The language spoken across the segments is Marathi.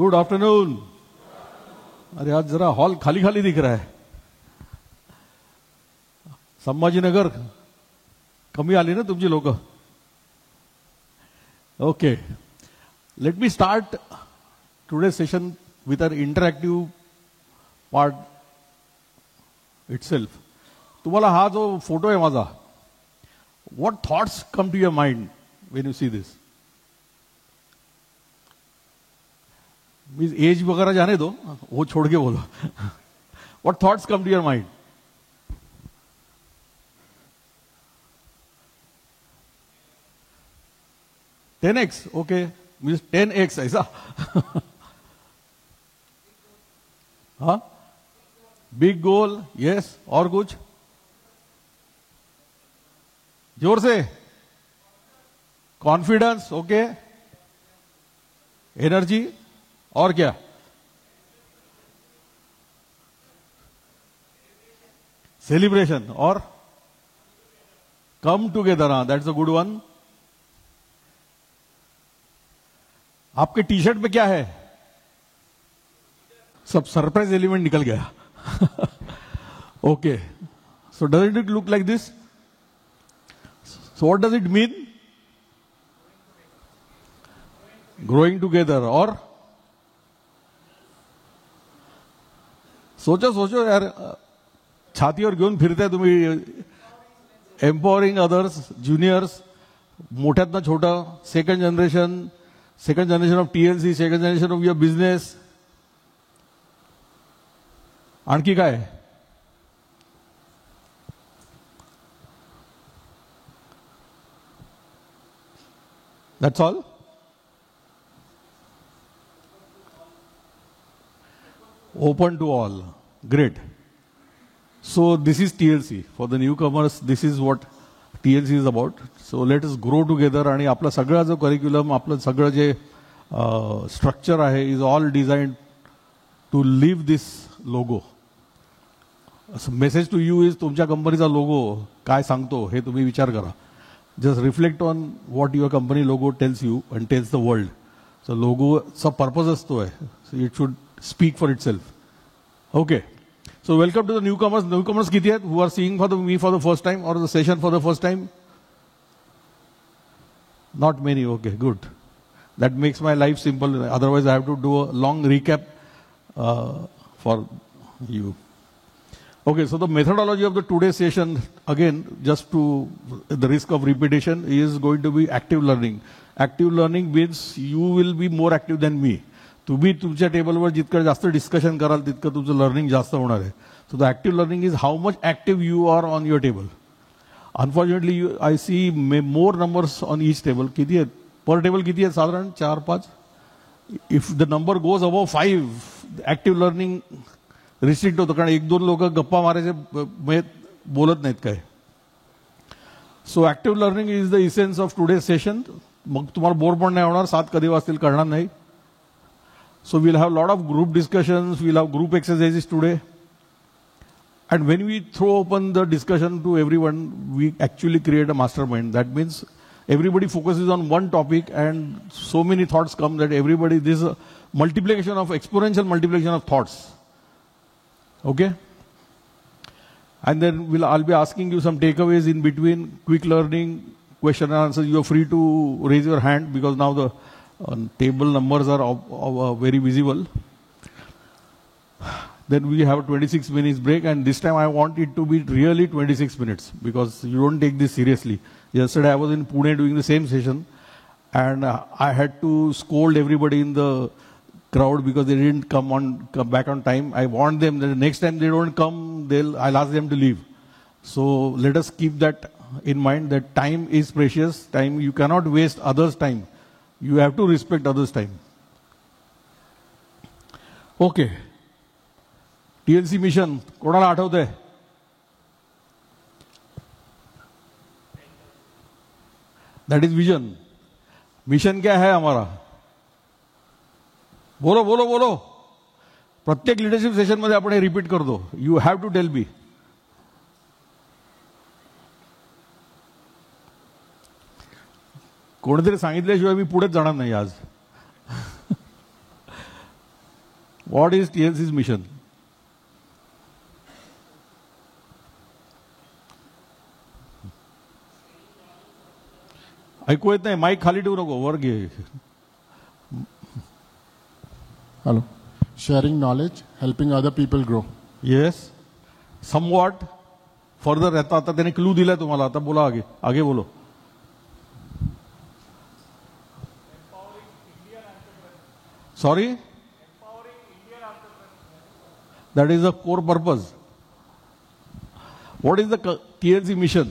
Good afternoon. अरे आज जरा हॉल खाली खाली दिख रहा है. संभाजीनगर कमी आली ना तुमची लोक. Okay, let me start today session with our interactive part itself. तुम्हाला हा जो फोटो आहे माझा, what thoughts come to your mind when you see this? Means age वगैरह जाने दो, वो छोड़ के बोलो. What thoughts come to your mind? Ten X. Okay, means 10x ऐसा. हाँ, बिग गोल. यस, और कुछ जोर से? कॉन्फिडेंस. Okay, energy. और क्या? सेलिब्रेशन. और कम टुगेदर. हाँ, दैट्स अ गुड वन. आपके टी शर्ट पे क्या है? सब सरप्राइज एलिमेंट निकल गया. Okay, so doesn't it look like this? So what does it mean? Growing together. और सोचो सोचो यार, छातीवर घेऊन फिरताय तुम्ही. एम्पॉवरिंग अदर्स, ज्युनियर्स, मोठ्यातनं छोटं, second generation of TLC, second generation of your business. आणखी काय? That's all. Open to all. Great. So this is TLC. For the newcomers, this is what TLC is about. So let us grow together. आणि आपला सगळा जो करिक्युलम, आपलं सगळं जे स्ट्रक्चर आहे, is all designed to live this logo. Message to you is, तुमच्या कंपनीचा लोगो काय सांगतो हे तुम्ही विचार करा. Just reflect on what your company logo tells you and tells the world. So लोगोचा पर्पज असतो आहे, so it should speak for itself. Okay, so welcome to the newcomers. Newcomers kiti hai who are seeing me for the first time or the session for the first time? Not many. Okay, good. That makes my life simple. Otherwise I have to do a long recap for you. Okay, so the methodology of the today's session, again, just to the risk of repetition, is going to be active learning. Active learning means you will be more active than me. तुम्ही तुमच्या टेबलवर जितकं जास्त डिस्कशन कराल तितकं तुमचं लर्निंग जास्त होणार आहे. So the active learning is how much active you are on your table. Unfortunately I see more numbers on each table. किती आहेत पर टेबल? किती आहेत? साधारण 4-5. If the number goes above 5, active learning restrict होतं, कारण 1-2 लोक गप्पा मारायचे बोलत नाहीत काय. So active learning is the essence of today session. मग तुम्हाला बोर पण नाही होणार, 7 कधी वाजतील कळणार नाही. So we'll have a lot of group discussions, we'll have group exercises today. And when we throw open the discussion to everyone, we actually create a mastermind. That means everybody focuses on one topic and so many thoughts come that everybody, this is a multiplication of, exponential multiplication of thoughts. Okay? And then I'll be asking you some takeaways in between, quick learning, question and answers. You are free to raise your hand because now the table numbers are very visible. Then we have a 26 minutes break, and this time I want it to be really 26 minutes because you don't take this seriously. Yesterday I was in Pune doing the same session, and I had to scold everybody in the crowd because they didn't come back on time. I warned them that the next time they don't come, I'll ask them to leave. So let us keep that in mind, that time is precious. Time, you cannot waste others' time. You have to respect others' time. Okay. TLC mission. कोणाला आठवतंय? That is vision. मिशन क्या है हमारा? बोलो बोलो बोलो. प्रत्येक लीडरशिप सेशन मध्ये आपण हे रिपीट करतो. You have to tell me. कोणीतरी सांगितल्याशिवाय मी पुढेच जाणार नाही आज. What is TLC's mission? ऐकू येत नाही, माईक खाली ठेवू नको, वर घे. Hello. Sharing knowledge, helping other people grow. Yes, somewhat further रहता. आता त्याने क्लू दिलाय तुम्हाला, आता बोला, आगे आगे बोलो. Sorry, that is the core purpose. What is the TLC mission?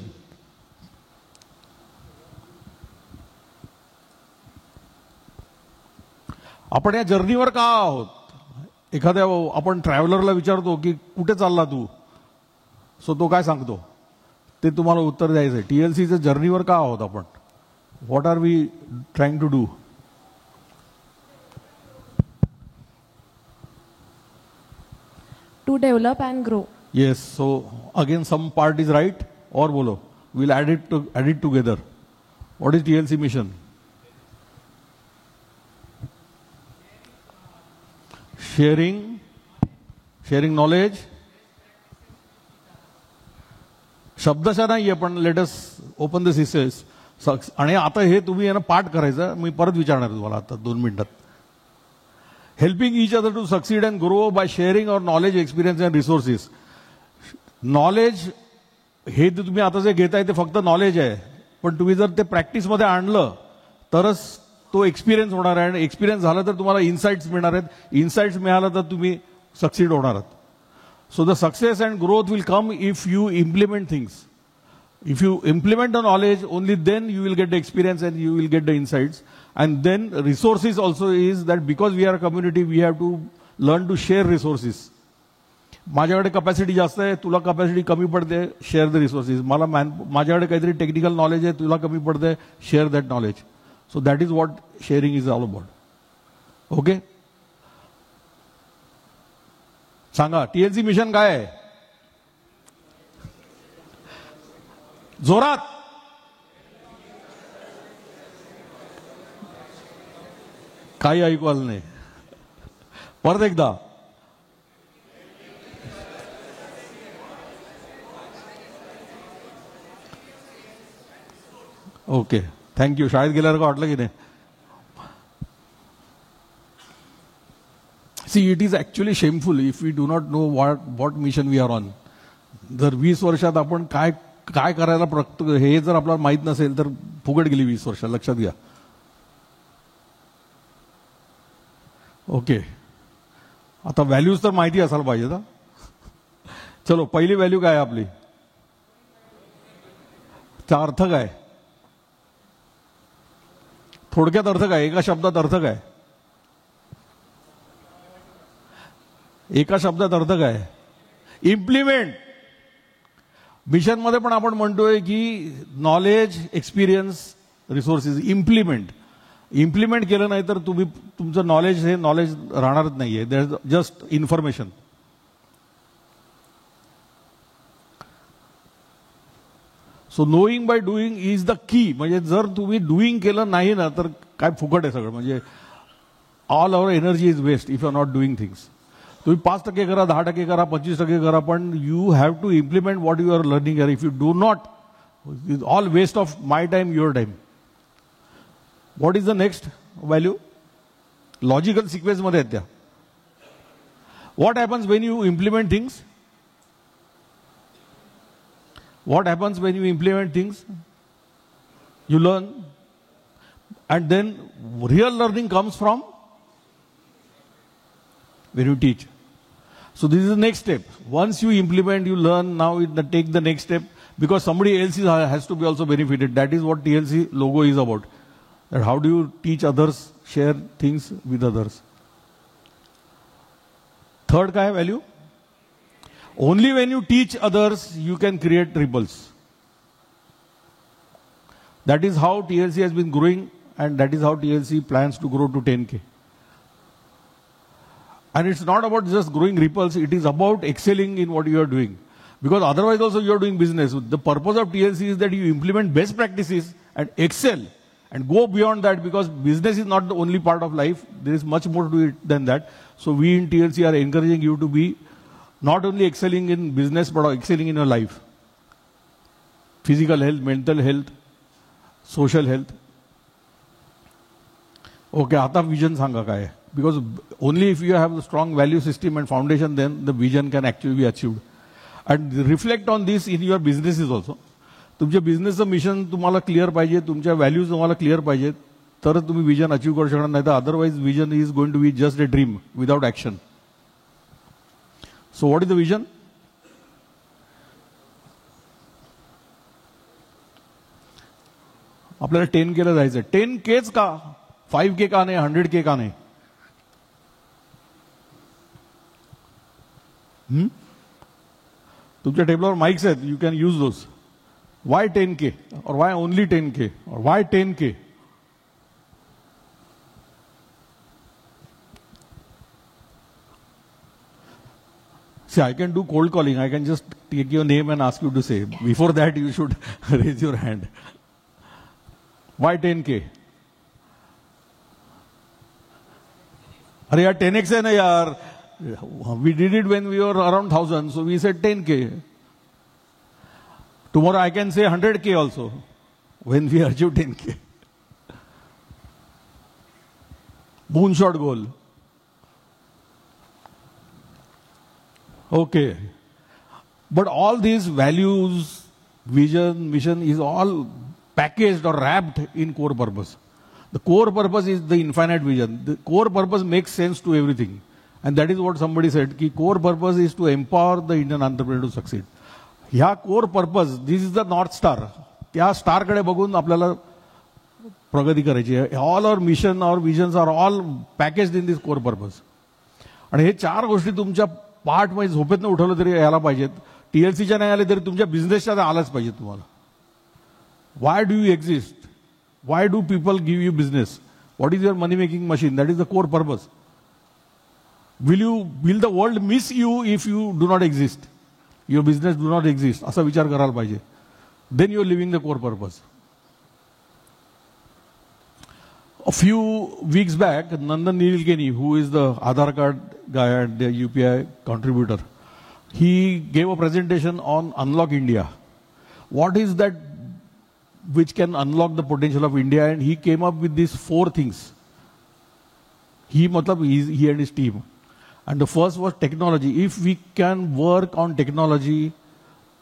आपण या जर्नीवर का आहोत? एखाद्या आपण ट्रॅव्हलरला विचारतो की कुठे चालला तू, सो तो काय सांगतो ते तुम्हाला उत्तर द्यायचंय. टीएलसीच्या जर्नीवर का आहोत आपण? What are we trying to do? To develop and grow. Yes, so again some part is right, or bolo, we'll add it together. What is TLC mission? Sharing knowledge. शब्दशः नाहीये, पण लेट अस ओपन द सिसेस. आणि आता हे तुम्ही ना पाठ करायचं, मी परत विचारणार तुम्हाला आता 2 मिनिटात. Helping each other to succeed and grow by sharing our knowledge, experience and resources. Knowledge हे तुम्ही आता जे घेताय ते फक्त नॉलेज आहे, पण तुम्ही जर ते प्रॅक्टिसमध्ये आणलं तरच तो एक्सपिरियन्स होणार आहे. आणि एक्सपिरियन्स झाला तर तुम्हाला इन्साइट्स मिळणार आहेत. इन्साइट्स मिळाला तर तुम्ही सक्सीड होणार आहात. So the success and growth will come if you implement things. If you implement the knowledge, only then you will get the experience and you will get the insights. And then resources also is that because we are a community, we have to learn to share resources. माझ्याकडे कॅपॅसिटी जास्त आहे, तुला कॅपॅसिटी कमी पडते, शेअर द रिसोर्सेस. मला माझ्याकडे काहीतरी टेक्निकल नॉलेज आहे, तुला कमी पडते, share that knowledge. So that is what sharing is all about. Okay, सांगा टीएलसी मिशन काय आहे? जोरात. काही ऐकू आलं नाही, परत एकदा. Okay, thank you. शाळेत गेल्यावर का वाटलं की नाही? See, it is actually shameful if we do not know what mission we are on. जर 20 वर्षात आपण काय करायला हे जर आपल्याला माहित नसेल तर फुकट गेली 20 वर्ष, लक्षात घ्या. ओके, आता व्हॅल्यूज तर माहिती असायला पाहिजे ना. चलो, पहिली व्हॅल्यू काय आपली? चा अर्थ काय? थोडक्यात अर्थ काय? एका शब्दात अर्थ काय? एका शब्दात अर्थ काय? इम्प्लिमेंट. मिशन मध्ये पण आपण म्हणतोय की नॉलेज, एक्सपिरियन्स, रिसोर्सेस. इम्प्लिमेंट केलं नाही तर तुम्ही तुमचं नॉलेज हे नॉलेज राहणारच नाहीये. There is just information. So knowing by doing is the key. म्हणजे जर तुम्ही डुईंग केलं नाही ना तर काय फुकट आहे सगळं. म्हणजे all our energy is waste if you are not doing things. तुम्ही 5% करा, 10% करा, 25% करा, पण you have to implement what you are learning. If you do not, is all waste of my time, your time. What is the next value? Logical sequence मध्ये आहेत त्या. What happens when you implement things? What happens when you implement things? You learn, and then real learning comes from when you teach. So this is the next step. Once you implement, you learn. Now take the next step, because somebody else has to be also benefited. That is what TLC logo is about. That how do you teach others, share things with others. Third काय value? Only when you teach others, you can create ripples. That is how TLC has been growing, and that is how TLC plans to grow to 10K. And it's not about just growing ripples, it is about excelling in what you are doing. Because otherwise also you are doing business. The purpose of TLC is that you implement best practices and excel and go beyond that, because business is not the only part of life. There is much more to it than that. So we in TLC are encouraging you to be not only excelling in business, but excelling in your life. Physical health, mental health, social health. Okay, आता vision सांगा काय आहे. Because only if you have a strong value system and foundation, then the vision can actually be achieved. And reflect on this in your businesses also. तुमच्या बिझनेसचं मिशन तुम्हाला क्लिअर पाहिजे, तुमच्या व्हॅल्यूज तुम्हाला क्लिअर पाहिजेत, तर तुम्ही विजन अचीव करू शकणार नाही. तर otherwise vision is going to be just a dream without action. So what is the vision? आपल्याला 10K ला जायचं. 10Kच का? 5K का नाही? 100K का नाही? तुमच्या टेबलवर माइक्स आहेत, you can use those. Why 10K? Or why only 10K? Or why 10K? See, I can do cold calling. I can just take your name and ask you to say. Before that, you should raise your hand. Why 10K? अरे यार 10X है ना यार. We did it when we were around 1,000, so we said 10K. Tomorrow I can say 100K also when we achieve 10K. Moonshot goal. Okay. But all these values, vision, mission is all packaged or wrapped in core purpose. The core purpose is the infinite vision. The core purpose makes sense to everything. And that is what somebody said, ki core purpose is to empower the Indian entrepreneur to succeed. ह्या core purpose, this is the north star. त्या स्टारकडे बघून आपल्याला प्रगती करायची आहे. All our mission, our visions are all package in this core purpose. आणि हे 4 गोष्टी तुमच्या पार्ट मध्ये झोपेतनं उठवलं तरी यायला पाहिजेत. टीएलसीच्या नाही आले तरी तुमच्या बिझनेसच्या आलाच पाहिजे तुम्हाला. Y do you exist? Why do people give you business? What is your money making machine? That is the core purpose. Will the world miss you if you do not exist? Your business do not exist. असा विचार करायला पाहिजे. Then you are living the core purpose. A few weeks back, Nandan Nilekani, who is the Aadhaar card guy and the UPI contributor, he gave a presentation on Unlock India. What is that which can unlock the potential of India? And he came up with these 4 things. He and his team. And the first was technology. If we can work on technology,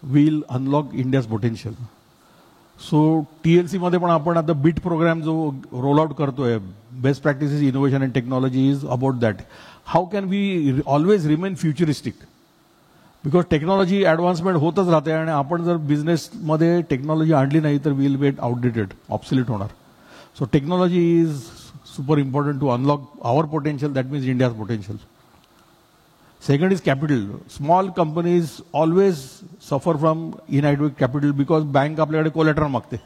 we'll unlock India's potential. So TLC मध्ये पण आपण आता BIT program जो roll out करतोय, best practices, innovation and technology is about that. How can we always remain futuristic? Because technology advancement होतच राहते आणि आपण जर business मध्ये technology आणली नाही तर we'll get outdated, obsolete होणार. So technology is super important to unlock our potential. That means India's potential. Second is capital. Small companies always suffer from inadequate capital because bank आपल्याकडे collateral मागते.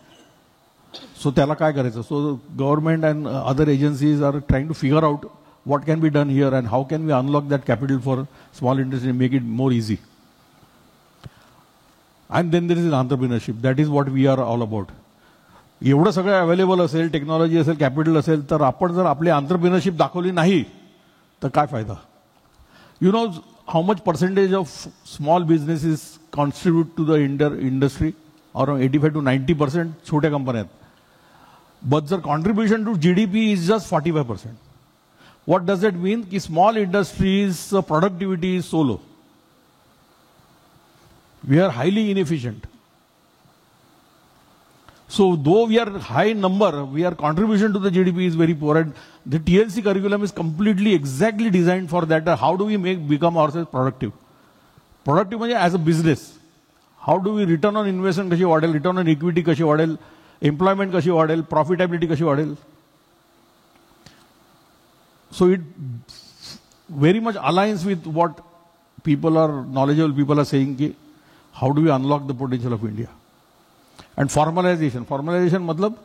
So त्याला काय करायचं? So government and other agencies are trying to figure out what can be done here and how can we unlock that capital for small industry and make it more easy. And then there is entrepreneurship. That is what we are all about. एवढं सगळं अवेलेबल असेल, टेक्नॉलॉजी असेल, कॅपिटल असेल, तर आपण जर आपली एंटरप्रेन्योरशिप दाखवली नाही तर काय फायदा? You know how much percentage of small businesses contribute to the industry? Around 85 to 90% छोट्या कंपन्या आहेत. But their contribution to GDP is just 45%. What does that mean? कि small industries productivity is so low. We are highly inefficient. So though we are high number, our contribution to the GDP is very poor, and the TLC curriculum is completely exactly designed for that. How do we become ourselves productive? Productive म्हणजे as a business. How do we return on investment कशी वाढेल, return on equity कशी वाढेल, employment कशी वाढेल, profitability कशी वाढेल? So it very much aligns with what knowledgeable people are saying कि how do we unlock the potential of India? And formalization मतलब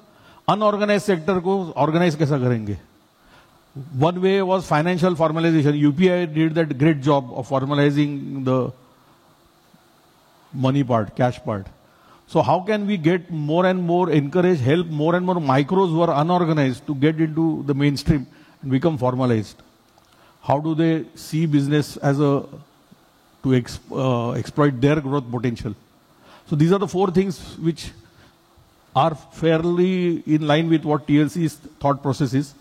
अनऑर्गेनाइज सेक्टर को ऑर्गेनाइज कैसा करेंगे? One way was financial formalization. UPI did that great job of formalizing the money part, cash part. So how can we get more and more help more and more micros who are unorganized to get into the mainstream and become formalized? how do they see business as to exploit their growth potential. So these are the 4 things which are fairly in line with what TLC's thought process is.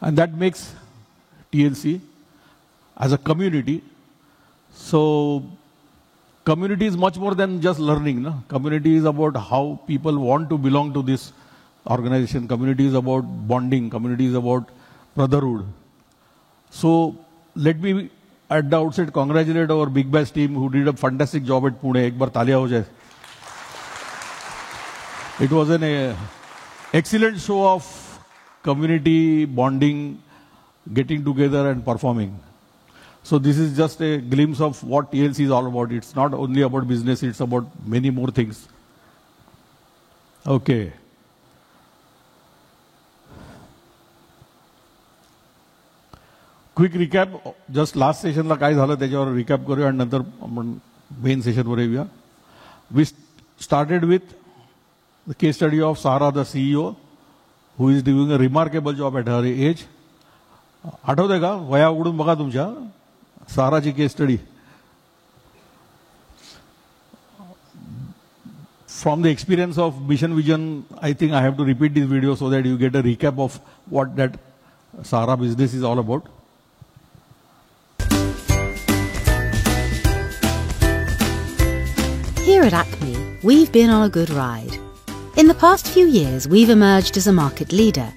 And that makes TLC as a community. So community is much more than just learning. No? Community is about how people want to belong to this organization. Community is about bonding. Community is about brotherhood. So let me at the outset congratulate our Big Bash team who did a fantastic job at Pune. Ek bar taaliyan ho jaye. It was an excellent show of community bonding, getting together and performing. So this is just a glimpse of what TLC is all about. It's not only about business, it's about many more things. Okay. Quick recap. Just last session ला काय झालं त्याच्यावर recap करूया आणि नंतर आपण main session वर येऊया. We started with the case study of Sahara, the CEO, who is doing a remarkable job at her age. आठवतंय का? वया उघडून बघा तुमच्या. Saharaची case study. From the experience of Mission Vision, I think I have to repeat this video so that you get a recap of what that Sahara business is all about. Here at Acme, we've been on a good ride. In the past few years, we've emerged as a market leader.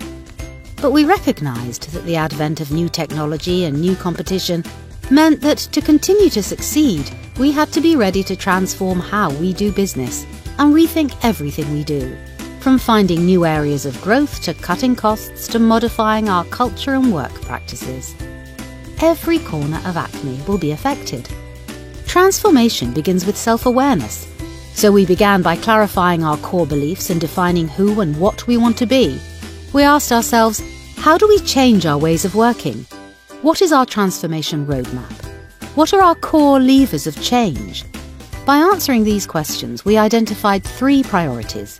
But we recognized that the advent of new technology and new competition meant that to continue to succeed, we had to be ready to transform how we do business and rethink everything we do. From finding new areas of growth to cutting costs to modifying our culture and work practices. Every corner of Acme will be affected. Transformation begins with self-awareness. So we began by clarifying our core beliefs and defining who and what we want to be. We asked ourselves, how do we change our ways of working? What is our transformation roadmap? What are our core levers of change? By answering these questions, we identified 3 priorities.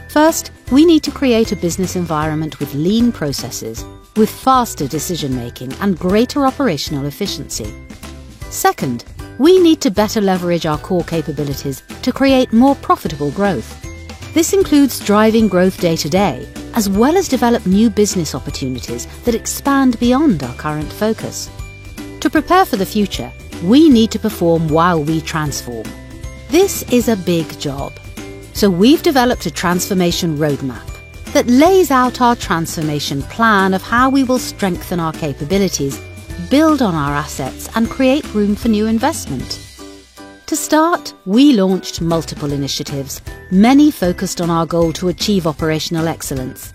First, we need to create a business environment with lean processes, with faster decision-making and greater operational efficiency. Second, we need to better leverage our core capabilities to create more profitable growth. This includes driving growth day to day, as well as develop new business opportunities that expand beyond our current focus. To prepare for the future, we need to perform while we transform. This is a big job. So we've developed a transformation roadmap that lays out our transformation plan of how we will strengthen our capabilities, build on our assets and create room for new investment. To start, we launched multiple initiatives, many focused on our goal to achieve operational excellence.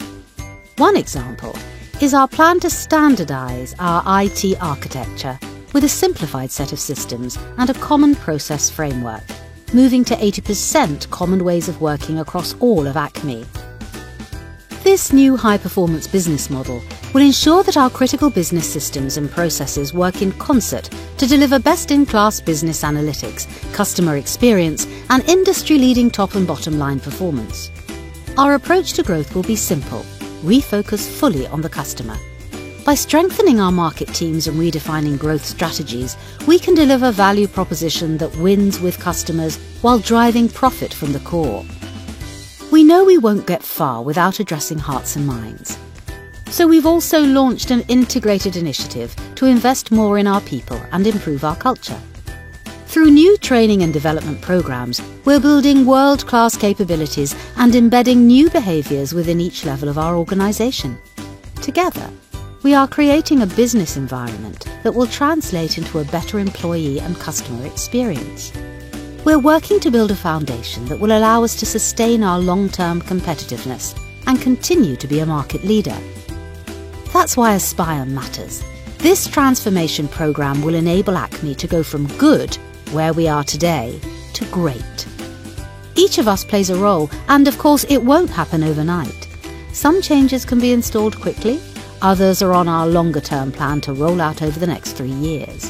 One example is our plan to standardize our IT architecture with a simplified set of systems and a common process framework, moving to 80% common ways of working across all of Acme. This new high-performance business model will ensure that our critical business systems and processes work in concert to deliver best-in-class business analytics, customer experience, and industry-leading top and bottom line performance. Our approach to growth will be simple. We focus fully on the customer. By strengthening our market teams and redefining growth strategies, we can deliver value proposition that wins with customers while driving profit from the core. We know we won't get far without addressing hearts and minds. So we've also launched an integrated initiative to invest more in our people and improve our culture. Through new training and development programs, we're building world-class capabilities and embedding new behaviors within each level of our organization. Together, we are creating a business environment that will translate into a better employee and customer experience. We're working to build a foundation that will allow us to sustain our long-term competitiveness and continue to be a market leader. That's why Aspire matters. This transformation program will enable Acme to go from good, where we are today, to great. Each of us plays a role, and of course it won't happen overnight. Some changes can be installed quickly, others are on our longer-term plan to roll out over the next 3 years.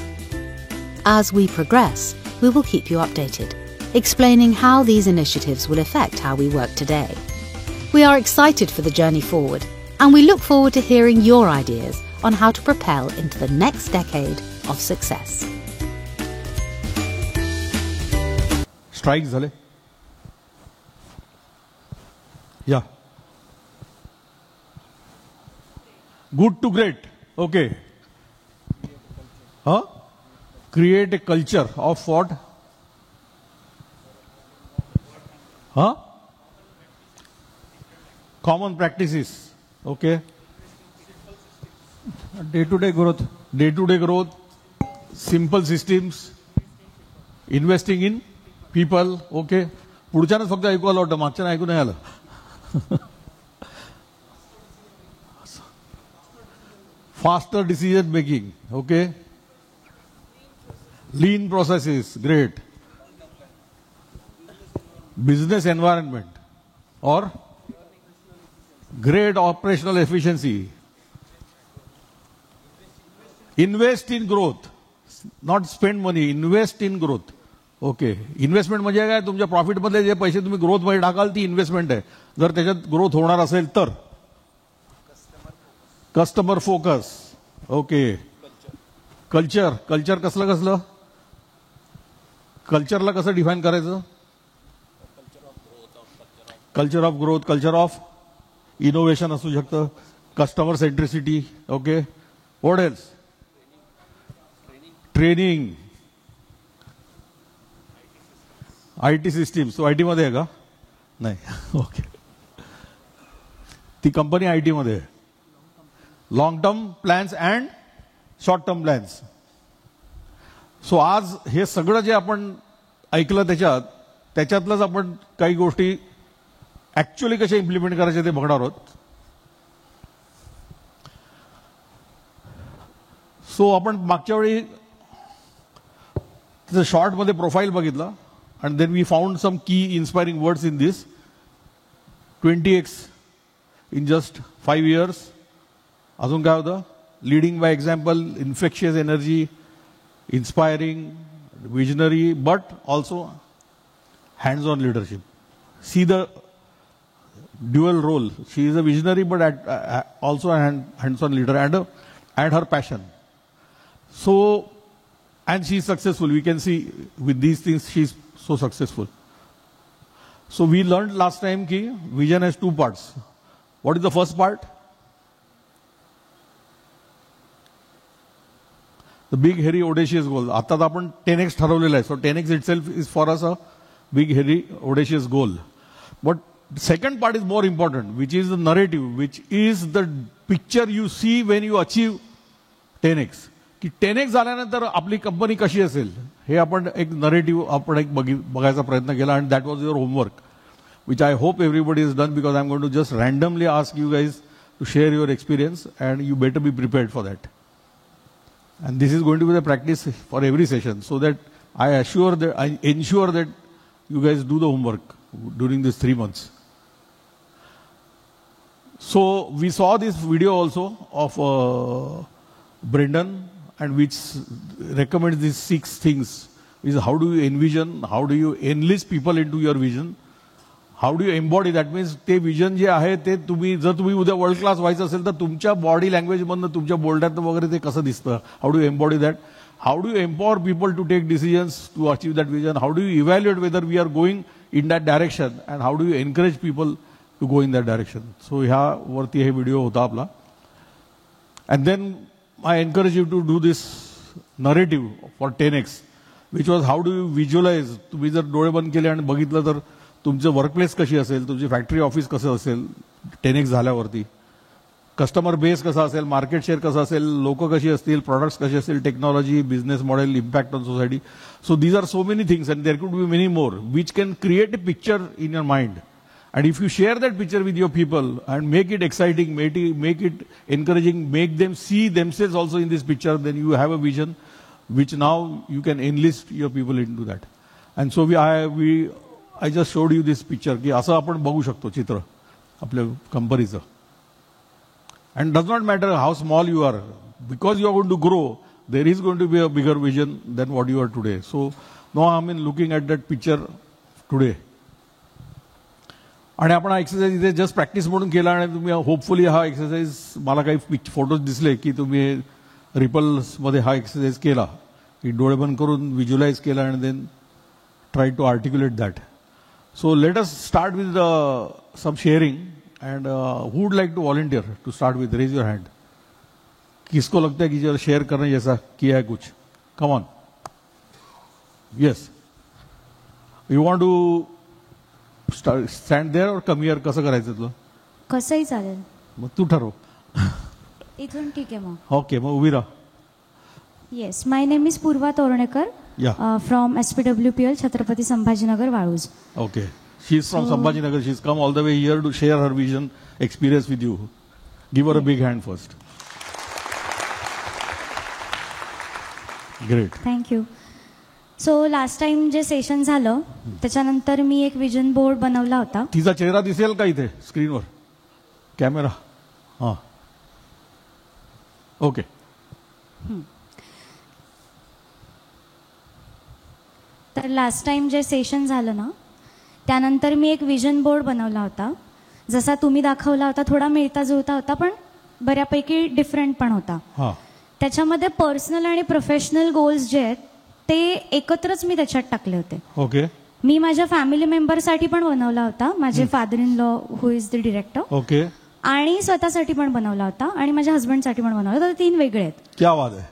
As we progress, we will keep you updated, explaining how these initiatives will affect how we work today. We are excited for the journey forward, and we look forward to hearing your ideas on how to propel into the next decade of success. Strikes झाले. Yeah. Good to great. Okay. Huh? Create a culture of what? Huh? Common practices. Okay. Day-to-day growth. Day-to-day growth. Simple systems. Investing in people. Okay. पुढच्यानं फक्त ऐकू आलं वाटतं, मागच्यानं ऐकू नाही आलं. Faster decision making. Okay. Lean processes. Great. Business environment. Or great operational efficiency. Invest in growth. Not spend money. Invest in growth. Okay. Investment म्हणजे काय? तुमच्या प्रॉफिटमधले जे पैसे तुम्ही ग्रोथ मध्ये टाकाल ती इन्व्हेस्टमेंट आहे. जर त्याच्यात ग्रोथ होणार असेल तर. Customer focus. Okay. Culture. Culture कसलं कसलं? कल्चरला कसं डिफाईन करायचं? Culture of growth, culture of innovation असू शकतं, customer centricity. Okay. What else? Training. IT systems. तो आयटी मध्ये आहे का? नाही. ओके. ती कंपनी आयटी मध्ये आहे. Long term plans and short term plans. So आज हे सगळं जे आपण ऐकलं त्याच्यातलंच आपण काही गोष्टी ऍक्च्युअली कशा इम्प्लिमेंट करायचे ते बघणार आहोत. सो आपण मागच्या वेळी शॉर्ट मध्ये प्रोफाईल बघितलं. And then we found some key inspiring words in this. 20x in just 5 years. अजून काय होतं? Leading by example, infectious energy, inspiring, visionary, but also hands-on leadership. See the dual role. She is a visionary, but also a hands-on leader and her passion. So, and she is successful. We can see with these things she is so successful. So we learned last time कि vision has 2 parts. What is the first part? The big, hairy, audacious goal. आता आपण 10x ठरवलेलं आहे. So 10x itself is for us a big, hairy, audacious goal. But the second part is more important, which is the narrative, which is the picture you see when you achieve 10x. की 10x झाल्यानंतर आपली कंपनी कशी असेल हे आपण एक नरेटिव्ह आपण एक बघायचा प्रयत्न केला. And that was your homework which I hope everybody is done because I am going to just randomly ask you guys to share your experience and you better be prepared for that. And this is going to be the practice for every session so that I ensure that you guys do the homework during this 3 months. So we saw this video also of Brendan, and which recommends these 6 things. Is how do you envision, how do you enlist people into your vision, how do you embody. That means ते विजन जे आहे ते तुम्ही जर तुम्ही उद्या वर्ल्ड क्लास व्हायचं असेल तर तुमच्या बॉडी लँग्वेज मधनं तुमच्या बोलण्यात वगैरे ते कसं दिसतं. How do you embody that. How do you empower people to take decisions to achieve that vision. How do you evaluate whether we are going in that direction and how do you encourage people to go in that direction. So ह्यावरती हे व्हिडिओ होता आपला. And then I encourage you to do this narrative for 10x, which was how do you visualize. तुम्ही जर डोळे बंद केले आणि बघितलं तर तुमचं वर्कप्लेस कशी असेल, तुमची फॅक्टरी ऑफिस कसं असेल 10x झाल्यावरती, कस्टमर बेस कसा असेल, मार्केट शेअर कसं असेल, लोक कशी असतील, प्रॉडक्ट्स कसे असतील, technology, business model, impact on society. So these are so many things and there could be many more which can create a picture in your mind. And if you share that picture with your people and make it exciting, make it encouraging, make them see themselves also in this picture, then you have a vision which now you can enlist your people into that. And so I just showed you this picture की असं आपण बघू शकतो चित्र आपल्या कंपनीचं. And does not matter how small you are, because you are going to grow, there is going to be a bigger vision than what you are today. So now I am looking at that picture today. आणि आपण हा एक्सरसाइज इथे जस्ट प्रॅक्टिस म्हणून केला आणि तुम्ही होपफुली हा एक्सरसाइज मला काही फोटोज दिसले की तुम्ही रिपल्समध्ये हा एक्सरसाइज केला की डोळे बंद करून व्हिज्युअलाइज केला आणि then try to articulate that. So let us start with some sharing and who would like to volunteer to start with? Raise your hand. किसको लगता है कि जो शेयर करने जैसा किया है कुछ? Come on. Yes. You want to stand there or come here? कसं करायचं तुला? कसंही चालेल. मग तू ठरव. इथून ठीक आहे मग. ओके, मग उभी राहा. Yes, my name is Purva Toranekar from SPWPL Chhatrapati Sambhajinagar Waluj. Okay. She's from Sambhajinagar. She's come all the way here to share her vision, experience with you. Give her a big hand first. Great. Thank you. So last time जे सेशन झालं त्याच्यानंतर मी एक विजन बोर्ड बनवला होता. तिचा चेहरा दिसेल का इथे स्क्रीनवर? कॅमेरा. हां. ओके. तर लास्ट टाइम जे सेशन झालं ना त्यानंतर मी एक विजन बोर्ड बनवला होता. जसा तुम्ही दाखवला होता थोडा मिळता जुळता होता पण बऱ्यापैकी डिफरंट पण होता. हां. त्याच्यामध्ये पर्सनल आणि प्रोफेशनल गोल्स जे आहेत ते एकत्रच मी त्याच्यात टाकले होते. ओके. मी माझ्या फॅमिली मेंबरसाठी पण बनवला होता. माझे father in law who is the director. Okay. आणि स्वतःसाठी पण बनवला होता आणि माझ्या हस्बंडसाठी पण बनवला होता. 3 वेगळे आहेत. क्या बात आहे.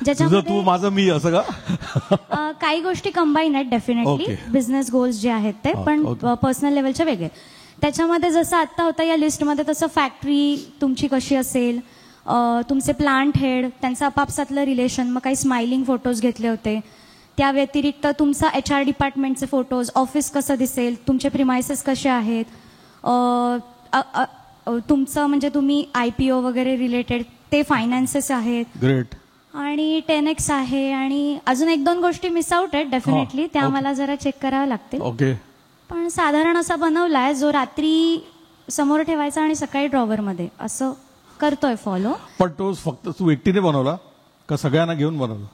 ज्याच्यामध्ये तू माझं मी असं का? काही गोष्टी कंबाईन आहेत डेफिनेटली. बिझनेस गोल्स जे आहेत ते पण पर्सनल लेवलचे वेगळे. त्याच्यामध्ये जसं आत्ता होतं या लिस्टमध्ये तसं फॅक्टरी तुमची कशी असेल, तुमचे प्लांट हेड त्यांचं आपापसातलं रिलेशन, मग काही स्माइलिंग फोटोज घेतले होते. त्या व्यतिरिक्त तुमचा HR डिपार्टमेंटचे फोटोज, ऑफिस कसं दिसेल, तुमचे प्रिमायसेस कसे आहेत, तुमचं म्हणजे तुम्ही IPO वगैरे रिलेटेड ते फायनान्सेस आहेत. ग्रेट. आणि 10X आहे आणि अजून 1-2 गोष्टी मिस आउट आहेत डेफिनेटली. त्या मला जरा चेक कराव्या लागतील. ओके. पण साधारण असा बनवलाय जो रात्री समोर ठेवायचा आणि सकाळी ड्रॉवरमध्ये असं करतोय फॉलो. पण तो फक्त तू एकटीने बनवला का सगळ्यांना घेऊन बनवला?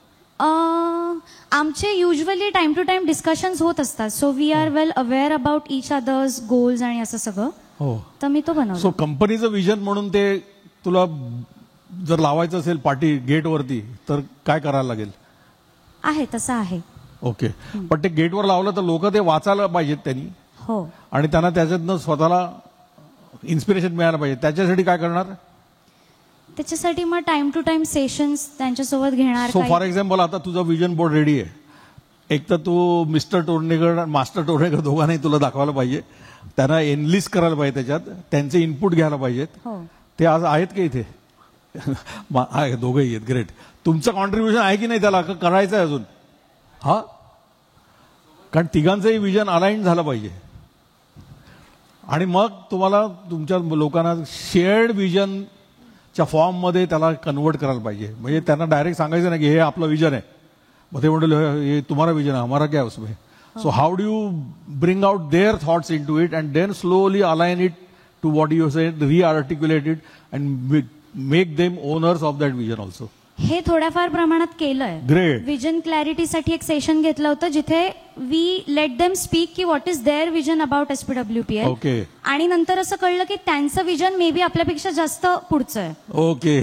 आमचे usually time to time discussions होत असतात. So we are well aware about each other's goals आणि असं सगळं. हो. तर मी तो बनवला. सो कंपनीचं विजन म्हणून ते तुला जर लावायचं असेल पार्टी गेटवरती तर काय करायला लागेल? आहे तसं आहे. ओके. पण ते गेटवर लावलं तर लोक ते वाचायला पाहिजेत त्यांनी. हो. आणि त्यांना त्याच्यातनं स्वतःला इन्स्पिरेशन मिळायला पाहिजे. त्याच्यासाठी काय करणार? त्याच्यासाठी मग टाइम टू टाइम सेशन्स त्यांच्यासोबत घेणार. सो फॉर एक्झाम्पल आता तुझा विजन बोर्ड रेडी आहे. एक तर तू मिस्टर टोर्णेकर मास्टर टोर्णेकर दोघांनाही तुला दाखवायला पाहिजे. त्यांना एनलिस्ट करायला पाहिजे, त्याच्यात त्यांचे इनपुट घ्यायला पाहिजेत. ते आज आहेत का इथे? दोघंही आहेत. ग्रेट. तुमचं कॉन्ट्रीब्युशन आहे की नाही त्याला? करायचं आहे अजून? हा, कारण तिघांचंही विजन अलाइन झालं पाहिजे. आणि मग तुम्हाला तुमच्या लोकांना शेअर्ड विजनच्या फॉर्ममध्ये त्याला कन्वर्ट करायला पाहिजे. म्हणजे त्यांना डायरेक्ट सांगायचं नाही की हे आपलं विजन आहे. मग ते म्हणले हे तुम्हारा विजन आहे, हमारा क्या है उसमें. So how do you bring out their thoughts into it and then slowly align it to what you said, rearticulate it and make them owners of that vision also. हे थोड्याफार प्रमाणात केलंय. ग्रेट. विजन क्लॅरिटीसाठी एक सेशन घेतलं होतं जिथे वी लेट देम स्पीक की what is their vision about SPWPL. Okay. आणि नंतर असं कळलं की त्यांचं विजन मे बी आपल्यापेक्षा जास्त पुढचं आहे. ओके.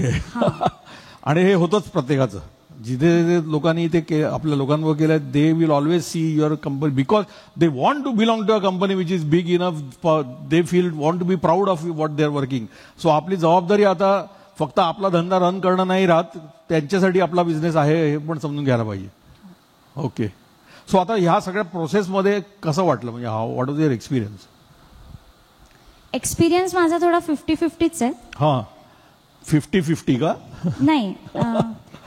आणि हे होतंच प्रत्येकाचं. जिथे लोकांनी ते आपल्या लोकांवर केलं they will always see your company because they want to belong to a company which is big enough. They feel want to be proud of what they are working. So आपली जबाबदारी आता फक्त आपला धंदा रन करणं नाही राहत, त्यांच्यासाठी आपला बिझनेस आहे हे पण समजून घ्यायला पाहिजे. ओके. सो आता ह्या सगळ्या प्रोसेसमध्ये कसं वाटलं? म्हणजे what was your experience? Experience माझा थोडा 50-50च आहे. हां. 50-50 का? नाही,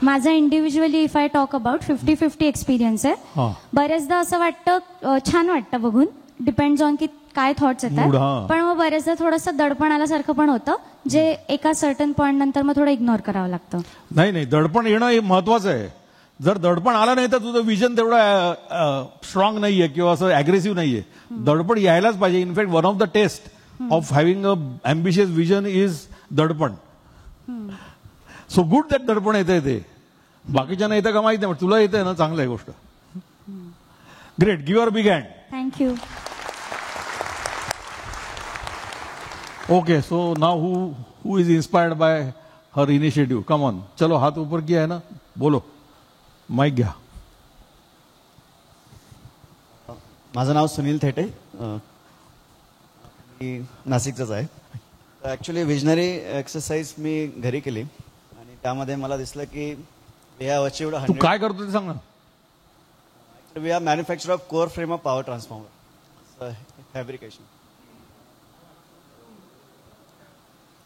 माझा individually if I talk about 50-50 experience आहे. बरेचदा असं वाटतं, छान वाटतं बघून, डिपेंड्स ऑन की काय थॉट्स येतात. पण मग बरेचदा थोडंसं दडपण आल्यासारखं पण होतं जे एका सर्टन पॉईंट नंतर मग थोडं इग्नोर करावं लागतं. नाही, दडपण येणं हे महत्वाचं आहे. जर दडपण आलं नाही तर तुझं विजन तेवढं स्ट्रॉंग नाहीये किंवा असं अग्रेसिव्ह नाहीये. दडपण यायलाच पाहिजे. In fact one of the test of having a ambitious vision is दडपण. सो गुड दॅट दडपण येते. ते बाकीच्यांना येतं का माहिती नाही, तुला येतंय ना, चांगलं आहे गोष्ट. Great. Give a big hand. Thank you. Okay, so now who is inspired by her initiative? Come on. चलो हाथ ऊपर किया है ना, बोलो. माइक घ्या. माझं नाव सुनील थेटे, मी नाशिकचाच आहे. ॲक्च्युली विजनरी एक्सरसाइज मी घरी केली आणि त्यामध्ये मला दिसलं की वी हॅव अचीव्ड तू काय करतो ते सांग ना. We are manufacture of core frame of power transformer fabrication.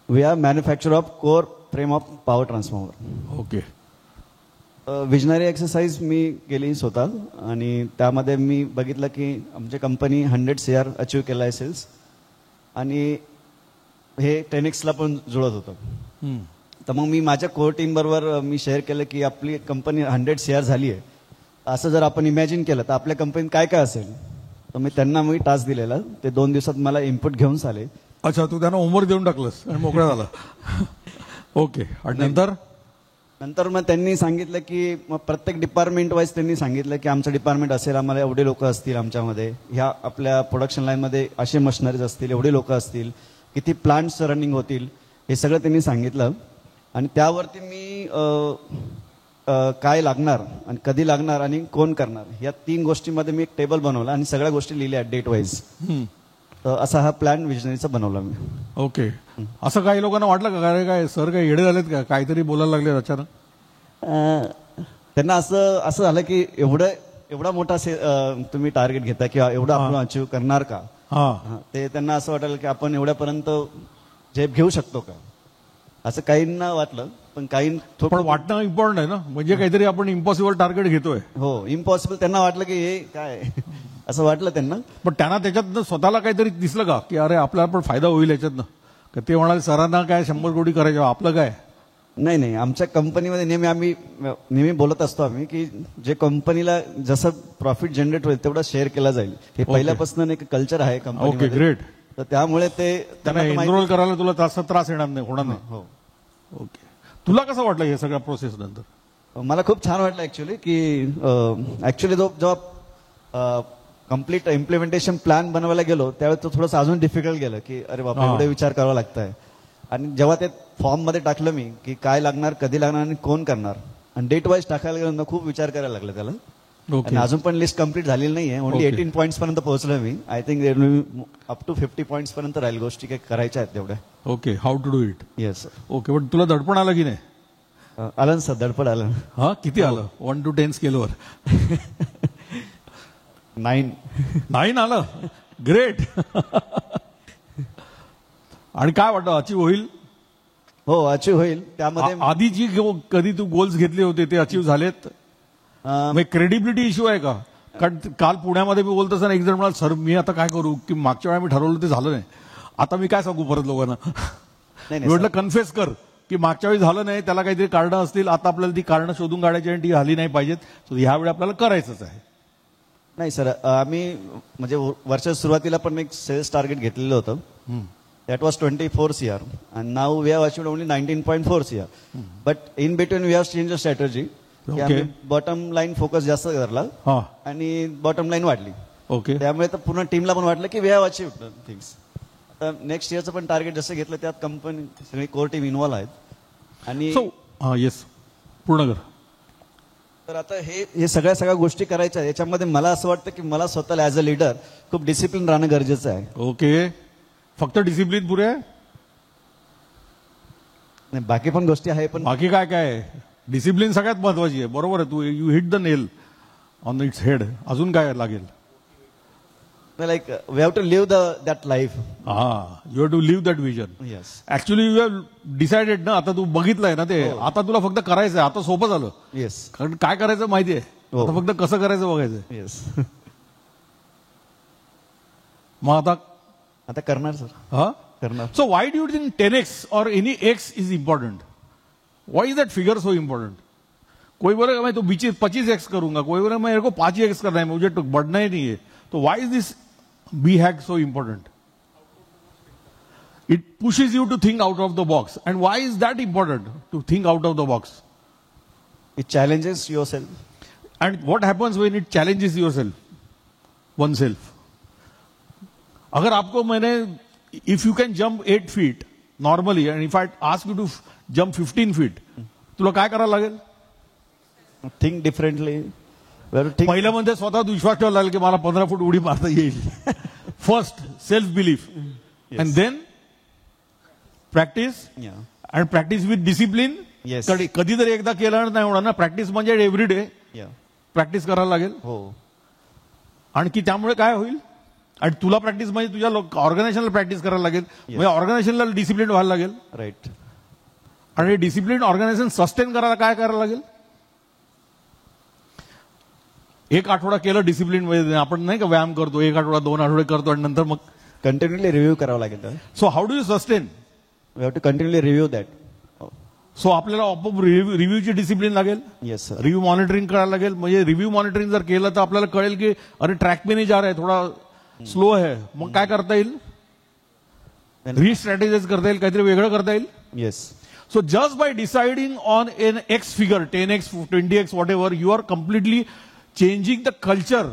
We are manufacture of core frame of power transformer. Okay. Visionary exercise मी केली स्वतः आणि त्यामध्ये मी बघितलं की आमची कंपनी 100 CR अचीव्ह केला आहे सेल्स आणि हे 10X पण जुळत होतं. तर मग मी माझ्या कोर टीम बरोबर मी शेअर केलं की आपली कंपनी 100 CR झाली आहे, असं जर आपण इमॅजिन केलं तर आपल्या कंपनीत काय काय असेल. तर मी त्यांना टास्क दिलेला, ते 2 दिवसात मला इनपुट घेऊन आले. अच्छा, तू त्यांना होमवर्क देऊन टाकलंस आणि मोकळा झाला. ओके. आणि नंतर मग त्यांनी सांगितलं की मग प्रत्येक डिपार्टमेंट वाईज त्यांनी सांगितलं की आमचं डिपार्टमेंट असेल, आम्हाला एवढे लोक असतील आमच्यामध्ये, ह्या आपल्या प्रोडक्शन लाईनमध्ये असे मशिनरीज असतील, एवढे लोक असतील, किती प्लांट्स रनिंग होतील, हे सगळं त्यांनी सांगितलं. आणि त्यावरती मी काय लागणार आणि कधी लागणार आणि कोण करणार या 3 गोष्टींमध्ये मी एक टेबल बनवला आणि सगळ्या गोष्टी लिहिल्या डेट वाईज. तर असा हा प्लॅन विजनरीचा बनवला मी. ओके. असं काही लोकांना वाटलं का काय सर काही येडे झालेत का, काहीतरी बोलायला लागले अचानक? त्यांना असं झालं की एवढा मोठा तुम्ही टार्गेट घेता किंवा एवढा आपण अचीव्ह करणार का. ते त्यांना असं वाटलं की आपण एवढ्यापर्यंत झेप घेऊ शकतो का, असं काहींना वाटलं. पण काही पण वाटणं इम्पॉर्टंट आहे ना, म्हणजे काहीतरी आपण इम्पॉसिबल टार्गेट घेतोय. हो, इम्पॉसिबल. त्यांना वाटलं की हे काय असं वाटलं त्यांना. पण त्यांना त्याच्यातनं स्वतःला काहीतरी दिसलं का की अरे आपल्याला पण फायदा होईल याच्यातनं, का ते म्हणाले सरांना काय 100 कोटी करायचं, आपलं काय? नाही, आमच्या कंपनीमध्ये आम्ही नेहमी बोलत असतो आम्ही की जे कंपनीला जसं प्रॉफिट जनरेट होईल तेवढा शेअर केला जाईल. हे पहिल्यापासून एक कल्चर आहे कंपनी. Okay, great. तर त्यामुळे ते त्यांना एनरोल करायला तुला त्रास येणार नाही, होणार नाही. हो. ओके. तुला कसं वाटलं हे सगळ्या प्रोसेस नंतर? मला खूप छान वाटलं ऍक्च्युली की जेव्हा कम्प्लीट इम्प्लिमेंटेशन प्लॅन बनवायला गेलो त्यावेळेस तो थोडंसं अजून डिफिकल्ट गेलं की अरे बाबा एवढे विचार करावा लागतंय. आणि जेव्हा ते फॉर्म मध्ये टाकलं मी की काय लागणार, कधी लागणार आणि कोण करणार, आणि डेट वाईज टाकायला गेलो खूप विचार करायला लागला त्याला. आणि अजून पण लिस्ट कम्प्लीट झालेली नाहीये, ओनली 18 पॉईंट्स पर्यंत पोहोचलो मी. I think up to 50 points पर्यंत राहील गोष्टी काही करायच्या आहेत तेवढ्या. Okay. How to do it. Yes. Okay. पण तुला दडपण आलं की नाही? आलं सर, दडपण आलं. हा, किती आलं? 1 to 10 स्केलवर? 9 आलं. ग्रेट. आणि काय वाटतं, अचीव्ह होईल? हो, अचीव्ह होईल. त्यामध्ये आधी जी कधी तू गोल्स घेतले होते ते अचीव्ह झालेत? क्रेडिबिलिटी इश्यू आहे का? कारण काल पुण्यामध्ये मी बोलत असताना एक जण म्हणाल, सर मी आता काय करू की मागच्या वेळा मी ठरवलं ते झालं नाही, आता मी काय सांगू परत लोकांना? म्हटलं कन्फेस कर की मागच्या वेळी झालं नाही, त्याला काहीतरी कारणं असतील, आता आपल्याला ती कारणं शोधून काढायची आणि ती झाली नाही पाहिजेत. सो ह्यावेळी आपल्याला करायचंच आहे. नाही सर, आम्ही म्हणजे वर्षाच्या सुरुवातीला पण एक सेल्स टार्गेट घेतलेलं होतं. That was 24 CR and now we have achieved only 19.4 CR. But in between we have changed the strategy. Bottom line focus जास्त करला आणि बॉटम लाईन वाढली. ओके. त्यामुळे तर पूर्ण टीमला पण वाटलं की वी हॅव अचीव्ड थिंग्स. आता नेक्स्ट इयरचं पण टार्गेट जसं घेतलं त्यात कंपनी सगळी कोर टीम इन्व्हॉल्व आहेत. आणि येस, पूर्ण कर. तर आता हे सगळ्या गोष्टी करायच्या. याच्यामध्ये मला असं वाटतं की मला स्वतःला ऍज अ लीडर खूप डिसिप्लिन राहणं गरजेचं आहे. ओके. फक्त डिसिप्लिन पुरे आहे? नाही, बाकी पण गोष्टी आहे. पण बाकी काय काय? डिसिप्लिन सगळ्यात महत्वाची आहे. बरोबर आहे. तू you hit the nail on its head. अजून काय लागेल? Like we have to live that life. You have to live that vision. Yes. Actually you have decided ना, आता तू बघितलंय ना ते. आता तुला फक्त करायचं आहे. आता सोपं झालं. येस. कारण काय करायचं माहिती आहे, आता फक्त कसं करायचं बघायचं. येस. मग आता करणार सर. करणार. So why do you think 10x or any x is important? Why is that figure so important? कोई बोलेगा मैं तो 25x करूंगा, कोई बोलेगा मैं मेरे को 5x करना है, मुझे तो बढ़ना ही नहीं है. तो why is this BHAG so important? It pushes you to think out of the box. And why is that important, to think out of the box? It challenges yourself. And what happens when it challenges yourself? Oneself. अगर आपको मैंने if you can jump 8 feet normally आणि if I ask you to jump 15 feet, तुला काय करायला लागेल? Think differently. पहिलं म्हणजे स्वतः विश्वास ठेवायला लागेल की मला 15 फूट उडी मारता येईल. First self belief and then practice and practice with discipline. कधीतरी एकदा केलं नाही होणार ना. प्रॅक्टिस म्हणजे एव्हरी डे प्रॅक्टिस करायला लागेल. हो. आणखी त्यामुळे काय होईल? आणि तुला प्रॅक्टिस म्हणजे तुझ्या ऑर्गनायझेशनला प्रॅक्टिस करायला लागेल. म्हणजे ऑर्गनायझेशनला डिसिप्लिन व्हायला लागेल. राईट. आणि डिसिप्लिन ऑर्गनायझेशन सस्टेन करायला काय करायला लागेल? एक आठवडा केलं डिसिप्लिन मध्ये, आपण नाही का व्यायाम करतो, एक आठवडा 2 आठवडे करतो आणि नंतर मग कंटिन्युअली रिव्ह्यू करावं लागेल. So how do you sustain? We have to continually review that. So आपल्याला आपोआप रिव्ह्यूची डिसिप्लिन लागेल. Yes sir. रिव्ह्यू मॉनिटरिंग करायला लागेल. म्हणजे रिव्ह्यू मॉनिटरिंग जर केलं तर आपल्याला कळेल की अरे ट्रॅक पे नाही जा रहा है, थोडा स्लो आहे. मग काय करता येईल? रिस्ट्रॅटेजाइज करता येईल, काहीतरी वेगळं करता येईल. Yes. So just by deciding on an X figure, 10X, 20X, whatever, you are completely changing the culture,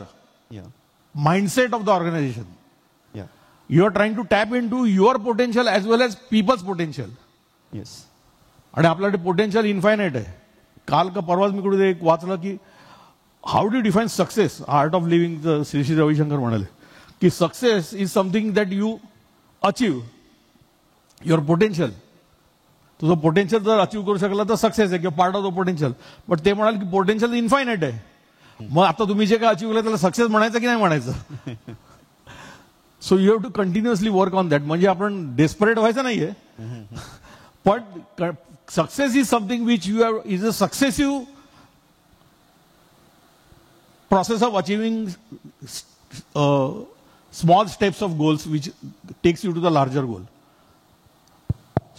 mindset of the organization. You are trying to tap into your potential as well as people's potential. Yes. आणि आपल्याकडे पोटेन्शियल इन्फायनाइट आहे. काल का परवाच मी कुठे एक वाचलं की how do define success, art of living. Shri Shri Ravishankar म्हणाले की success is something that you achieve your potential. तुझं पोटेन्शियल जर अचीव्ह करू शकला तर सक्सेस आहे किंवा part of the potential. But ते म्हणाले की पोटेन्शियल इन्फायनाइट आहे. मग आता तुम्ही जे काय अचीव्ह केलं त्याला सक्सेस म्हणायचं की नाही म्हणायचं? So you have to continuously work on that. म्हणजे आपण डेस्परेट व्हायचं नाहीये. But success is something which you have is a successive process of achieving small steps of goals which takes you to the larger goal.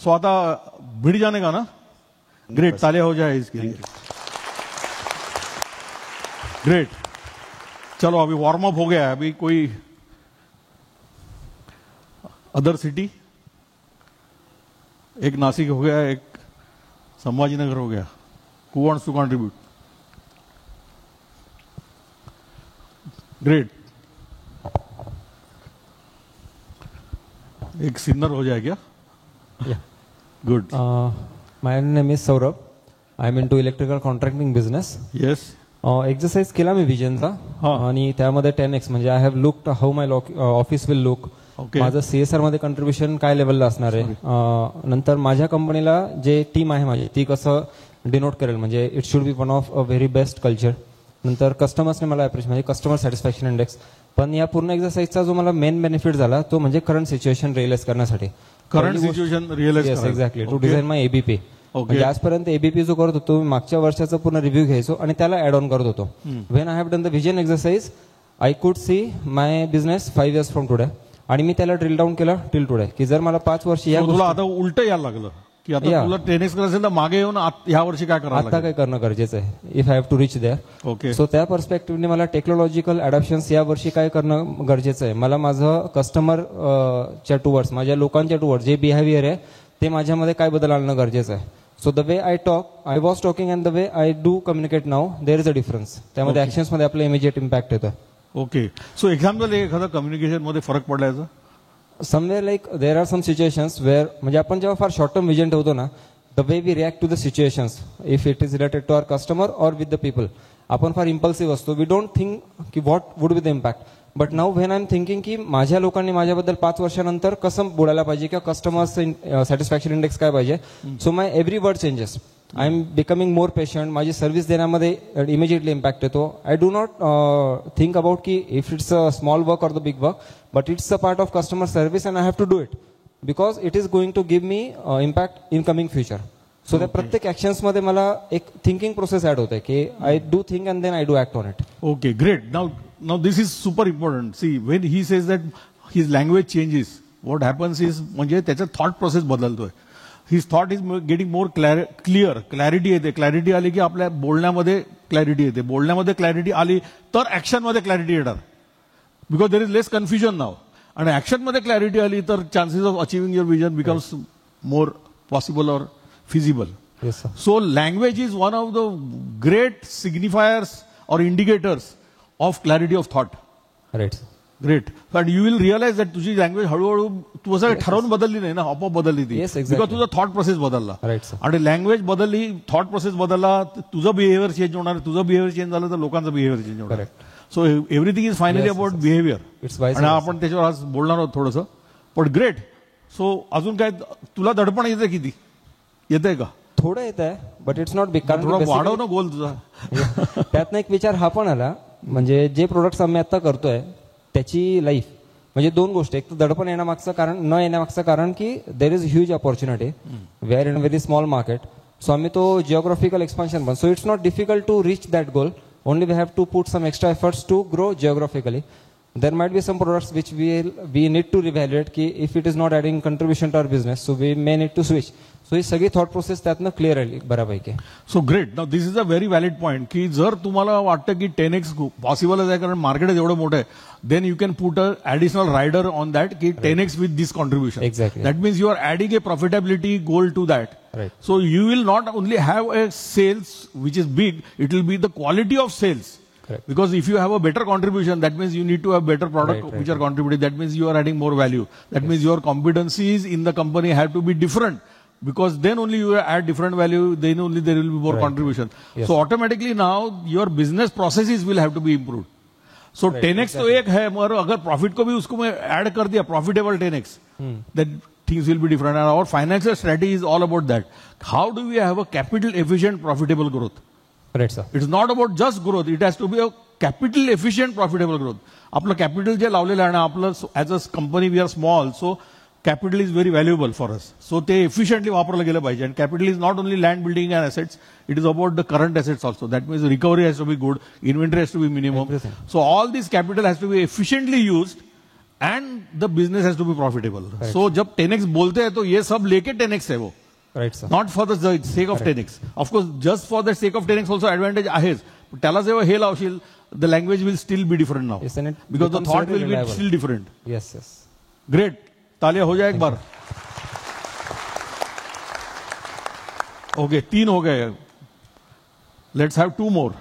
So आता भिड़ जाने का ना. ग्रेट, तालियां हो जाए इसके लिए. ग्रेट. चलो अभी वार्म अप हो गया है. अभी कोई अदर सिटी, एक नासिक हो गया, एक संभाजीनगर हो गया. Who wants to contribute? Great. एक सिन्नर हो जाए क्या? Yeah. Good. My name is Saurabh. I'm into electrical contracting business. Yes. Exercise केला मी विजनचा आणि त्यामध्ये 10x म्हणजे I have looked how my office will look. माझं CSR मध्ये कंट्रीब्युशन काय लेवलला असणार आहे. नंतर माझ्या कंपनीला जे टीम आहे माझी ती कसं डिनोट करेल, म्हणजे it should be one of a very best culture. नंतर कस्टमर्सने मला अप्रिशिएट म्हणजे कस्टमर सॅटिस्फॅक्शन इंडेक्स. पण या पूर्ण एक्सरसाइजचा जो मला मेन बेनिफिट झाला तो म्हणजे करंट सिच्युएशन रिअलाइज करण्यासाठी. Current situation realize exactly to design my ABP. म्हणजे आजपर्यंत एबीपी जो करत होतो मागच्या वर्षाचा पूर्ण रिव्ह्यू घ्यायचो आणि त्याला ऍड ऑन करत होतो. When I have done the vision exercise I could see my business 5 years from today. आणि मी त्याला ड्रिल डाऊन केलं टिल टुडे की जर मला 5 वर्ष या तुला आता उलट यायला लागलं की आता तुला 10x करायचं तर मागे येऊन ह्या वर्षी काय करायचं, आता काय करणं गरजेचं आहे if I have to reach there. Okay. So त्या पर्स्पेक्टिव्हने मला टेक्नॉलॉजिकल अडॅप्शन्स या वर्षी काय करणं गरजेचं आहे. मला माझं कस्टमर च्या टुवर्ड्स माझ्या लोकांच्या टुवर्ड्स जे बिहेवियर आहे ते माझ्यामध्ये काय बदल आणणं गरजेचं आहे. So the way I talk I was talking and the way I do communicate now there is a difference. त्यामध्ये ऍक्शन्स मध्ये आपलं इमिजिएट इम्पॅक्ट येतं. ओके. सो एक्झाम्पल एखादा कम्युनिकेशन मध्ये फरक पडलायचा somewhere like there are some situations where म्हणजे आपण जेव्हा फार शॉर्ट टर्म विजन ठेवतो ना the way we react to the situations if it is related to our customer or with the people आपण फार इम्पल्सिव्ह असतो. वी डोंट थिंक की what would be the impact. But now when I am thinking की माझ्या लोकांनी माझ्याबद्दल 5 वर्षानंतर कसं बोलायला पाहिजे किंवा कस्टमर्स सॅटिस्फॅक्शन इंडेक्स काय पाहिजे. So my every word changes. I am becoming more patient. माझी सर्व्हिस देण्यामध्ये इमिजिएटली इम्पॅक्ट येतो. I do not think about की if it's a small work or the big work but it's a part of customer service and I have to do it because it is going to give me impact in coming future. So त्या प्रत्येक ऍक्शन्स मध्ये मला एक थिंकिंग प्रोसेस ऍड होते की I do think and then I do act on it. Okay, great. Now this is super important. See when he says that his language changes what happens is म्हणजे त्याचा थॉट प्रोसेस बदलतोय. His thought is getting more clear. Clarity येते. क्लॅरिटी आली की आपल्या बोलण्यामध्ये क्लॅरिटी येते. बोलण्यामध्ये क्लॅरिटी आली तर ऍक्शनमध्ये क्लॅरिटी येणार because there is less confusion now. आणि ऍक्शनमध्ये क्लॅरिटी आली तर chances of achieving your vision becomes more possible और feasible. Yes, sir. So language is one of the great signifiers or indicators of clarity of thought. Right. Great. But you will realise that तुझी लँग्वेज हळूहळू तू असं ठरवून बदलली नाही ना, आपोआप बदलली ती. Yes, exactly. बिकॉज तुझा थॉट प्रोसेस बदलला. Right, sir. आणि लँग्वेज बदलली, थॉट प्रोसेस बदलला, तुझं बिहेवियर चेंज होणार. तुझं बिहेवियर चेंज झालं तर लोकांचं बिहेवियर चेंज होणार. So everything is finally Yes, about yes, behaviour. It's vice आणि versa. आपण त्याच्यावर आज बोलणार आहोत थोडंसं. पण ग्रेट. सो अजून काय तुला दडपण येते किती येतंय का? थोडं येत आहे, बट इट्स नॉट बिग. कारण थोडा basically- वाढव ना गोल तुझा. त्यातनं एक विचार हा पण आला, म्हणजे जे प्रोडक्ट्स आम्ही आता करतोय त्याची लाईफ, म्हणजे दोन गोष्टी. एक तर दडपण येण्यामागचं कारण, न येण्यामागचं कारण की there is huge opportunity, we are in very small market. So आम्ही तो जिओग्राफिकल एक्सपान्शन पण, so it's not difficult to reach that goal. Only we have to put some extra efforts to grow geographically. There might be some products which we need to evaluate ki if it is not adding contribution to our business, so we may need to switch. So ही सगळी थॉट प्रोसेस त्यातनं क्लिअर आली बऱ्यापैकी. So great. Now this is a very valid point की जर तुम्हाला वाटतं की 10x पॉसिबलच आहे कारण मार्केट एवढं मोठं आहे, then you can put a additional rider on that की 10x with this contribution. Exactly. That means you are adding a profitability goal to that. Right. So you will not only have a sales which is big, it will be the quality of sales. Correct. Because if you have a better contribution, that means you need to have better product Right, which are contributing. That means you are adding more value. That means your competencies in the company have to be different. Because then only you add different value, then only there will be more contribution. Yes. So automatically now your business processes will have to be improved. So 10x तो एक है, मगर अगर प्रॉफिट को भी उसको मैं ऐड कर दिया, profitable 10x, then things will be different. And our financial strategy is all about that. How do we have a capital efficient profitable growth? Right sir. It's not about just growth, it has to be a capital efficient profitable growth. आपलं कॅपिटल जे लावलेलं आहे ना, आपलं as a company we are small, so capital is very valuable for us. So ते एफिशियंटली वापरलं गेलं पाहिजे. And capital is not only land building and assets, it is about the current assets also. That means recovery has to be good, inventory has to be minimum. Everything. So all this capital has to be efficiently used and the business has to be profitable. So जब 10x बोलते हैं तो ये सब लेके 10x है वो. Right sir. Not for the sake of 10x. Of course just for the sake of 10x also advantage आहेच. त्याला जेव्हा हे लावशील, the language will still be different now, Yes, and it because the becomes thought very will be reliable. Still different. Yes yes. Great. तालियां हो जाए एक बार. ओके, 3 हो गए. Let's have 2 more.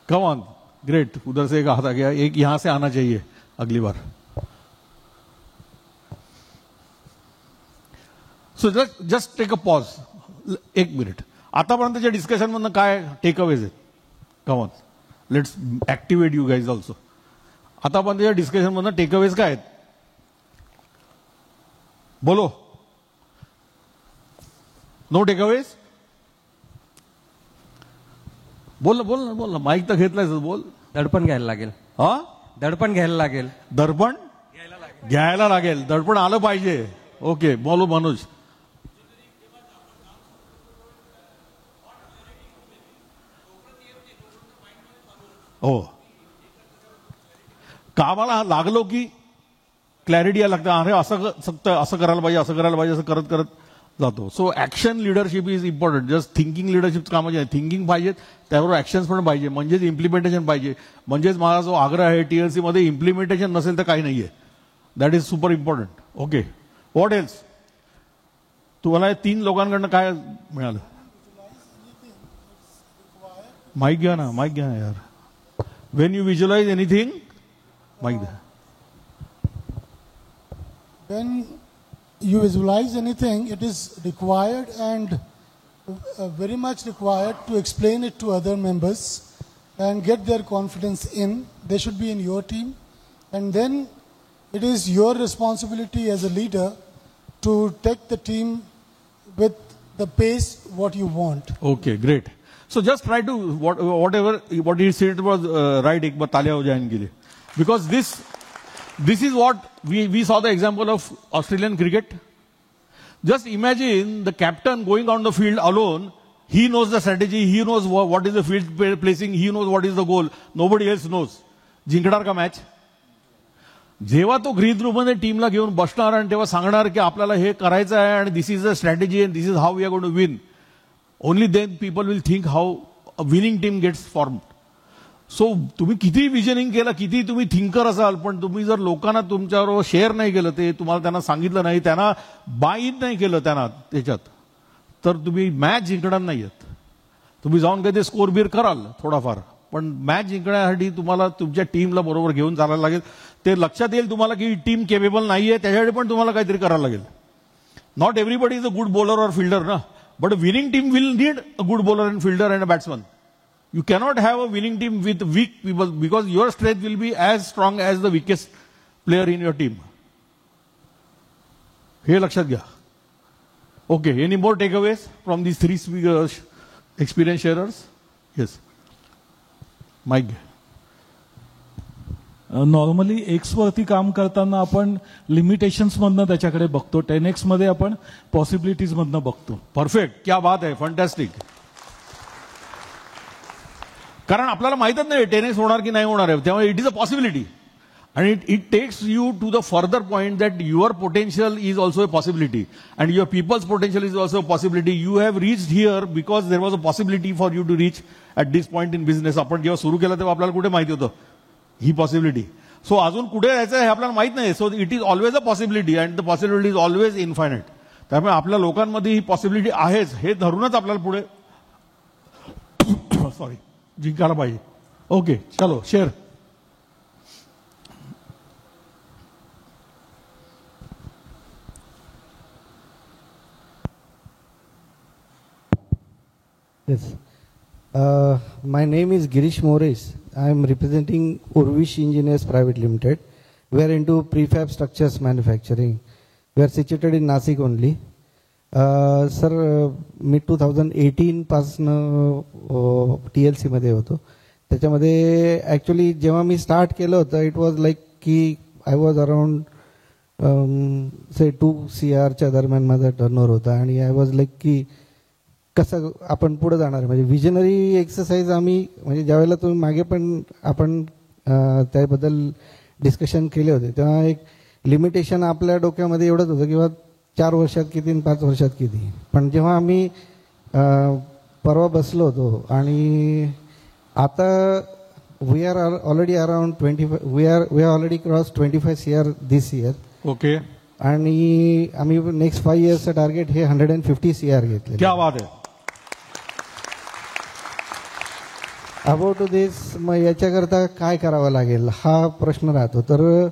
Come on. Great. उधर से एक हाथ आ गया, एक यहां से आना चाहिए अगली बार. So just take a pause. 1 minute. आतापर्यंतच्या डिस्कशन मधनं काय टेकअवेज आहेत? Come on, let's activate you guys also. आतापर्यंतच्या डिस्कशन मधनं टेकअवेज काय आहेत? बोलो. No takeaways? बोल बोल बोल ना, माईक तर घेतलाय, बोल. दडपण घ्यायला लागेल. हा, दडपण घ्यायला लागेल. दर्पण घ्यायला लागेल. दडपण आलं पाहिजे. ओके, बोलो मनोज. हो, कामाला लागलो की क्लॅरिटी यायला लागतं. अरे असं करायला पाहिजे, असं करायला पाहिजे, असं करत करत जातो. So action leadership is important. Just thinking leadership कामाची आहे. थिंकिंग पाहिजे, त्याबरोबर ऍक्शन्स पण पाहिजे, म्हणजेच इम्प्लिमेंटेशन पाहिजे. म्हणजेच माझा जो आग्रह आहे, TLC मध्ये इम्प्लिमेंटेशन नसेल तर काही नाहीये. That is super important. Okay, what else? तुम्हाला 3 लोकांकडनं काय मिळालं? माईक घ्या ना, माईक घ्या ना यार. When you visualize anything, like that. When you visualize anything, it is required and very much required to explain it to other members and get their confidence in. They should be in your team. And then it is your responsibility as a leader to take the team with the pace what you want. Okay, great. So just try to what he said was right. एक बार तालियां हो जाए इनके लिए. Because this is what we saw the example of Australian cricket. Just imagine the captain going on the field alone. He knows the strategy. He knows what is the field placing. He knows what is the goal. Nobody else knows. जिंकणार का मॅच? जेव्हा तो ग्रीन रूम मध्ये टीमला घेऊन बसणार आणि तेव्हा सांगणार की आपल्याला हे करायचं आहे आणि this is a strategy and this is how we are going to win. Only then people will think how a winning team gets formed. So तुम्ही किती विजनिंग केलं, किती तुम्ही थिंकर असाल, पण तुम्ही जर लोकांना तुमच्याबरोबर शेअर नाही केलं, ते तुम्हाला त्यांना सांगितलं नाही, त्यांना बाय इन नाही केलं त्यांना त्याच्यात, तर तुम्ही मॅच जिंकणार नाहीयेत. तुम्ही जाऊन काही ते स्कोर बीर कराल थोडाफार, पण मॅच जिंकण्यासाठी तुम्हाला तुमच्या टीमला बरोबर घेऊन चालायला लागेल. ते लक्षात येईल तुम्हाला की टीम केपेबल नाहीये, त्याच्यासाठी पण तुम्हाला काहीतरी करायला लागेल. Not everybody is a good bowler और फिल्डर ना, but a winning team will need a good bowler and fielder and a batsman. You cannot have a winning team with weak people because your strength will be as strong as the weakest player in your team. हे लक्षात घ्या. Okay, any more takeaways from these three speakers, experience sharers? Yes. Mike. Normally x वरती काम करताना आपण लिमिटेशन्स मधनं त्याच्याकडे बघतो, 10x मध्ये आपण पॉसिबिलिटीज मधनं बघतो. परफेक्ट, क्या बात आहे, फंटॅस्टिक. कारण आपल्याला माहितच नाही 10x होणार की नाही होणार आहे, त्यामुळे it is a possibility. And it takes you to the further point that your potential is also a possibility and your people's potential is also a possibility. You have reached here because there was a possibility for you to reach at this point in business. आपण जेव्हा सुरू केलं तेव्हा आपल्याला कुठे माहिती होतं ही पॉसिबिलिटी. सो अजून कुठे जायचं हे आपल्याला माहित नाही. So it is always a possibility and the possibility is always infinite. त्यामुळे आपल्या लोकांमध्ये ही पॉसिबिलिटी आहेच हे धरूनच आपल्याला पुढे सॉरी जिंकायला पाहिजे. ओके, चलो share. Yes. My name is Girish Morris. I am representing Urvish Engineers Private Limited. We are into prefab structures manufacturing. We are situated in Nasik only. Sir, मी 2018 पासनं TLC मध्ये होतो. त्याच्यामध्ये ॲक्च्युली जेव्हा मी स्टार्ट केलं होतं इट वॉज लाईक की आय वॉज अराउंड से 2 CRच्या दरम्यान माझा टर्नओव्हर होता आणि आय वॉज लाईक की कसं आपण पुढे जाणार आहे. म्हणजे विजनरी एक्सरसाइज आम्ही म्हणजे ज्यावेळेला तुम्ही मागे पण आपण त्याबद्दल डिस्कशन केले होते तेव्हा एक लिमिटेशन आपल्या डोक्यामध्ये एवढंच होतं किंवा 4 वर्षात किती आणि 5 वर्षात किती. पण जेव्हा आम्ही परवा बसलो होतो आणि आता we are already around 25 we are already cross 25 CR this year. Okay. आणि आम्ही नेक्स्ट 5 इयर्सचं टार्गेट हे 150 CR घेतले. क्या बात आहे. अबाउट टू दिस मग याच्याकरता काय करावं लागेल हा प्रश्न राहतो. तर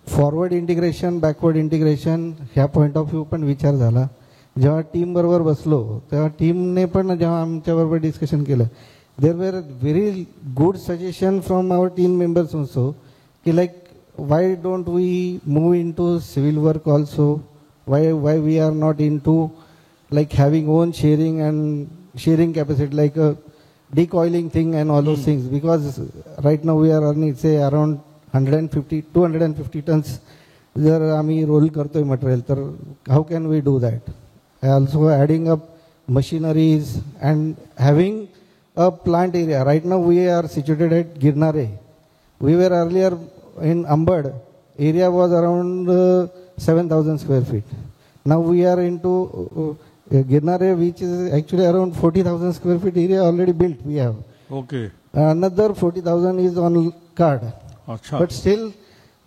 फॉरवर्ड इंटिग्रेशन बॅकवर्ड इंटिग्रेशन ह्या पॉईंट ऑफ व्ह्यू पण विचार झाला. जेव्हा टीम बरोबर बसलो तेव्हा टीमने पण जेव्हा आमच्याबरोबर डिस्कशन केलं there were very good suggestion from our team members also की like why don't we move into civil work also, why we are not into like having own sharing and sharing capacity like a decoiling thing and all those things, because right now we are earning say around 250 tons जर आम्ही रोल करतोय मटेरियल तर how can we do that. Also adding up machineries and having a plant area. Right now we are situated at Girnare. We were earlier in Ambad, area was around 7,000 square feet. Now we are into Girnare, which is actually around 40,000 square feet area already built we have. Okay. Another 40,000 is on card. Achha. But still,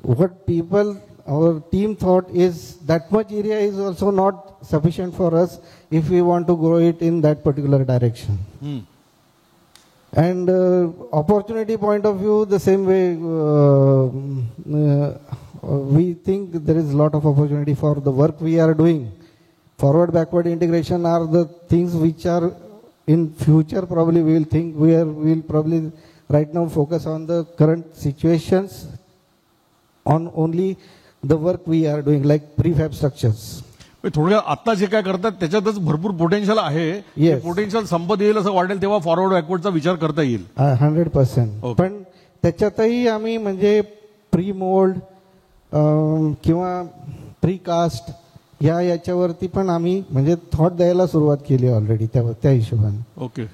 what people, our team thought is that much area is also not sufficient for us if we want to grow it in that particular direction. And opportunity point of view, the same way, we think there is a lot of opportunity for the work we are doing. Forward, backward integration are the things which are in future probably we will think we will probably right now focus on the current situations on only the work we are doing like prefab structures. थोडक्यात आता जे काय करतात त्याच्यातच भरपूर पोटेन्शियल आहे. पोटेन्शियल संपत येईल असं वाटेल तेव्हा फॉरवर्ड बॅकवर्डचा विचार करता येईल 100%. पण त्याच्यातही आम्ही म्हणजे प्री मोल्ड किंवा प्री कास्ट याच्यावरती पण आम्ही म्हणजे थॉट द्यायला सुरुवात केली ऑलरेडी त्या हिशोबाने. ओके,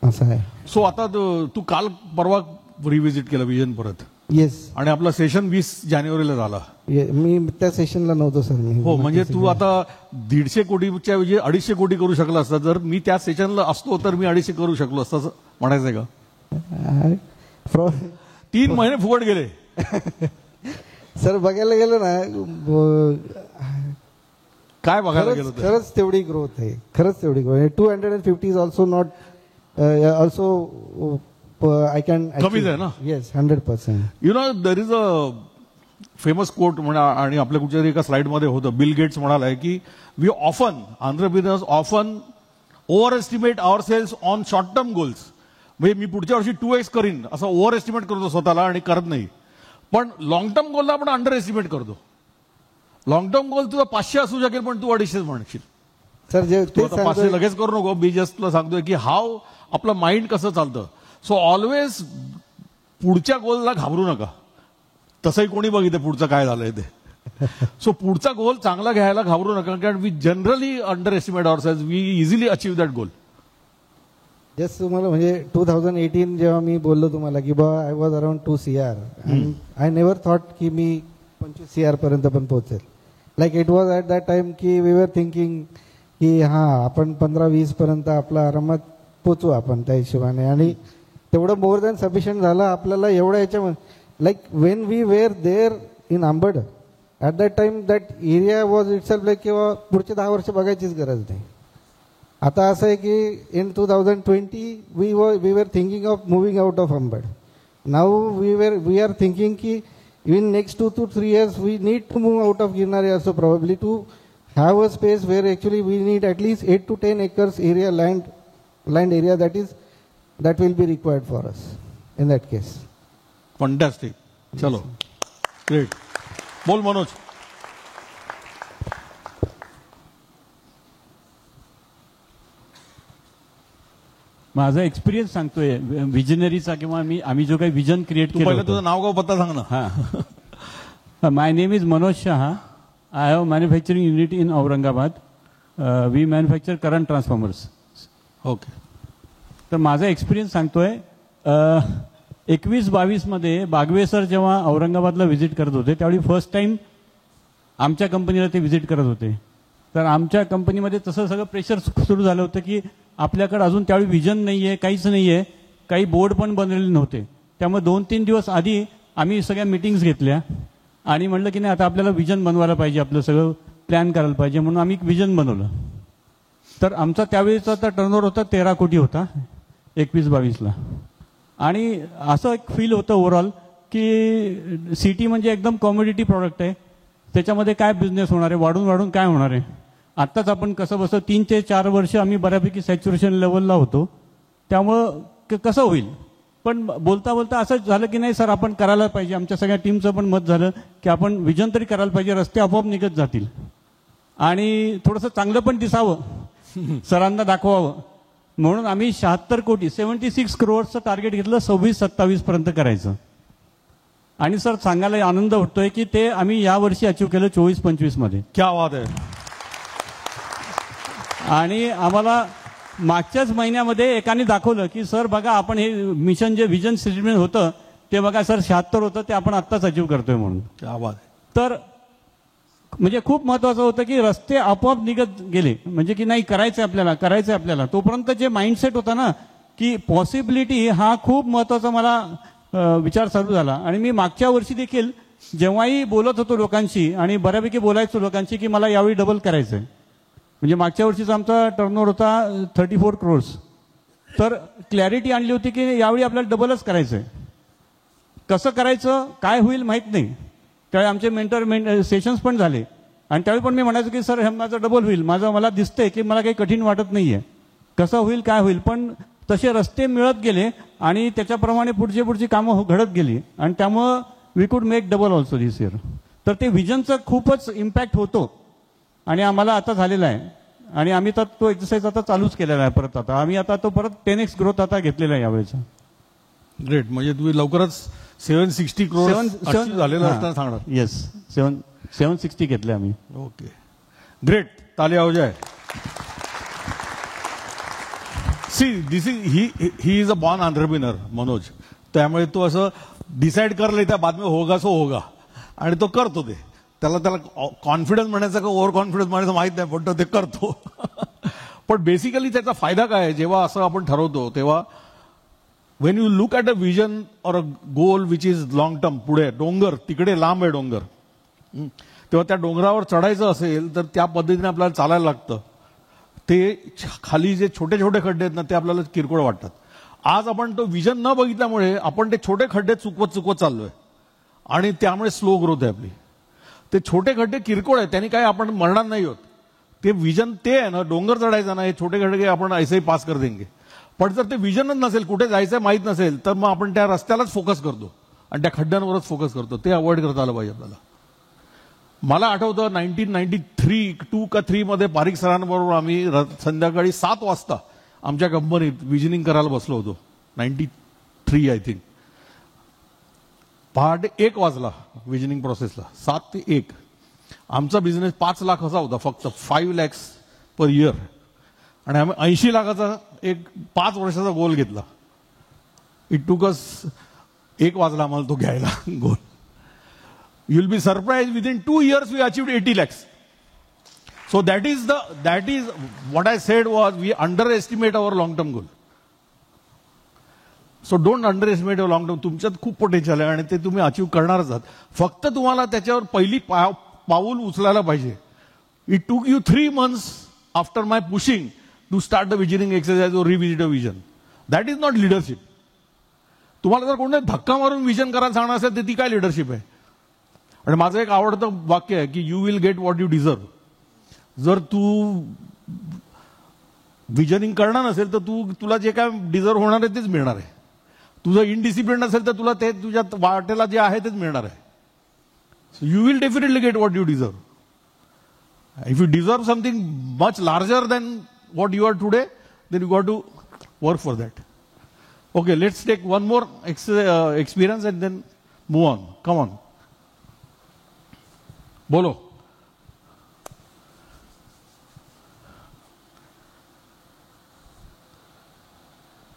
असं आहे. सो आता तू काल परवा रिव्हिजिट केलं विजन परत. येस. आणि आपला सेशन 20 जानेवारीला झाला. मी त्या सेशनला नव्हतो सर. मी हो, म्हणजे तू आता 150 कोटीच्या ऐवजी 250 कोटी करू शकला असता. जर मी त्या सेशनला असतो तर मी 250 करू शकलो असता म्हणायचंय का? 3 महिने फुकट गेले. सर बघायला गेलं ना काय बघायला गेलं खरंच तेवढी ग्रोथ आहे. खरंच तेवढी growth. 250 is also not also I can कमीच आहे ना? Yes, 100%. You know there is a famous quote म्हणा, आणि आपल्या कुठच्या एका स्लाइडमध्ये होतं, बिल गेट्स म्हणालाय की we often entrepreneurs often over estimate our sales on short term goals. म्हणजे मी पुढच्या वर्षी 2x करीन असं ओव्हर एस्टिमेट करतो स्वतःला आणि करत नाही. पण लॉंग टर्म गोलला आपण अंडर एस्टिमेट करतो. लॉंग टर्म गोल तुझा 500 असू शकेल पण तू 250 म्हणशील. सर जे तू आता 500 लगेच करू नको. मी जस्ट तुला सांगतोय की हाव आपलं माइंड कसं चालतं. सो ऑलवेज पुढच्या गोलला घाबरू नका. तसंही कोणी बघितलं पुढचं काय झालंय ते. सो पुढचा गोल चांगला घ्यायला घाबरू नका, कारण we generally under estimate our sales, we easily achieve that goal. Just तुम्हाला म्हणजे 2018 जेव्हा मी बोललो तुम्हाला की बा I was around 2 CR, I never thought की मी 25 CR पर्यंत पण पोहोचेल. Like it was at that time की वी वर थिंकिंग की हां आपण 15-20 पर्यंत आपला आरामात पोचू आपण त्या हिशोबाने, आणि तेवढं मोर दॅन सफिशियंट झालं आपल्याला एवढ्या याच्यामध्ये. Like when we were there in Ambad at that time that area was itself like किंवा पुढचे 10 वर्ष बघायचीच गरज नाही. आता असं आहे की in 2020 we were thinking of moving out of Ambad. Now we are thinking की in next 2 to 3 years we need to move out of Girnari also, probably to have a space where actually we need at least 8 to 10 acres area land area that will be required for us in that case. Fantastic. Chalo. Great. Bol Manoj. माझा एक्सपिरियन्स सांगतोय विजनरीचा, किंवा आम्ही जो काही विजन क्रिएट केलं. पहिलं तुझं नाव गाव पत्ता सांग ना. हां, my name is Manoj Shah. I have manufacturing unit in Aurangabad. We manufacture current transformers. Okay. तर माझा एक्सपिरियन्स सांगतोय 21-22 मध्ये बागवे सर जेव्हा औरंगाबादला व्हिजिट करत होते त्यावेळी फर्स्ट टाइम आमच्या कंपनीला ते व्हिजिट करत होते. तर आमच्या कंपनीमध्ये तसं सगळं प्रेशर सुरू झालं होतं की आपल्याकडे अजून त्यावेळी विजन नाही आहे, काहीच नाही आहे, काही बोर्ड पण बनलेले नव्हते. त्यामुळे 2-3 दिवस आधी आम्ही सगळ्या मिटिंग्स घेतल्या आणि म्हटलं की नाही आता आपल्याला विजन बनवायला पाहिजे, आपलं सगळं प्लॅन करायला पाहिजे, म्हणून आम्ही एक विजन बनवलं. तर आमचा त्यावेळीचा टर्नओव्हर होता 13 कोटी होता 21-22ला. आणि असं एक फील होतं ओव्हरऑल की सिटी म्हणजे एकदम कॉमोडिटी प्रॉडक्ट आहे, त्याच्यामध्ये काय बिझनेस होणार आहे, वाढून काय होणार आहे. आत्ताच आपण कसं बसं 3 ते 4 वर्ष आम्ही बऱ्यापैकी सॅच्युरेशन लेवलला होतो, त्यामुळं कसं होईल. पण बोलता बोलता असं झालं की नाही सर आपण करायला पाहिजे. आमच्या सगळ्या टीमचं पण मत झालं की आपण विजन तरी करायला पाहिजे, रस्ते आपोआप निघत जातील आणि थोडंसं चांगलं पण दिसावं, सरांना दाखवावं. म्हणून आम्ही 76 कोटी 76 करोडचं टार्गेट घेतलं 26-27 पर्यंत करायचं. आणि सर सांगायला आनंद वाटतोय की ते आम्ही यावर्षी अचीव्ह केलं 24-25 मध्ये. क्या बात आहे. आणि आम्हाला मागच्याच महिन्यामध्ये एकाने दाखवलं की सर बघा आपण हे मिशन जे विजन स्टेटमेंट होतं ते बघा सर 76 होतं ते आपण आत्ताच अचीव्ह करतोय म्हणून. क्या बात आहे. तर म्हणजे खूप महत्वाचं होतं की रस्ते आपोआप निघत गेले, म्हणजे की नाही करायचंय आपल्याला. तोपर्यंत जे माइंडसेट होता ना की पॉसिबिलिटी, हा खूप महत्वाचा मला विचार चालू झाला. आणि मी मागच्या वर्षी देखील जेव्हाही बोलत होतो लोकांशी आणि बऱ्यापैकी बोलायचो लोकांशी की मला यावेळी डबल करायचंय. म्हणजे मागच्या वर्षीचा आमचा टर्नओव्हर होता 34 करोड्स. तर क्लॅरिटी आणली होती की यावेळी आपल्याला डबलच करायचंय. कसं करायचं काय होईल माहीत नाही. त्यावेळी आमचे मेंटर सेशन्स पण झाले आणि त्यावेळी पण मी म्हणायचो की सर हे माझं डबल होईल, मला दिसतंय की मला काही कठीण वाटत नाहीये, कसं होईल काय होईल. पण तसे रस्ते मिळत गेले आणि त्याच्याप्रमाणे पुढची कामं घडत गेली आणि त्यामुळं वी कुड मेक डबल ऑल्सो दिस इयर. तर ते विजनचा खूपच इम्पॅक्ट होतो आणि आम्हाला आता झालेला आहे. आणि आम्ही तर तो एक्सरसाइज आता चालूच केलेला आहे परत. आता आम्ही आता तो परत 10x ग्रोथ आता घेतलेला आहे यावेळेचा. ग्रेट. म्हणजे तुम्ही लवकरच 760 करोड झालेला असताना सांगणार. येस 760 घेतले आम्ही. Okay great. ताली हो जाए. See this is he is a born entrepreneur Manoj. त्यामुळे तो असं डिसाईड कर लेता बाद में होगा सो होगा आणि तो करतो ते. त्याला कॉन्फिडन्स म्हणायचा का ओव्हर कॉन्फिडन्स म्हणायचं माहित नाही, पण तो ते करतो. पण बेसिकली त्याचा फायदा काय आहे जेव्हा असं आपण ठरवतो तेव्हा Wien you look at a vision और अ गोल विच इज लॉंग टर्म, पुढे डोंगर तिकडे लांब आहे डोंगर, तेव्हा त्या डोंगरावर चढायचं असेल तर त्या पद्धतीने आपल्याला चालायला लागतं. ते खाली जे छोटे छोटे खड्डे आहेत ना ते आपल्याला किरकोळ वाटतात. आज आपण तो विजन न बघितल्यामुळे आपण ते छोटे खड्डे चुकवत चाललोय आणि त्यामुळे स्लो ग्रोथ आहे आपली. ते छोटे खड्डे किरकोळ आहेत, त्यांनी काय आपण मरणार नाही होत. ते विजन ते आहे ना, डोंगर चढायचा ना, हे छोटे खड्डे आपण ऐसे पास कर देंगे. पण जर ते विजनच नसेल, कुठे जायचं माहीत नसेल, तर मग आपण त्या रस्त्यालाच फोकस करतो आणि त्या खड्ड्यांवरच फोकस करतो. ते अवॉइड करता आलं पाहिजे आपल्याला. मला आठवतं 1993 का 3 मध्ये पारिक सरांबरोबर आम्ही संध्याकाळी 7 वाजता आमच्या कंपनीत विजनिंग करायला बसलो होतो. 93 आय थिंक. पहाटे 1 वाजला विजनिंग प्रोसेसला, 7 ते 1. आमचा बिझनेस 5 लाख असा होता फक्त, 5 lakhs पर इयर. आणि आम्ही 80 लाखाचा एक 5 वर्षाचा गोल घेतला. इट टूक अस 1 वाजला आम्हाला तो घ्यायला goal. You will be surprise, within 2 years we achieved 80 lakhs. So that is what I said was we underestimate our long-term goal. So don't underestimate your long-term. तुमच्यात खूप पोटेन्शियल आहे आणि ते तुम्ही अचीव करणारच आहात. फक्त तुम्हाला त्याच्यावर पहिली पाऊल उचलायला पाहिजे. It took you 3 months after my pushing to start the visioning exercise or revisit a vision. That is not leadership. तुम्हाला जर कोणत्या धक्का मारून विजन करायला सांगणार असेल तर ती काय लिडरशिप आहे. आणि माझं एक आवडतं वाक्य आहे की you will get what you deserve. जर तू विजनिंग करणार नसेल तर तुला जे काय डिझर्व होणार आहे तेच मिळणार आहे. तुझं इनडिसिप्लिन असेल तर तुला ते तुझ्या वाटेला जे आहे तेच मिळणार आहे. So you will definitely get what you deserve. If you deserve something much larger than what you are today, then you got to work for that. Okay, let's take one more experience and then move on. Come on, बोलो.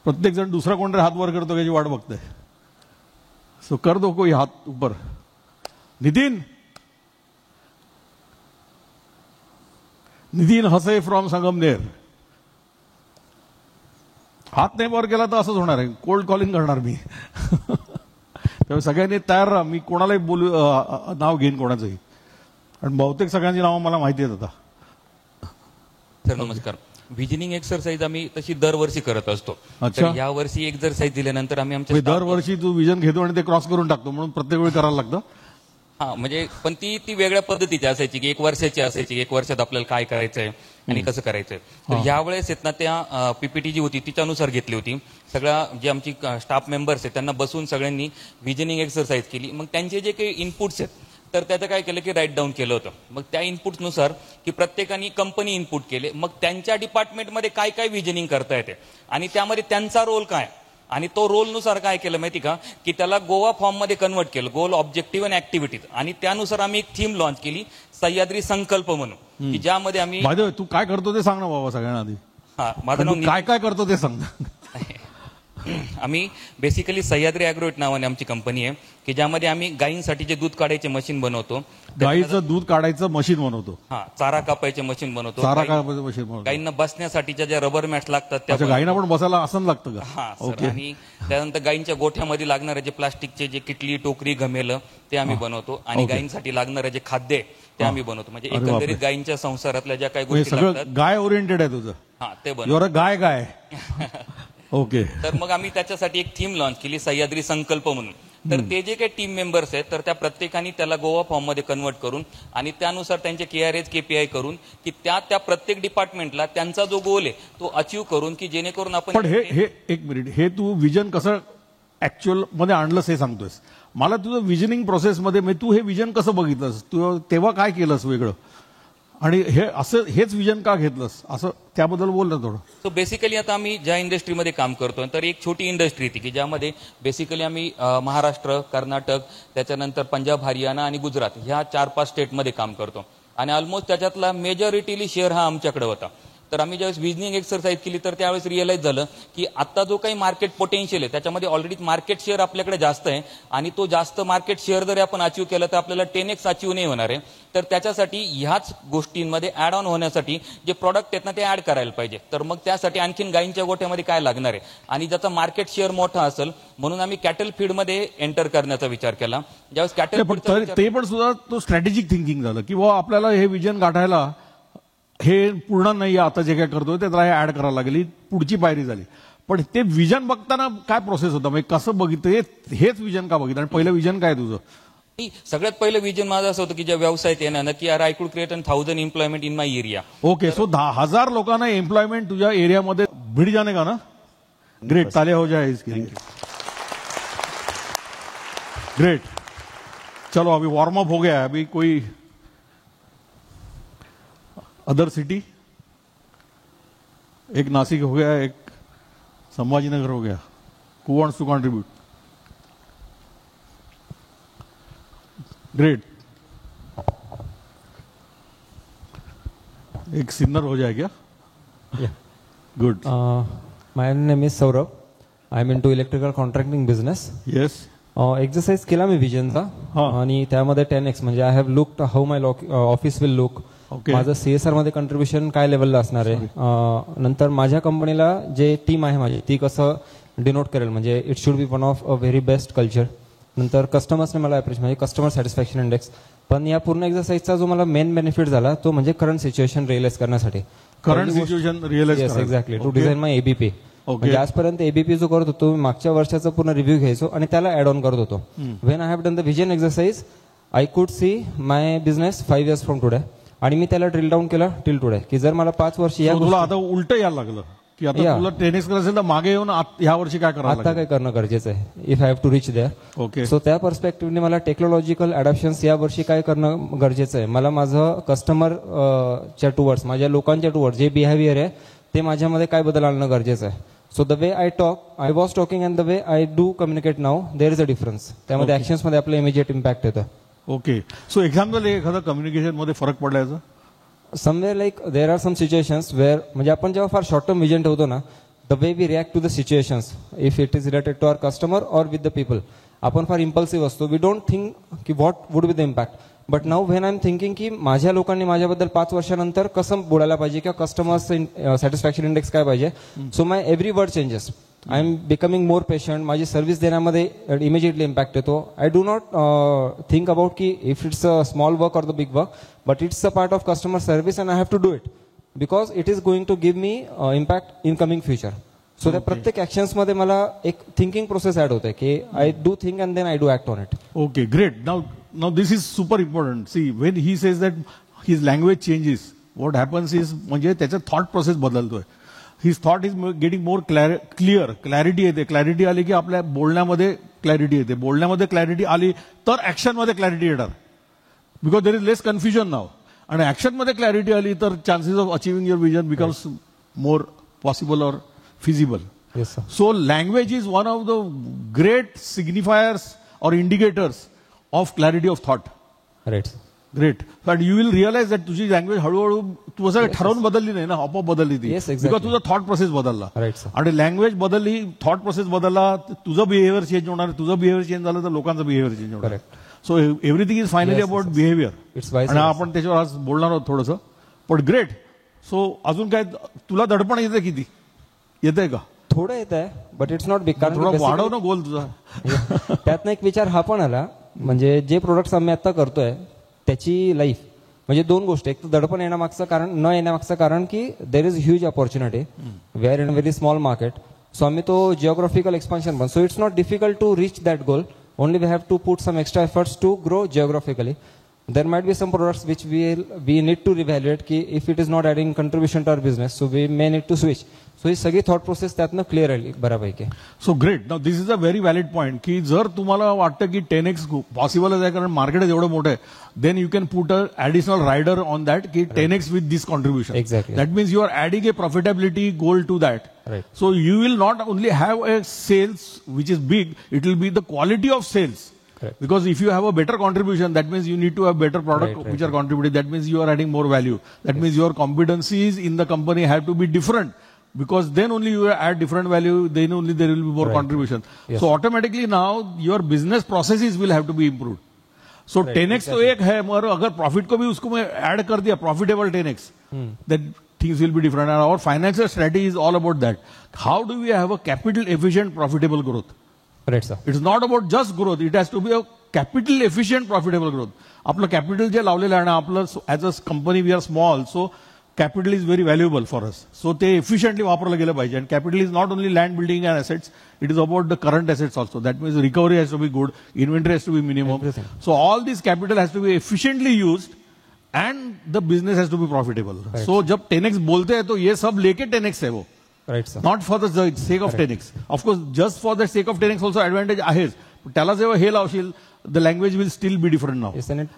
प्रत्येक जण दुसरा कोणतरी हात वर करतो याची वाट बघतोय. सो कर दो कोई हात ऊपर. नितीन हसे फ्रॉम संगमनेर. हात नाही वर केला तर असंच होणार आहे, कोल्ड कॉलिंग करणार मी. त्यामुळे सगळ्यांनी तयार राहा. मी कोणालाही बोलू नाव घेईन कोणाचंही, आणि बहुतेक सगळ्यांची नावं मला माहिती आहेत आता. सर नमस्कार. विजनिंग एक्सरसाइज आम्ही तशी दरवर्षी करत असतो. तर या वर्षी एक्सरसाइज दिल्यानंतर आम्ही आमच्या दरवर्षी तू विजन घेतो आणि ते क्रॉस करून टाकतो म्हणून प्रत्येक वेळी करायला लागतं. हा, म्हणजे पण ती वेगळ्या पद्धतीची असायची की 1 वर्षाची असायची. 1 वर्षात आपल्याला काय करायचंय आणि कसं करायचंय. तर यावेळेस आहेत ना त्या पीपीटी जी होती तिच्यानुसार घेतली होती. सगळ्या जे आमची स्टाफ मेंबर्स आहेत त्यांना बसून सगळ्यांनी विजनिंग एक्सरसाइज केली. मग त्यांचे जे काही इनपुट्स आहेत तर त्याचं काय केलं की राईट डाऊन केलं होतं. मग त्या इनपुट्सनुसार की प्रत्येकाने कंपनी इनपुट केले. मग त्यांच्या डिपार्टमेंटमध्ये काय काय विजनिंग करता येते आणि त्यामध्ये त्यांचा रोल काय, आणि तो रोलनुसार काय केलं माहिती का की त्याला गोवा फॉर्ममध्ये कन्वर्ट केलं, गोल, ऑब्जेक्टिव्ह आणि ऍक्टिव्हिटीज. आणि त्यानुसार आम्ही एक थीम लॉन्च केली, सह्याद्री संकल्प म्हणून, की ज्यामध्ये आम्ही. तू काय करतो ते सांग ना बाबा सगळ्यांना आधी. हा, माझं नाव काय काय करतो ते सांग. आम्ही बेसिकली सह्याद्री अॅग्रोवेट नावाने आमची कंपनी आहे की ज्यामध्ये आम्ही गायींसाठी जे दूध काढायचे मशीन बनवतो. गायीचं दूध काढायचं मशीन बनवतो. हा, चारा कापायचे मशीन बनवतो. चारा कापायचं मशीन बनवतो. गायींना बसण्यासाठीच्या ज्या रबर मॅट्स लागतात त्या. गायींना पण बसायला आसन लागतं का? हा सर. आणि त्यानंतर गायींच्या गोठ्यामध्ये लागणारे जे प्लास्टिकचे जे किटली, टोकरी, घमेलं ते आम्ही बनवतो. आणि गायींसाठी लागणारे जे खाद्य आहे ते आम्ही बनवतो. म्हणजे एकंदरीत गायींच्या संसारातल्या ज्या काही गोष्टी लागतात. गाय ओरिएंटेड आहे तुझं. हा, ते बनवतो. Guy okay. तर मग आम्ही त्याच्यासाठी एक थीम लॉन्च केली, सह्याद्री संकल्प म्हणून. तर ते जे काही टीम मेंबर्स आहेत तर त्या प्रत्येकाने त्याला गोवा फॉर्म मध्ये कन्वर्ट करून आणि त्यानुसार त्यांचे KRAs KPI करून की त्या प्रत्येक डिपार्टमेंटला त्यांचा जो गोल आहे तो अचीव्ह करून की जेणेकरून आपण. पण हे एक मिनिट, हे तू विजन कसं ऍक्च्युअल मध्ये आणलंस हे सांगतोयस मला. तुझं विजनिंग प्रोसेसमध्ये तू हे विजन कसं बघितलंस, तू तेव्हा काय केलंस वेगळं, आणि हेच विजन का घेतलंस असं त्याबद्दल बोल ना थोडं. सो बेसिकली आता आम्ही ज्या इंडस्ट्रीमध्ये काम करतो तर एक छोटी इंडस्ट्री होती की ज्यामध्ये बेसिकली आम्ही महाराष्ट्र, कर्नाटक, त्याच्यानंतर पंजाब, हरियाणा आणि गुजरात ह्या 4-5 स्टेटमध्ये काम करतो. आणि ऑलमोस्ट त्याच्यातला मेजॉरिटीली शेअर हा आमच्याकडे होता. तर आम्ही ज्यावेळेस विजनिंग एक्सरसाइज केली तर त्यावेळेस रिअलाइज झालं की आता जो काही मार्केट पोटेन्शियल आहे त्याच्यामध्ये ऑलरेडी मार्केट शेअर आपल्याकडे जास्त आहे. आणि तो जास्त मार्केट शेअर जरी आपण अचीव्ह केला तर आपल्याला 10x अचीव्ह नाही होणार आहे. तर त्याच्यासाठी ह्याच गोष्टींमध्ये ऍड ऑन होण्यासाठी जे प्रॉडक्ट आहेत ना ते ऍड करायला पाहिजे. तर मग त्यासाठी आणखीन गायींच्या गोठ्यामध्ये काय लागणार आहे आणि ज्याचा मार्केट शेअर मोठा असेल म्हणून आम्ही कॅटल फीडमध्ये एंटर करण्याचा विचार केला. ज्यावेळेस कॅटल ते पण सुद्धा तो स्ट्रॅटेजिक थिंकिंग झालं की आपल्याला हे विजन गाठायला हे पूर्ण नाही आता जे काय करतोय ते त्याला ऍड करायला लागेल, ही पुढची पायरी झाली. पण ते विजन बघताना काय प्रोसेस होता, म्हणजे कसं बघितलं, हेच विजन का बघितलं आणि पहिलं विजन काय तुझं? सगळ्यात पहिलं विजन माझं असं होतं की ज्या व्यवसायात येणार की यार I could create 1000 employment in my area. Okay, so 10,000 लोकांना एम्प्लॉयमेंट तुझ्या एरियामध्ये भिड जाने का ना. ग्रेट, तालियां हो जाए इसकी. ग्रेट. चलो अभी वार्म अप हो गया है, अभी कोई अदर सिटी, एक नासिक हो गया, एक संभाजीनगर हो गया. Who wants to contribute? Great. एक सिन्नर हो जाए क्या? Good. My name is Saurabh. I am into electrical contracting business. Yes. Exercise केला मी विजनचा आणि त्यामध्ये 10x म्हणजे I have looked how my office will look. माझं CSR मध्ये कंट्रीब्युशन काय लेवलला असणार आहे. नंतर माझ्या कंपनीला जे टीम आहे माझी ती कसं डिनोट करेल, म्हणजे it should be one of a very best culture. नंतर कस्टमर्सने मला अप्रिशिएट म्हणजे कस्टमर सॅटिस्फॅक्शन इंडेक्स. पण या पूर्ण एक्सरसाइजचा जो मला मेन बेनिफिट झाला तो म्हणजे करंट सिच्युएशन रिअलाइज करण्यासाठी. Current situation realize exactly to design my ABP. म्हणजे आजपर्यंत ABP जो करत होतो मागच्या वर्षाचा पूर्ण रिव्ह्यू घ्यायचो आणि त्याला ऍड ऑन करत होतो. When I have done the vision exercise I could see my business 5 years from today. आणि मी त्याला ड्रिल डाऊन केलं टिल टुडे की जर मला 5 वर्ष या तुला आता उलट यायला लागलं की आता तुला 10x करायचं तर मागे येऊन ह्या वर्षी काय करायचं, आता काय करणं गरजेचं आहे if I have to reach there. Okay. So त्या पर्स्पेक्टिव्हने मला टेक्नॉलॉजिकल अडॅप्शन्स या वर्षी काय करणं गरजेचं आहे. मला माझं कस्टमर च्या टुवर्ड्स माझ्या लोकांच्या टुवर्ड्स जे बिहेवियर आहे ते माझ्यामध्ये काय बदल आणणं गरजेचं आहे. So the way I talk, I was talking and the way I do communicate now there is a difference. त्यामध्ये ऍक्शन्स मध्ये आपलं इमिजिएट इम्पॅक्ट येतं. ओके. सो एक्झाम्पल एखादा कम्युनिकेशन मध्ये फरक पडलायचा? Somewhere like there are some situations where म्हणजे आपण जेव्हा फार शॉर्ट टर्म विजन ठेवतो ना, the way we react to the situations if it is related to our customer or with the people, आपण फार इम्पल्सिव्ह असतो. वी डोंट थिंक की what would be the impact. But now when I am thinking की माझ्या लोकांनी माझ्याबद्दल 5 वर्षानंतर कसं बोलायला पाहिजे किंवा कस्टमर्स सॅटिस्फॅक्शन इंडेक्स काय पाहिजे. So my every word changes. I am becoming more patient. माझी सर्व्हिस देण्यामध्ये इमिजिएटली इम्पॅक्ट येतो. I do not think about की if it's a small work or the big work, but it's a part of customer service and I have to do it because it is going to give me impact in coming future. So त्या प्रत्येक ऍक्शन्स मध्ये मला एक थिंकिंग प्रोसेस ऍड होते की I do think and then I do act on it. Okay, great. Now this is super important. See, when he says that his language changes, what happens is म्हणजे त्याचा थॉट प्रोसेस बदलतोय. His thought is getting more clear. Clarity येते. क्लॅरिटी आली की आपल्या बोलण्यामध्ये क्लॅरिटी येते. बोलण्यामध्ये क्लॅरिटी आली तर ऍक्शन मध्ये क्लॅरिटी येणार. Because there is less confusion now. आणि ऍक्शन मध्ये क्लॅरिटी आली तर chances of achieving your vision becomes more possible और feasible. So language is one of the great signifiers और indicators of clarity of thought. Right. Great. But you will realise that तुझी लँग्वेज हळूहळू तू असं ठरवून बदलली नाही ना, आपोआप बदलली ती. बिकॉज तुझा थॉट प्रोसेस बदलला. आणि लँग्वेज बदलली, थॉट प्रोसेस बदलला, तुझं बिहेवियर चेंज होणार. तुझं बिहेवियर चेंज झालं तर लोकांचं बिहेवियर चेंज होणार. So everything is finally about behaviour. आणि आपण त्याच्यावर आज बोलणार आहोत थोडंसं. पण ग्रेट. सो अजून काय तुला दडपण येतं किती येतंय का? थोडं येत आहे बट इट्स नॉट बिग. कारण थोडं वाढव ना गोल तुझा. त्यातनं एक विचार हा पण आला म्हणजे जे प्रोडक्ट्स आम्ही आता करतोय त्याची लाईफ म्हणजे 2 गोष्टी. एक तर दडपण येण्यामागचं कारण न येण्यामागचं कारण की there is huge opportunity. We are in a very small market. So आम्ही तो जिओग्राफिकल एक्सपान्शन पण. So it's not difficult to reach that goal. Only we have to put some extra efforts to grow geographically. There might be some products which we need to reevaluate ki if it is not adding contribution to our business, so we may need to switch. So ही सगळी थॉट प्रोसेस त्यातनं क्लिअर आली बऱ्यापैकी. So great. Now this is a very valid point की जर तुम्हाला वाटतं की 10x पॉसिबलच आहे कारण मार्केट एवढं मोठं आहे, then you can put a additional rider on that की 10x with this contribution. Exactly. That means you are adding a profitability goal to that. So you will not only have a sales which is big, it will be the quality of sales. Because if you have a better contribution, that means you need to have better product which are contributing. That means you are adding more value. That means your competencies in the company have to be different. Because then only you add different value, then only there will be more contribution. So automatically now your business processes will have to be improved. So 10x तो एक है, मगर अगर प्रॉफिट को भी उसको मैं ऐड कर दिया, profitable 10x, then things will be different. And our financial strategy is all about that. How do we have a capital efficient profitable growth? Right, sir. It's not about just growth. It has to be a capital efficient profitable growth. आपलं कॅपिटल जे लावलेलं आहे ना आपलं as a company we are small. So capital is very valuable for us. So ते एफिशियंटली वापरलं गेलं पाहिजे. And capital is not only land building and assets, it is about the current assets also. That means recovery has to be good, inventory has to be minimum. So all this capital has to be efficiently used and the business has to be profitable. So जब 10x बोलते हैं तो ये सब लेके 10x है वो, not for the sake of 10x. Of course just for the sake of 10x also advantage आहेच. त्याला जेव्हा हे लावशील, the language will still be different now,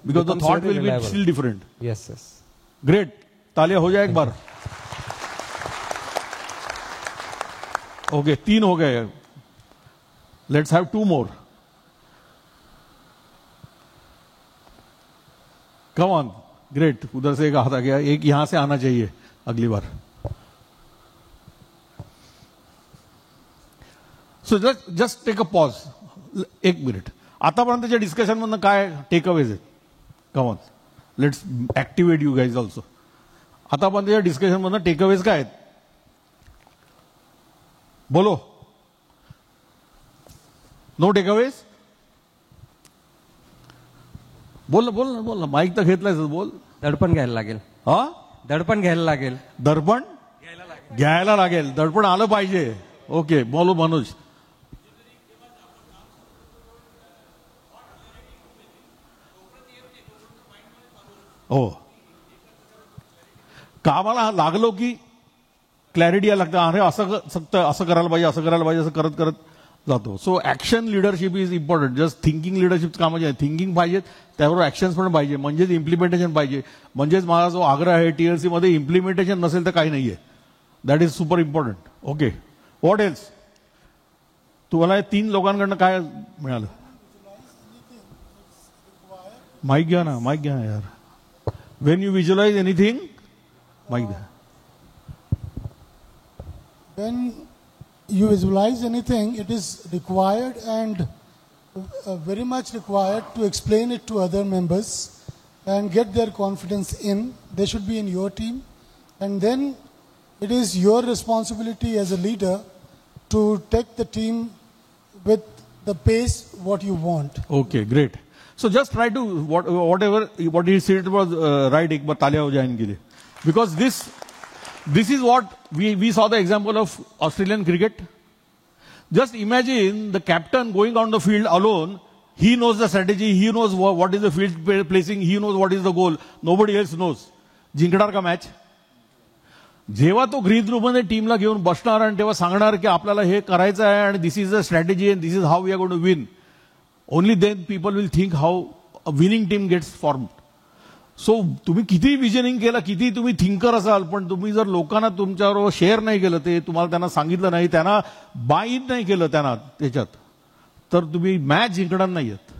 because the thought will be steel different. Yes, yes. Great, तालियां हो जाए एक बार. ओके, 3 हो गए. Let's have 2 more. Come on. Great, उधर से एक हाथ आ गया, एक यहां से आना चाहिए अगली बार. So just take a pause. 1 minute. आतापर्यंतच्या डिस्कशन मधनं काय टेकअवेज आहेत? Come on, let's activate you guys also. आतापर्यंतच्या डिस्कशन मधनं टेकअवेज काय आहेत? बोलो. No takeaways? बोल ना, माईक तर घेतलायच, बोल. दडपण घ्यायला लागेल. हा, दडपण घ्यायला लागेल. दडपण घ्यायला लागेल. दडपण आलं पाहिजे. ओके, बोलो मनोज. हो, कामाला लागलो की क्लॅरिटी यायला लागतं. अरे असं करायला पाहिजे, असं करायला पाहिजे, असं करत करत जातो. So action leadership is important. Just thinking leadership कामाचे आहे. थिंकिंग पाहिजे, त्याबरोबर ऍक्शन्स पण पाहिजे, म्हणजेच इम्प्लिमेंटेशन पाहिजे. म्हणजेच माझा जो आग्रह आहे, TLC मध्ये इम्प्लिमेंटेशन नसेल तर काही नाहीये. That is super important. Okay, what else? तुम्हाला 3 लोकांकडनं काय मिळालं? माईक घ्या ना, माईक घ्या ना यार. Wien you visualise anything, mic द्या. When you visualize anything, it is required and very much required to explain it to other members and get their confidence in. They should be in your team. And then it is your responsibility as a leader to take the team with the pace what you want. Okay, great. So just try to, what he said was right, एक बार तालियां हो जाए इनके लिए. Because this is what we saw the example of Australian cricket. Just imagine the captain going on the field alone. He knows the strategy. He knows what is the field placing. He knows what is the goal. Nobody else knows. जिंकणार का मॅच? जेव्हा तो ग्रीन रूम मध्ये टीमला घेऊन बसणार आणि तेव्हा सांगणार की आपल्याला हे करायचं आहे आणि this is a strategy and this is how we are going to win. Only then people will think how a winning team gets formed. So तुम्ही किती विजनिंग केलं, किती तुम्ही थिंकर असाल, पण तुम्ही जर लोकांना तुमच्याबरोबर शेअर नाही केलं, ते तुम्हाला त्यांना सांगितलं नाही, त्यांना बाय इन नाही केलं त्यांना त्याच्यात, तर तुम्ही मॅच जिंकणार नाहीयेत.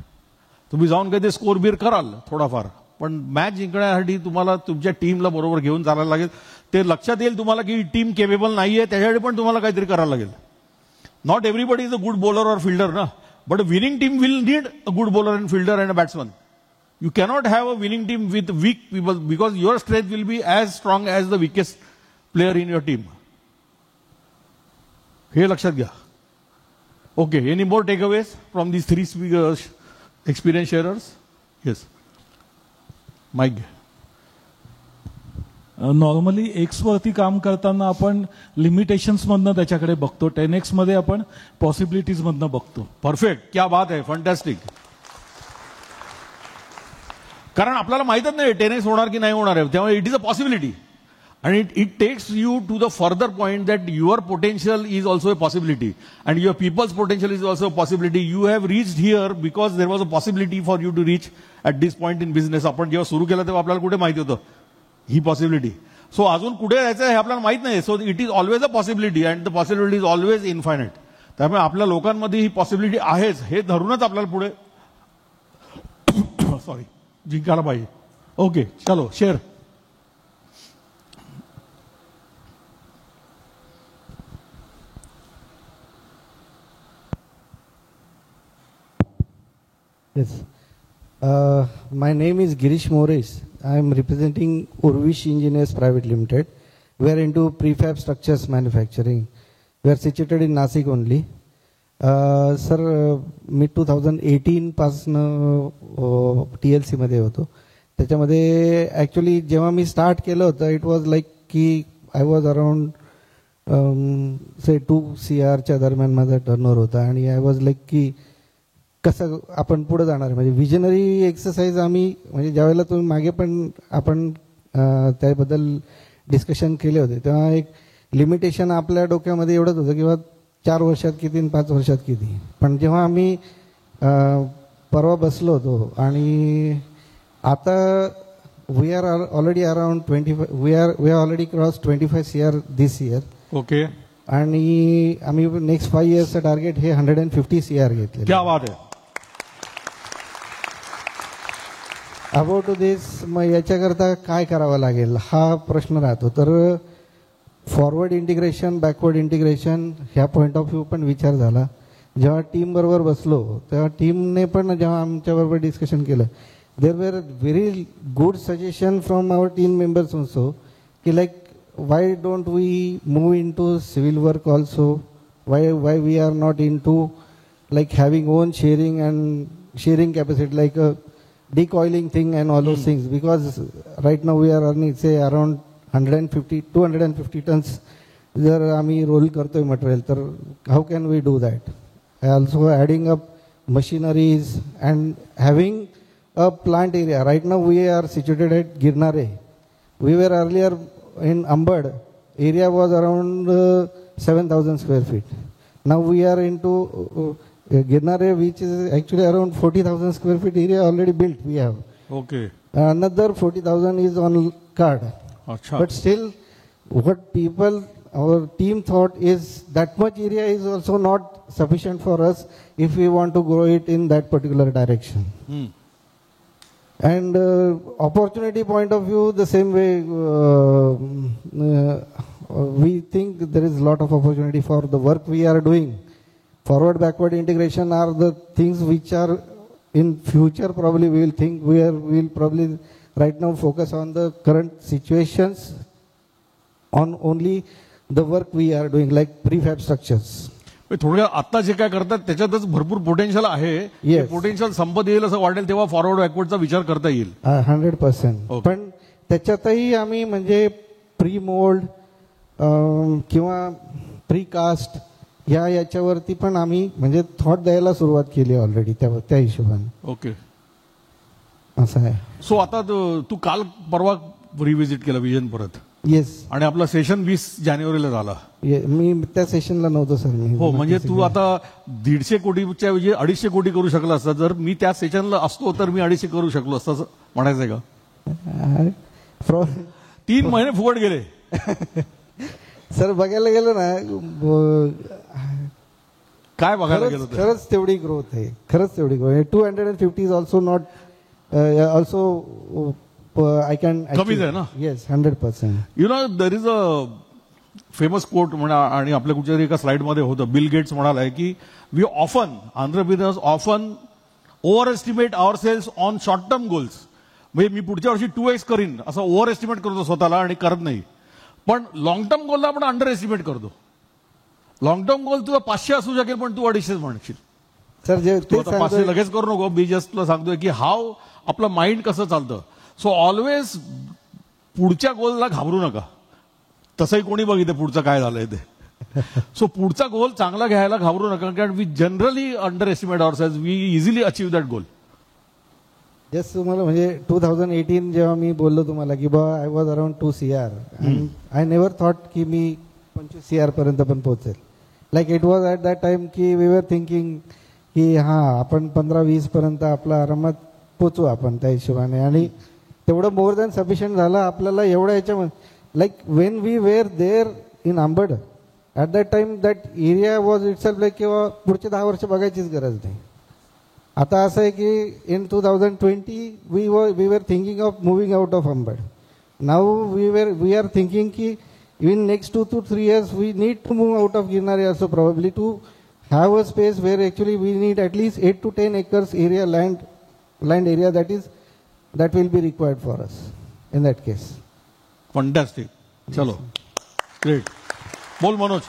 तुम्ही जाऊन काही ते स्कोर बीर कराल थोडाफार, पण मॅच जिंकण्यासाठी तुम्हाला तुमच्या टीमला बरोबर घेऊन चालायला लागेल. ते लक्षात येईल तुम्हाला की टीम केपेबल नाहीये, त्याच्यासाठी पण तुम्हाला काहीतरी करायला लागेल. Not everybody is a good bowler और फिल्डर ना, but a winning team will need a good bowler and fielder and a batsman. You cannot have a winning team with weak people because your strength will be as strong as the weakest player in your team. हे लक्षात घ्या. Okay, any more takeaways from these 3 speakers, experience sharers? Yes. Mike. Normally x वरती काम करताना आपण लिमिटेशन्स मधनं त्याच्याकडे बघतो, 10x मध्ये आपण पॉसिबिलिटीज मधनं बघतो. परफेक्ट, क्या बात आहे, फंटॅस्टिक. कारण आपल्याला माहितच नाही 10x होणार की नाही होणार आहे, त्यामुळे it is a possibility. And it takes you to the further point that your potential is also a possibility and your people's potential is also a possibility. You have reached here because there was a possibility for you to reach at this point in business. आपण जेव्हा सुरू केलं तेव्हा आपल्याला कुठे माहिती होतं ही पॉसिबिलिटी. सो अजून कुठे जायचं हे आपल्याला माहित नाही. So it is always a possibility and the possibility is always infinite. त्यामुळे आपल्या लोकांमध्ये ही पॉसिबिलिटी आहेच हे धरूनच आपल्याला पुढे जिंकायला पाहिजे. ओके, चलो share. Yes. My name is Girish Morris. I am representing Urvish Engineers Private Limited. We are into prefab structures manufacturing. We are situated in Nasik only. Sir, मी 2018 पासून TLC मध्ये होतो. त्याच्यामध्ये ॲक्च्युली जेव्हा मी स्टार्ट केलं होतं इट वॉज लाईक की आय वॉज अराउंड से 2 CRच्या दरम्यान माझा टर्नओव्हर होता आणि आय वॉज लाईक की कसं आपण पुढे जाणार म्हणजे विजनरी एक्सरसाइज आम्ही म्हणजे ज्यावेळेला तुम्ही मागे पण आपण त्याबद्दल डिस्कशन केले होते तेव्हा एक लिमिटेशन आपल्या डोक्यामध्ये एवढंच होतं किंवा 4 वर्षात किती आणि 5 वर्षात किती पण जेव्हा आम्ही परवा बसलो होतो आणि आता we are already around 25 we have already cross 25 CR this year. Okay. आणि आम्ही नेक्स्ट 5 इयर्सचं टार्गेट हे 150 CR घेतले. क्या बात आहे. अबाउट टू दिस मग याच्याकरता काय करावं लागेल हा प्रश्न राहतो. तर फॉरवर्ड इंटिग्रेशन बॅकवर्ड इंटिग्रेशन ह्या पॉईंट ऑफ व्ह्यू पण विचार झाला. जेव्हा टीम बरोबर बसलो तेव्हा टीमने पण जेव्हा आमच्याबरोबर डिस्कशन केलं there were very good suggestion from our team members also की like why don't we move in to civil work also why we are not in to like having own shearing capacity like decoiling thing and all those things because right now we are earning say around 250 tons जर आम्ही रोल करतोय मटेरियल तर how can we do that. Also adding up machineries and having a plant area. Right now we are situated at Girnare. We were earlier in Ambad. Area was around 7,000 square feet. Now we are into Girnare, which is actually around 40,000 square feet area already built we have. Okay. Another 40,000 is on card. Achha. But still what people, our team thought is that much area is also not sufficient for us if we want to grow it in that particular direction. And opportunity point of view, the same way we think there is a lot of opportunity for the work we are doing. Forward backward integration are the things which are in future probably we will think we will probably right now focus on the current situations on only the work we are doing like prefab structures. थोडक्यात आता जे काय करतात त्याच्यातच भरपूर पोटेन्शियल आहे. पोटेन्शियल संपत येईल असं वाटेल तेव्हा फॉरवर्ड बॅकवर्डचा विचार करता येईल. 100%. पण त्याच्यातही आम्ही म्हणजे प्री मोल्ड किंवा प्री कास्ट याच्यावरती पण आम्ही म्हणजे थॉट द्यायला सुरुवात केली ऑलरेडी त्या हिशोबाने. ओके. असं आहे. सो आता तू काल परवा रिव्हिजिट केलं विजन परत. येस. आणि आपला सेशन 20 जानेवारीला झाला. मी त्या सेशनला नव्हतो सर. मी हो म्हणजे तू आता 150 कोटीच्या ऐवजी 250 कोटी करू शकला असता. जर मी त्या सेशनला असतो तर मी 250 करू शकलो असतं असं म्हणायचंय का. 3 महिने फुकट गेले. सर बघायला गेलं ना काय बघायला गेलो खरंच तेवढी ग्रोथ आहे. खरंच तेवढी growth. 250 is also not also I can कमीच आहे ना. Yes 100%. You know there is a famous quote म्हणा आणि आपल्या कुठच्या एका स्लाइडमध्ये होतं. बिल गेट्स म्हणालाय की we often entrepreneurs often over estimate our sales on short term goals. म्हणजे मी पुढच्या वर्षी 2x करीन असं ओव्हर एस्टिमेट करतो स्वतःला आणि करत नाही. पण लॉंग टर्म गोलला आपण अंडर एस्टिमेट करतो. लॉंग टर्म गोल तुला 500 असू शकेल पण तू 250 म्हणशील. सर जे 500 लगेच करू नको. मी जस्ट तुला सांगतोय की हाव आपलं माइंड कसं चालतं. सो ऑलवेज पुढच्या गोलला घाबरू नका. तसंही कोणी बघितलं पुढचं काय झालंय ते. सो पुढचा गोल चांगला घ्यायला घाबरू नका कारण we generally under estimate our sales. We easily achieve that goal. Just तुम्हाला म्हणजे 2018 जेव्हा मी बोललो तुम्हाला की बा I was around 2 CR I never thought की मी 25 CR पर्यंत पण पोहोचेल. Like it was at that time की वी वर थिंकिंग की आपण 15-20 पर्यंत आपला आरामात पोचू आपण त्या हिशोबाने. आणि तेवढं मोर दॅन सफिशियंट झालं आपल्याला एवढ्या याच्यामध्ये. Like when we were there in Ambad at that time that area was itself like किंवा पुढचे 10 वर्ष बघायचीच गरज नाही. आता असं आहे की in 2020 we were thinking of moving out of Ambad. Now we are thinking की in next 2 to 3 years we need to move out of Girnare also probably to have a space where actually we need at least 8 to 10 acres area land area that will be required for us in that case. Fantastic. Chalo. Great. Bol Manoj.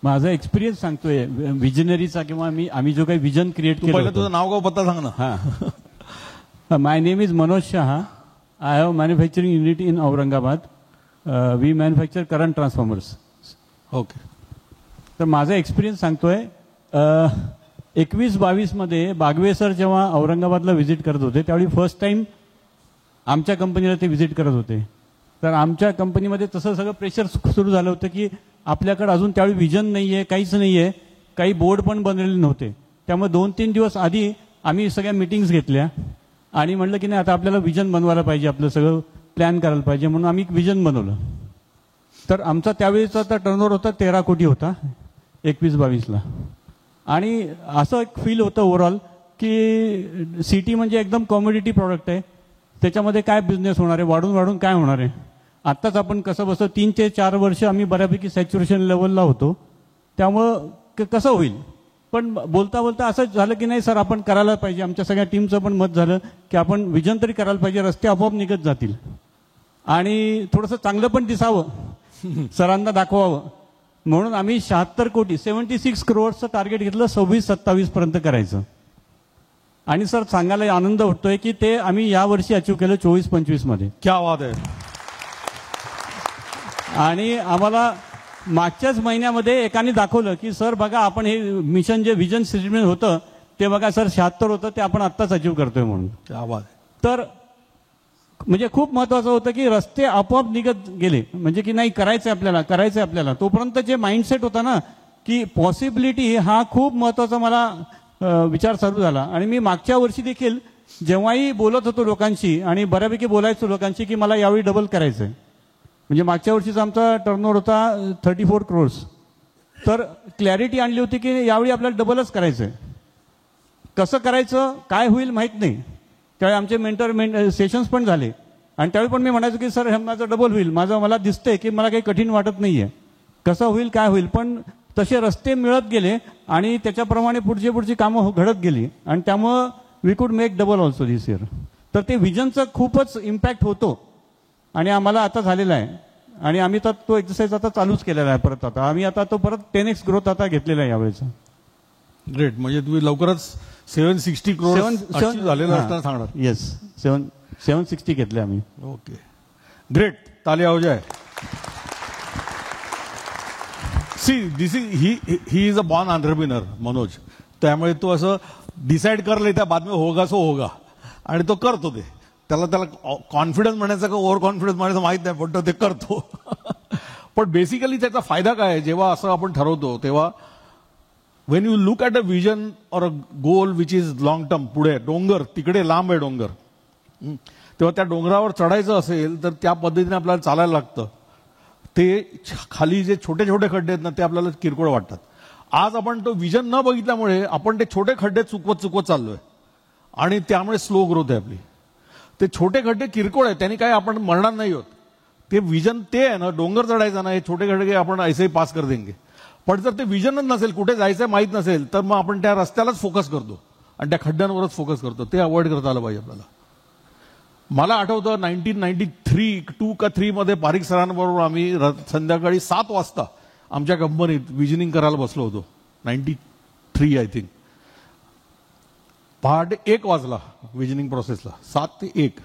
माझा एक्सपिरियन्स सांगतोय विजनरीचा, किंवा आम्ही जो काही विजन क्रिएट केलं. पहिलं तुझं नाव गाव पत्ता सांग ना. हां, my name is Manoj Shah. I have manufacturing unit in Aurangabad. We manufacture current transformers. Okay. तर माझा एक्सपिरियन्स सांगतोय. 21-22 मध्ये बागवे सर जेव्हा औरंगाबादला व्हिजिट करत होते त्यावेळी फर्स्ट टाइम आमच्या कंपनीला ते व्हिजिट करत होते. तर आमच्या कंपनीमध्ये तसं सगळं प्रेशर सुरू झालं होतं की आपल्याकडे अजून त्यावेळी विजन नाही आहे, काहीच नाही आहे, काही बोर्ड पण बनलेले नव्हते. त्यामुळे 2-3 दिवस आधी आम्ही सगळ्या मिटिंग्स घेतल्या आणि म्हटलं की नाही आता आपल्याला विजन बनवायला पाहिजे, आपलं सगळं प्लॅन करायला पाहिजे, म्हणून आम्ही एक विजन बनवलं. तर आमचा त्यावेळीचा टर्नओव्हर होता 13 कोटी होता 21-22ला. आणि असं एक फील होतं ओव्हरऑल की सिटी म्हणजे एकदम कॉमोडिटी प्रॉडक्ट आहे, त्याच्यामध्ये काय बिझनेस होणार आहे, वाढून वाढून काय होणार आहे. आत्ताच आपण कसं बसं 3 ते 4 वर्ष आम्ही बऱ्यापैकी सॅच्युरेशन लेवलला होतो, त्यामुळं कसं होईल. पण बोलता बोलता असं झालं की नाही सर आपण करायला पाहिजे. आमच्या सगळ्या टीमचं पण मत झालं की आपण विजन तरी करायला पाहिजे, रस्ते आपोआप निघत जातील आणि थोडंसं चांगलं पण दिसावं, सरांना दाखवावं. म्हणून आम्ही 76 कोटी 76 करोडचं टार्गेट घेतलं 26-27 पर्यंत करायचं. आणि सर सांगायला आनंद वाटतोय की ते आम्ही यावर्षी अचीव्ह केलं 24-25 मध्ये. क्या बात आहे. आणि आम्हाला मागच्याच महिन्यामध्ये एकाने दाखवलं की सर बघा आपण हे मिशन जे विजन स्टेटमेंट होतं ते बघा सर 76 होतं ते आपण आत्ताच अचीव्ह करतोय म्हणून. क्या बात आहे. तर म्हणजे खूप महत्वाचं होतं की रस्ते आपोआप निघत गेले, म्हणजे की नाही करायचंय आपल्याला. तोपर्यंत जे माइंडसेट होता ना की पॉसिबिलिटी, हा खूप महत्वाचा मला विचार चालू झाला. आणि मी मागच्या वर्षी देखील जेव्हाही बोलत होतो लोकांशी आणि बऱ्यापैकी बोलायचो लोकांशी की मला यावेळी डबल करायचंय. म्हणजे मागच्या वर्षीचा आमचा टर्नओव्हर होता 34 करोड्स. तर क्लॅरिटी आणली होती की यावेळी आपल्याला डबलच करायचंय. कसं करायचं काय होईल माहीत नाही. त्यावेळी आमचे मेंटर सेशन्स पण झाले आणि त्यावेळी पण मी म्हणायचो की सर हे माझं डबल होईल, मला दिसतंय की मला काही कठीण वाटत नाहीये, कसं होईल काय होईल. पण तसे रस्ते मिळत गेले आणि त्याच्याप्रमाणे पुढची कामं घडत गेली आणि त्यामुळं वी कुड मेक डबल ऑल्सो दिस इयर. तर ते विजनचा खूपच इम्पॅक्ट होतो आणि आम्हाला आता झालेला आहे. आणि आम्ही तर तो एक्सरसाइज आता चालूच केलेला आहे परत. आता आम्ही आता तो परत 10x ग्रोथ आता घेतलेला आहे यावेळेचा. ग्रेट. म्हणजे तुम्ही लवकरच 760 करोड झालेला असताना सांगणार. येस 760 घेतले आम्ही. Okay great. तालिया हो जाए. See this is he is a born entrepreneur Manoj. त्यामुळे तो असं डिसाईड कर लेता बाद में होगा सो होगा आणि तो करतो ते. त्याला कॉन्फिडन्स म्हणायचं का ओव्हर कॉन्फिडन्स म्हणायचं माहित नाही, पण तो ते करतो. पण बेसिकली त्याचा फायदा काय आहे, जेव्हा असं आपण ठरवतो तेव्हा Wien you look at a vision और अ गोल विच इज लॉंग टर्म, पुढे डोंगर तिकडे लांब आहे डोंगर, तेव्हा त्या डोंगरावर चढायचं असेल तर त्या पद्धतीने आपल्याला चालायला लागतं. ते खाली जे छोटे छोटे खड्डे आहेत ना ते आपल्याला किरकोळ वाटतात. आज आपण तो विजन न बघितल्यामुळे आपण ते छोटे खड्डे चुकवत चाललोय आणि त्यामुळे स्लो ग्रोथ आहे आपली. ते छोटे खड्डे किरकोळ आहे, त्यांनी काय आपण मरणार नाही होत. ते विजन ते आहे ना, डोंगर चढायचा ना, हे छोटे खड्डे आपण ऐसे पास कर देंगे. पण जर ते विजनच नसेल, कुठे जायचं माहीत नसेल, तर मग आपण त्या रस्त्यालाच फोकस करतो आणि त्या खड्ड्यांवरच फोकस करतो. ते अवॉइड करता आलं पाहिजे आपल्याला. मला आठवतं 1993 का 3 मध्ये पारिक सरांबरोबर आम्ही संध्याकाळी 7 वाजता आमच्या कंपनीत विजनिंग करायला बसलो होतो. 93 आय थिंक. पहाटे 1 वाजला विजनिंग प्रोसेसला. 7 ते 1.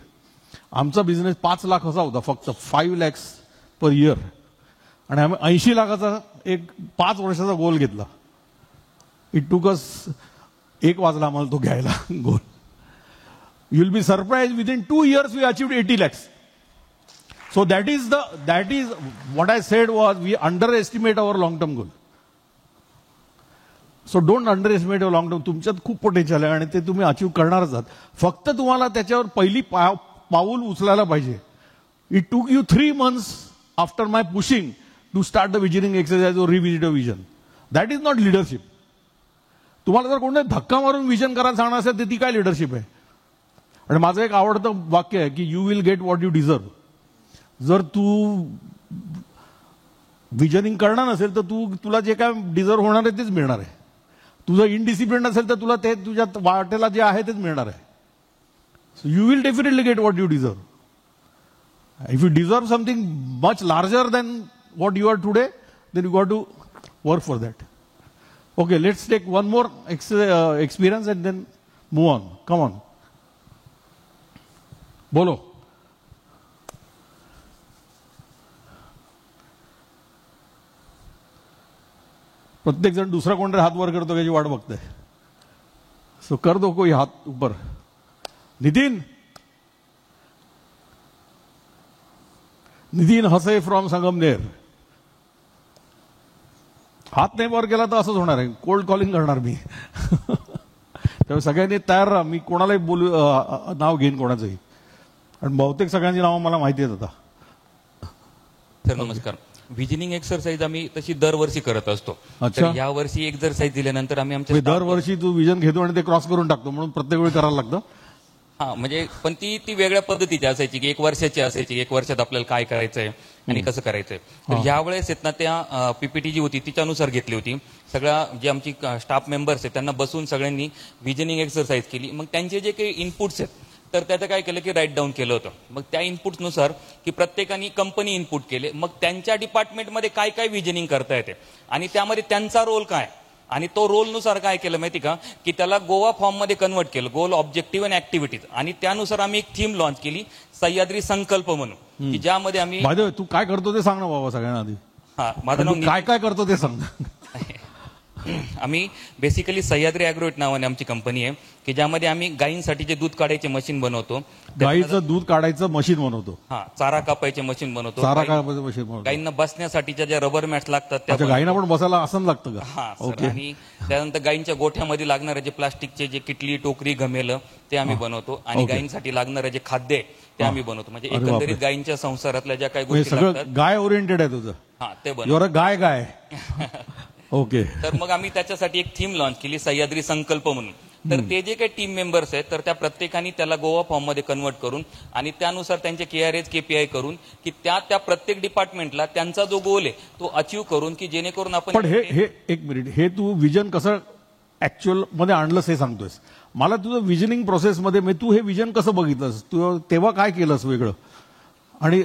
आमचा बिझनेस 5 लाख असा होता फक्त, 5 lakhs पर इयर. आणि आम्ही 80 लाखाचा एक 5 वर्षाचा गोल घेतला. इट टूक अस 1 वाजला आम्हाला तो घ्यायला goal. You will be surprise within 2 years we achieved 80 lakhs. So that is what I said was we underestimate our long term goal. So don't underestimate your long term. तुमच्यात खूप पोटेन्शियल आहे आणि ते तुम्ही अचीव्ह करणारच आहात. फक्त तुम्हाला त्याच्यावर पहिली पाऊल उचलायला पाहिजे. It took you 3 months after my pushing to start the visioning exercise और revisit a vision. That is not leadership. तुम्हाला जर कोणते धक्का मारून विजन करायला सांगणार असेल तर ती काय लिडरशिप आहे. आणि माझं एक आवडतं वाक्य आहे की you will get what you deserve. जर तू विजनिंग करणार नसेल तर तुला जे काय डिझर्व होणार आहे तेच मिळणार आहे. तुझं इनडिसिप्लिन असेल तर तुला ते तुझ्या वाटेला जे आहे तेच मिळणार आहे. So you will definitely get what you deserve. If you deserve something much larger than what you are today, then you got to work for that. Okay, let's take one more experience and then move on. Come on. Bolo. प्रत्येक जण दुसरा कोणतरी हात वर करतो याची वाट बघते. सो कर दो कोई हात ऊपर. नितीन हसे फ्रॉम संगमनेर. हात नाही वर केला तर असंच होणार आहे, कोल्ड कॉलिंग करणार मी. त्यामुळे सगळ्यांनी तयार राहा. मी कोणालाही बोलू नाव घेईन कोणाचंही, आणि बहुतेक सगळ्यांची नावं मला माहिती आहेत आता. सर नमस्कार. व्हिजनिंग एक्सरसाइज आम्ही तशी दरवर्षी करत असतो. तर या वर्षी एक्सरसाइज दिल्यानंतर आम्ही आमच्या दरवर्षी तू विजन घेतो आणि ते क्रॉस करून टाकतो, म्हणून प्रत्येक वेळी करायला लागतं. हा, म्हणजे पण ती वेगळ्या पद्धतीची असायची की 1 वर्षाची असायची, 1 वर्षात आपल्याला काय करायचंय आणि कसं करायचंय. तर यावेळेस आहेत ना, त्या पीपीटी जी होती तिच्यानुसार घेतली होती. सगळ्या जे आमची स्टाफ मेंबर्स आहेत त्यांना बसून सगळ्यांनी व्हिजनिंग एक्सरसाइज केली. मग त्यांचे जे काही इनपुट्स आहेत तर त्याचं काय केलं की राईट डाऊन केलं होतं. मग त्या इनपुट्सनुसार की प्रत्येकाने कंपनी इनपुट केले, मग त्यांच्या डिपार्टमेंटमध्ये काय काय व्हिजनिंग करता येते आणि त्यामध्ये त्यांचा रोल काय, आणि तो रोलनुसार काय केलं माहिती का की त्याला गोवा फॉर्ममध्ये कन्वर्ट केलं, गोल ऑब्जेक्टिव्ह अँड ऍक्टिव्हिटीज. आणि त्यानुसार आम्ही एक थीम लॉन्च केली, सह्याद्री संकल्प म्हणून, की ज्यामध्ये आम्ही तू काय करतो ते सांग ना बाबा सगळ्यांना आधी. हा, माझं नाव काय काय करतो ते सांग. आम्ही बेसिकली सह्याद्री अॅग्रोवेट नावाने आमची कंपनी आहे, की ज्यामध्ये आम्ही गायींसाठी जे दूध काढायचे मशीन बनवतो. गायीचं दूध काढायचं मशीन बनवतो. हा, चारा कापायचे मशीन बनवतो. चारा कापायचं मशीन बनवतो. गायींना बसण्यासाठीच्या ज्या रबर मॅट्स लागतात त्या गायींना पण बसायला असं लागतं का? हा सर. आणि त्यानंतर गायींच्या गोठ्यामध्ये लागणारे जे प्लास्टिकचे जे किटली, टोकरी, घमेलं ते आम्ही बनवतो. आणि गायींसाठी लागणारे जे खाद्य आहे ते आम्ही बनवतो. म्हणजे एकंदरीत गायींच्या संसारातल्या ज्या काही गोष्टी लागतात, गाय ओरिएंटेड आहे तुझं. हा, ते बनवतो. Guy okay. तर मग आम्ही त्याच्यासाठी एक थीम लॉन्च केली, सह्याद्री संकल्प म्हणून. तर ते जे काही टीम मेंबर्स आहेत तर त्या प्रत्येकाने त्याला गोवा फॉर्म मध्ये कन्वर्ट करून आणि त्यानुसार त्यांचे KRAs KPI करून की त्या प्रत्येक डिपार्टमेंटला त्यांचा जो गोल आहे तो अचीव्ह करून, की जेणेकरून आपण. पण हे एक मिनिट, हे तू विजन कसं ऍक्च्युअल मध्ये आणलंस हे सांगतोयस मला. तुझं विजनिंग प्रोसेसमध्ये तू हे विजन कसं बघितलंस, तू तेव्हा काय केलंस वेगळं, आणि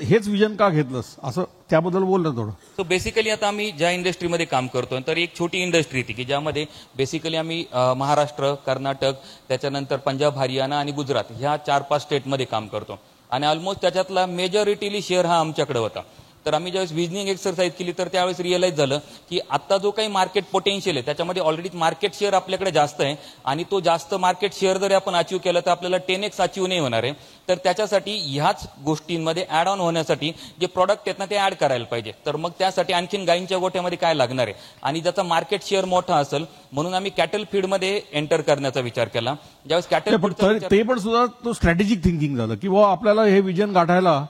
हेच विजन का घेतलंस, असं त्याबद्दल बोल ना थोडं. सो बेसिकली आता आम्ही ज्या इंडस्ट्रीमध्ये काम करतोय तर एक छोटी इंडस्ट्री होती की ज्यामध्ये बेसिकली आम्ही महाराष्ट्र, कर्नाटक, त्याच्यानंतर पंजाब, हरियाणा आणि गुजरात ह्या 4-5 स्टेटमध्ये काम करतो. आणि ऑलमोस्ट त्याच्यातला मेजॉरिटीली शेअर हा आमच्याकडे होता. तर आम्ही ज्यावेळेस विजनिंग एक्सरसाइज केली तर त्यावेळेस रिअलाइज झालं की आता जो काही मार्केट पोटेन्शियल आहे त्याच्यामध्ये ऑलरेडी मार्केट शेअर आपल्याकडे जास्त आहे, आणि तो जास्त मार्केट शेअर जरी आपण अचीव्ह केलं तर आपल्याला 10x अचीव्ह नाही होणार आहे. तर त्याच्यासाठी ह्याच गोष्टींमध्ये ऍड ऑन होण्यासाठी जे प्रॉडक्ट आहेत ना ते ऍड करायला पाहिजे. तर मग त्यासाठी आणखीन गायींच्या गोठ्यामध्ये काय लागणार आहे, आणि ज्याचा मार्केट शेअर मोठा असेल म्हणून आम्ही कॅटल फीडमध्ये एंटर करण्याचा विचार केला. ज्यावेळेस कॅटल ते पण सुद्धा तो स्ट्रॅटेजिक थिंकिंग झालं की बाबा आपल्याला हे विजन गाठायला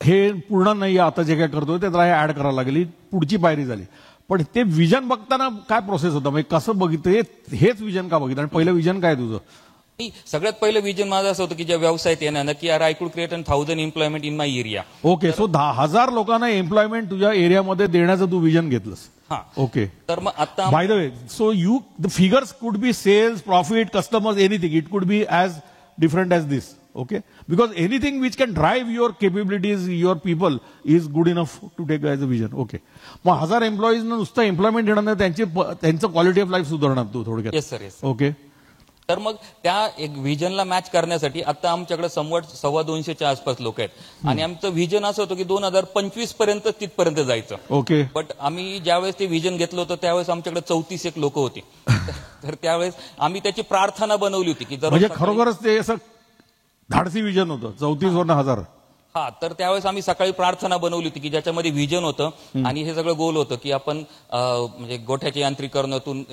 हे पूर्ण नाही, आता जे काय करतोय ते त्याला ऍड करायला लागली, पुढची पायरी झाली. पण ते विजन बघताना काय प्रोसेस होता, म्हणजे कसं बघितलं, हेच विजन का बघितलं, आणि पहिलं विजन काय तुझं? सगळ्यात पहिलं विजन माझं असं होतं की ज्या व्यवसायात येणार की यार I could create 1000 employment in my area. Okay, so 10,000 लोकांना एम्प्लॉयमेंट तुझ्या एरियामध्ये देण्याचं तू विजन घेतलंस. ओके. तर मग आता by the way, so the figures could be sales, profit, customers, anything. It could be as different as this. Okay, because anything which can drive your capabilities, your people is good enough to take as a vision. Okay. मग 1000 एम्प्लॉईज नुसतं एम्प्लॉयमेंट देणार नाही, त्यांचं क्वालिटी ऑफ लाईफ सुधारणार तू थोडक्यात. Yes sir, yes. ओके. तर मग त्या एक व्हिजनला मॅच करण्यासाठी आता आमच्याकडे 250च्या आसपास लोक आहेत, आणि आमचं व्हिजन असं होतं की 2025 पर्यंत तिथपर्यंत जायचं. ओके. बट आम्ही ज्यावेळेस ते व्हिजन घेतलं होतं त्यावेळेस आमच्याकडे 34 लोक होती. तर त्यावेळेस आम्ही त्याची प्रार्थना बनवली होती की म्हणजे खरोखरच ते असं धाडसी विजन होतं 34,000. हा, तर त्यावेळेस आम्ही सकाळी प्रार्थना बनवली होती की ज्याच्यामध्ये व्हिजन होतं आणि हे सगळं गोल होतं की आपण म्हणजे गोठ्याच्या यांत्रिकरणातून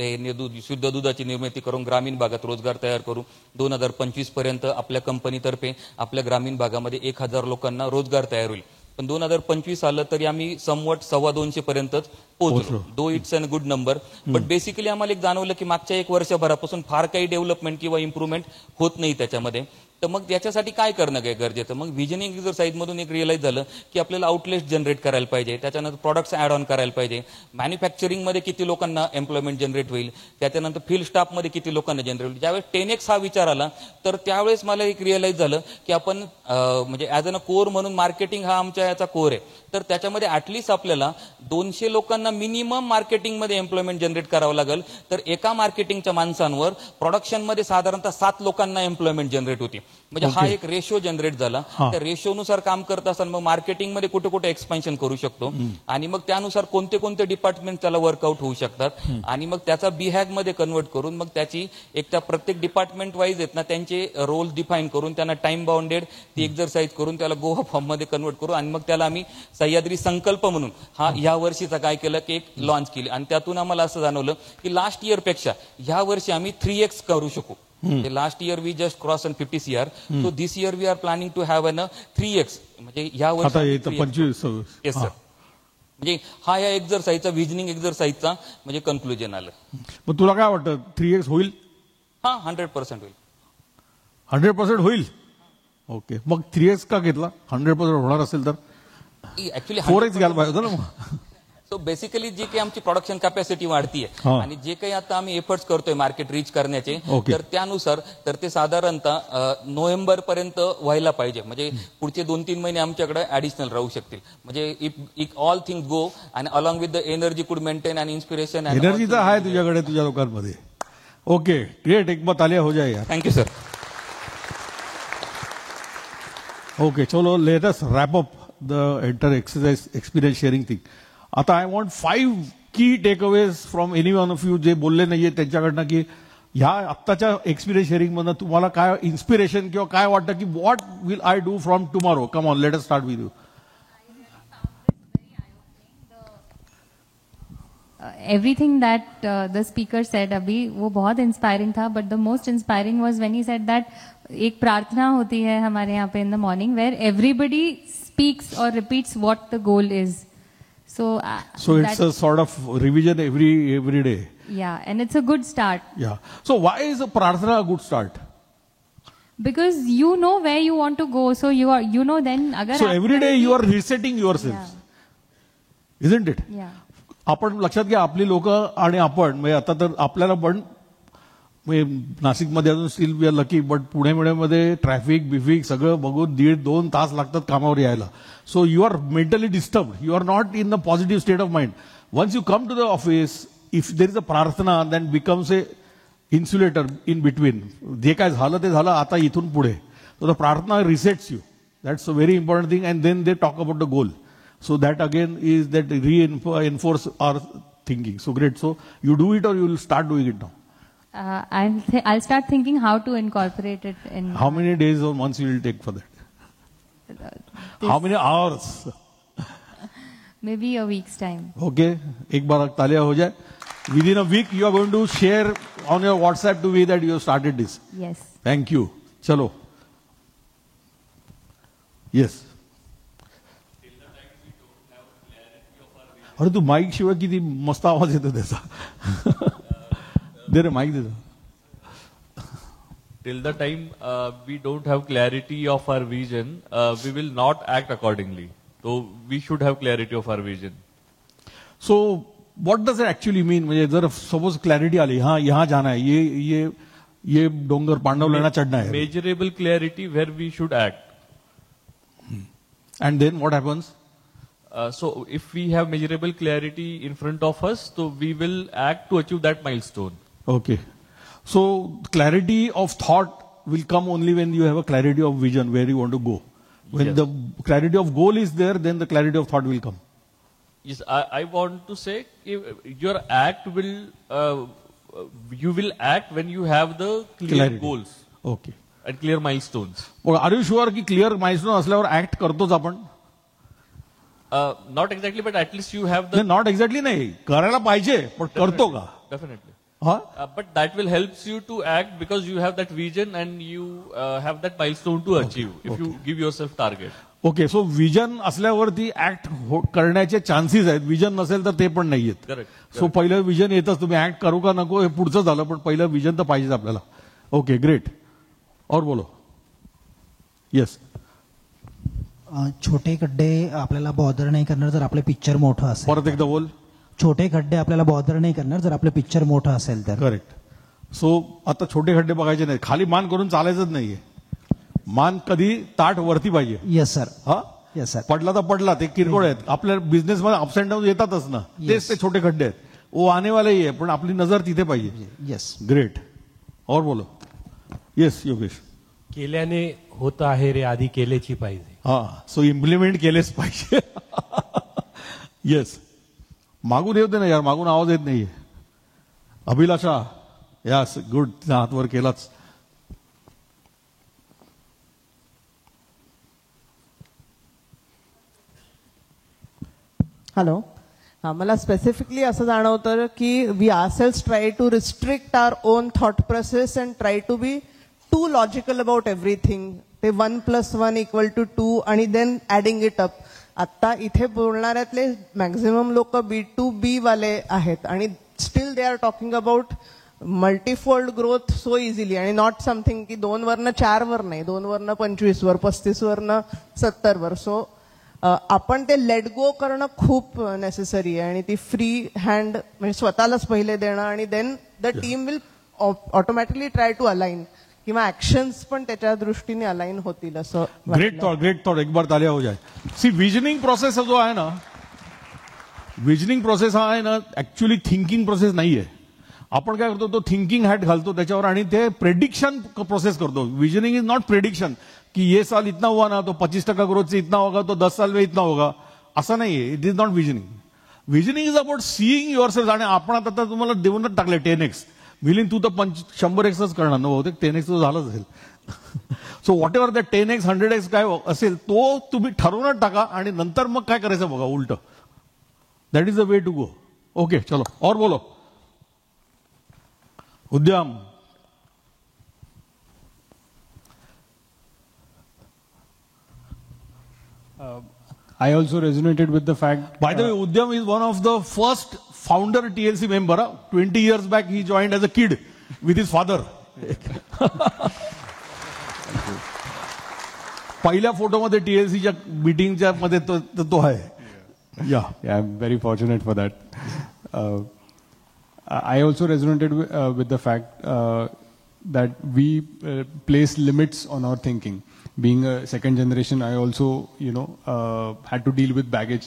शुद्ध दुधाची निर्मिती करून ग्रामीण भागात रोजगार तयार करू. 2025 पर्यंत आपल्या कंपनीतर्फे आपल्या ग्रामीण भागामध्ये 1000 लोकांना रोजगार तयार होईल. पण 2025 आलं तरी आम्ही समवट 250 पर्यंतच पोहोचलो. Though it's an good number, but basically आम्हाला एक जाणवलं की मागच्या 1 वर्षभरापासून फार काही डेव्हलपमेंट किंवा इम्प्रुव्हमेंट होत नाही त्याच्यामध्ये. तर मग याच्यासाठी काय करणं काय गरजेचं, मग व्हिजनिंग एक्झरसाइज मधून एक रिअलाइज झालं की आपल्याला आउटलेट जनरेट करायला पाहिजे, त्याच्यानंतर प्रॉडक्ट्स ऍड ऑन करायला पाहिजे, मॅन्युफॅक्चरिंग मध्ये किती लोकांना एम्प्लॉयमेंट जनरेट होईल, त्याच्यानंतर फील्ड स्टाफ मध्ये किती लोकांना जनरेट होईल. ज्यावेळेस 10x हा विचार आला तर त्यावेळेस मला एक रिअलाइज झालं की आपण म्हणजे ऍज अ कोर म्हणून मार्केटिंग हा आमच्या याचा कोर आहे, तर त्याच्यामध्ये ऍटलिस्ट आपल्याला 200 लोकांना मिनिमम मार्केटिंगमध्ये एम्प्लॉयमेंट जनरेट करावं लागेल. तर एका मार्केटिंगच्या माणसांवर प्रोडक्शनमध्ये साधारणतः 7 लोकांना एम्प्लॉयमेंट जनरेट होती. म्हणजे हा एक रेशो जनरेट झाला. त्या रेशोनुसार काम करत असताना मग मार्केटिंगमध्ये कुठे कुठे एक्सपान्शन करू शकतो आणि मग त्यानुसार कोणते कोणते डिपार्टमेंट त्याला वर्कआउट होऊ शकतात आणि मग त्याचा बीहॅग मध्ये कन्वर्ट करून मग त्याची एक त्या प्रत्येक डिपार्टमेंट वाईज आहेत ना त्यांचे रोल डिफाईन करून त्यांना टाइम बाउंडेड ती एक्झरसाइज करून त्याला गोवा फॉर्म मध्ये कन्वर्ट करू आणि मग त्याला आम्ही सह्याद्री संकल्प म्हणून हा या वर्षीचा काय केलं की एक लॉन्च केली आणि त्यातून आम्हाला असं जाणवलं की लास्ट इयर पेक्षा ह्या वर्षी आम्ही 3x करू शकू. Last year we just cross 50 CR, so this year we are planning to have an 3x. म्हणजे ह्या वर्षी 25. Yes sir. म्हणजे हा या एक्झरसाइजचा व्हिजनिंग एक्झरसाइजचा म्हणजे कन्क्लुजन आलं. मग तुला काय वाटतं 3x होईल? हा 100% होईल. 100% होईल. ओके, मग 3x का घेतला? 100% होणार असेल तर ऍक्च्युली 4x घ्यायला पाहिजे होतं ना. सो बेसिकली जी काही आमची प्रोडक्शन कॅपॅसिटी वाढतीये आणि जे काही आता आम्ही एफर्ट्स करतोय मार्केट रीच करण्याचे, तर त्यानुसार तर ते साधारणतः नोव्हेंबर पर्यंत व्हायला पाहिजे. म्हणजे पुढचे 2-3 महिने आमच्याकडे ऍडिशनल राहू शकतील. म्हणजे if all things go and along with the energy could maintain and inspiration. Energy तर आहे तुझ्याकडे तुझ्या लोकांमध्ये. Okay, great. एक बात तालियां हो जाए यार. Thank you sir. ओके, चलो let us wrap up the enter exercise experience sharing thing. आता I want 5 key takeaways from any one of you जे बोलले नाहीये त्यांच्याकडनं की ह्या आत्ताच्या एक्सपिरियन्स शेअरिंग मधनं तुम्हाला काय इन्स्पिरेशन किंवा काय वाटतं की what will I do from tomorrow. Come on, late us start with you. Everything that the speaker said अभी वो बहुत इंस्पायरिंग था, but the most inspiring was when he said that एक प्रार्थना होती है हमारे यहाँ पे in the morning where everybody speaks or repeats what the goal is. So it's a sort of revision every day. Yeah, and it's a good start. Yeah. So why is a prarthana a good start? Because you know where you want to go, so you know then. So every day you are resetting yourself, isn't it? Yeah. आपण लक्षात घ्या आपली लोक आणि आपण म्हणजे आता तर आपल्याला पण नाशिकमध्ये अजून still we are lucky, but Pune मध्ये ट्रॅफिक बिफिक सगळं बघून 1.5-2 तास लागतात कामावर यायला. So you are mentally disturb, you are not in the positive state of mind. Once you come to the office, if there is a प्रार्थना then becomes a insulator in between. जे काय झालं ते झालं, आता इथून पुढे. सो द प्रार्थना resets you. That's a very important thing. And then they talk about the goal. So that again is that reinforce our thinking. So great. So you do it or you will start doing it now? I'll start thinking how to incorporate it in. How many days or months you will take for that? How many hours? Maybe a week's time. Okay. एक बार तालियां हो जाए. Within a week you are going to share on your WhatsApp to me that you have started this. Yes. Thank you. चलो. Yes. अरे तू माईक शिवाय किती मस्त आवाज येतो त्याचा. दे रे माईक दे. Till the time we don't have clarity of our vision, we will not act accordingly. So we should have clarity of our vision. So what does it actually mean? म्हणजे जर सपोज क्लॅरिटी आली, हाँ यहाँ जाना है, ये डोंगर पांडव लेना चढ़ना है. Measurable clarity where we should act. And then what happens? So if we have measurable clarity in front of us, so we will act to achieve that milestone. Okay. So clarity of thought will come only when you have a clarity of vision where you want to go. When the clarity of goal is there, then the clarity of thought will come. Yes, I want to say your act will, you will act when you have the clear goals. Okay. And clear milestones. Are you sure की clear milestone असल्यावर act करतोच आपण? Not exactly, but at least you have the. Not exactly नाही, करायला पाहिजे पण करतो का? Definitely. हाँ? But that will help you to act because you have that vision and you have that milestone to achieve. If you give yourself target. Okay, so vision असल्यावरती ऍक्ट करण्याचे चान्सेस आहेत. विजन नसेल तर ते पण नाही आहेत. Correct. सो पहिलं विजन येतच, तुम्ही ऍक्ट करू का नको हे पुढचं झालं, पण पहिलं विजन तर पाहिजेच आपल्याला. Okay, great. और बोलो. येस. छोटे खड्डे आपल्याला बॉदर नाही करणार जर आपलं पिक्चर मोठं असेल. परत एकदा बोल. छोटे खड्डे आपल्याला बॉदर नाही करणार जर आपलं पिक्चर मोठं असेल तर. करेक्ट. सो आता छोटे खड्डे बघायचे नाही, खाली मान करून चालायचंच नाहीये. मान कधी ताट वरती पाहिजे. Yes sir. हा येस सर. पडला तर पडला, ते किरकोळ आहेत. आपल्या बिझनेस मध्ये अप्स अँड डाऊन येतातच ना, तेच ते छोटे खड्डे आहेत. वो आने वाले ही आहे, पण आपली नजर तिथे पाहिजे. येस. ग्रेट. और बोलो. येस योगेश. केल्याने होत आहे रे, आधी केलेची पाहिजे. हा, सो इम्प्लिमेंट केलेच पाहिजे. येस. मागून येऊ दे ना यार, मागून आवाज येत नाहीये. अभिलाषा. यस गुड, हात वर केलाच. हॅलो. मला स्पेसिफिकली असं जाणवतं की we ourselves try to restrict our own thought process and try to be too logical about everything. ते 1+1 = 2 आणि देन ॲडिंग इट अप. आता इथे बोलणाऱ्यातले मॅक्झिमम लोक B2B वाले आहेत आणि steel they are talking about multifold growth so easily आणि नॉट समथिंग की 2 वरनं 4 वर नाही, 2 वरनं 25 वर, 35 वरनं 70 वर. सो आपण ते लेट गो करणं खूप नेसेसरी आहे आणि ती फ्री हँड म्हणजे स्वतःलाच पहिले देणं आणि then the team will automatically try to align किंवा ऍक्शन्स पण त्याच्या दृष्टीने अलाइन होतील असं. Great thought, great thought. एक बार तालियां हो जाए. सी विजनिंग प्रोसेस जो आहे ना, विजनिंग प्रोसेस हा आहे ना ऍक्च्युअली थिंकिंग प्रोसेस नाहीये. आपण काय करतो, तो थिंकिंग हॅट घालतो त्याच्यावर आणि ते प्रेडिक्शन प्रोसेस करतो. विजनिंग इज नॉट प्रेडिक्शन कि ये साल इतना हुआ ना तो 25% ग्रोथ से इतना होगा, तो 10 साल में इतना होगा, असं नाहीये. It is not visioning. Visioning is about seeing yourself. आणि आपण आता तुम्हाला देऊनच टाकले 10x. मिलिंद तू तर 100x करणार ना, बहुतेक 10x तो झालंच असेल. So what ever the 10x 100x काय असेल तो तुम्ही ठरवूनच टाका आणि नंतर मग काय करायचं बघा उलट. That is the way to go. Okay चलो और बोलो. उद्यम. I also resonated with the fact. By the way, Udyam is one of the first founder TLC member. 20 years back he joined as a kid with his father. पहिल्या फोटोमध्ये TLCच्या मीटिंगच्या मध्ये तो आहे. Yeah, I'm very fortunate for that. I also resonated with the fact that we place limits on our thinking. Being a second generation, I also, had to deal with baggage.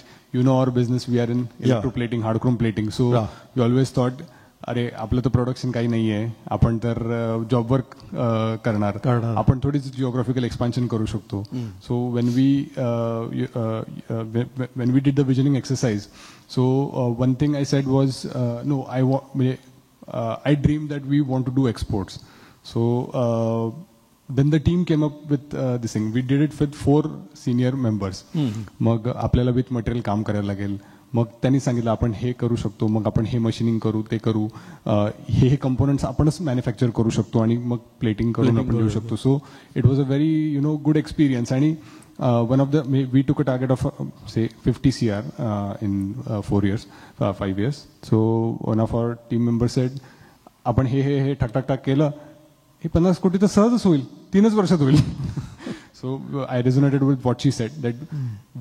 Our business, we are in electroplating, hard chrome plating. So we always thought, अरे आपलं तर प्रोडक्शन काही नाही आहे, आपण तर जॉब वर्क करणार, आपण थोडीच जिओग्राफिकल एक्सपान्शन करू शकतो. So when we did the visioning exercise, so one thing I said was no, I dream that we want to do exports. So then the team came up with this thing. We did it with 4 senior members. मग आपल्याला विथ मटेरियल काम करायला लागेल. मग त्यांनी सांगितलं आपण हे करू शकतो, मग आपण हे मशीनिंग करू, ते करू, हे कंपोनंट्स आपणच मॅन्युफॅक्चर करू शकतो आणि मग प्लेटिंग करून आपण देऊ शकतो. So it was a very good experience. आणि one of the, we took a target of say 50 CR in 4 years, 5 years. So one of our team members said, आपण हे ठक ठक ठक केलं, हे 50 कोटी तर सहजच होईल, 3च वर्षात होईल. So I resonated with what she said, that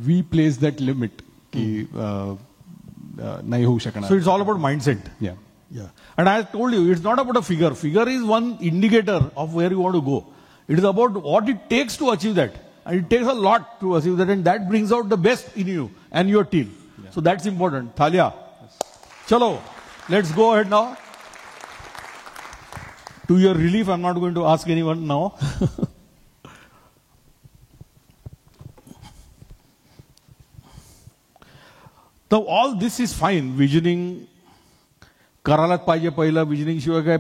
we place that limit की नाही होऊ शकणार. So it's all about mindset. Yeah. And I told you, it's not about a figure. Figure is one indicator of where you want to go. It is about what it takes to achieve that. And it takes a lot to achieve that, and that brings out the best in you and your team. So that's important. Thalia. Chalo, let's go ahead now. To your relief, I'm not going to ask anyone now. So all this is fine. Visioning करायलाच पाहिजे पहिलं, विजनिंग शिवाय काय.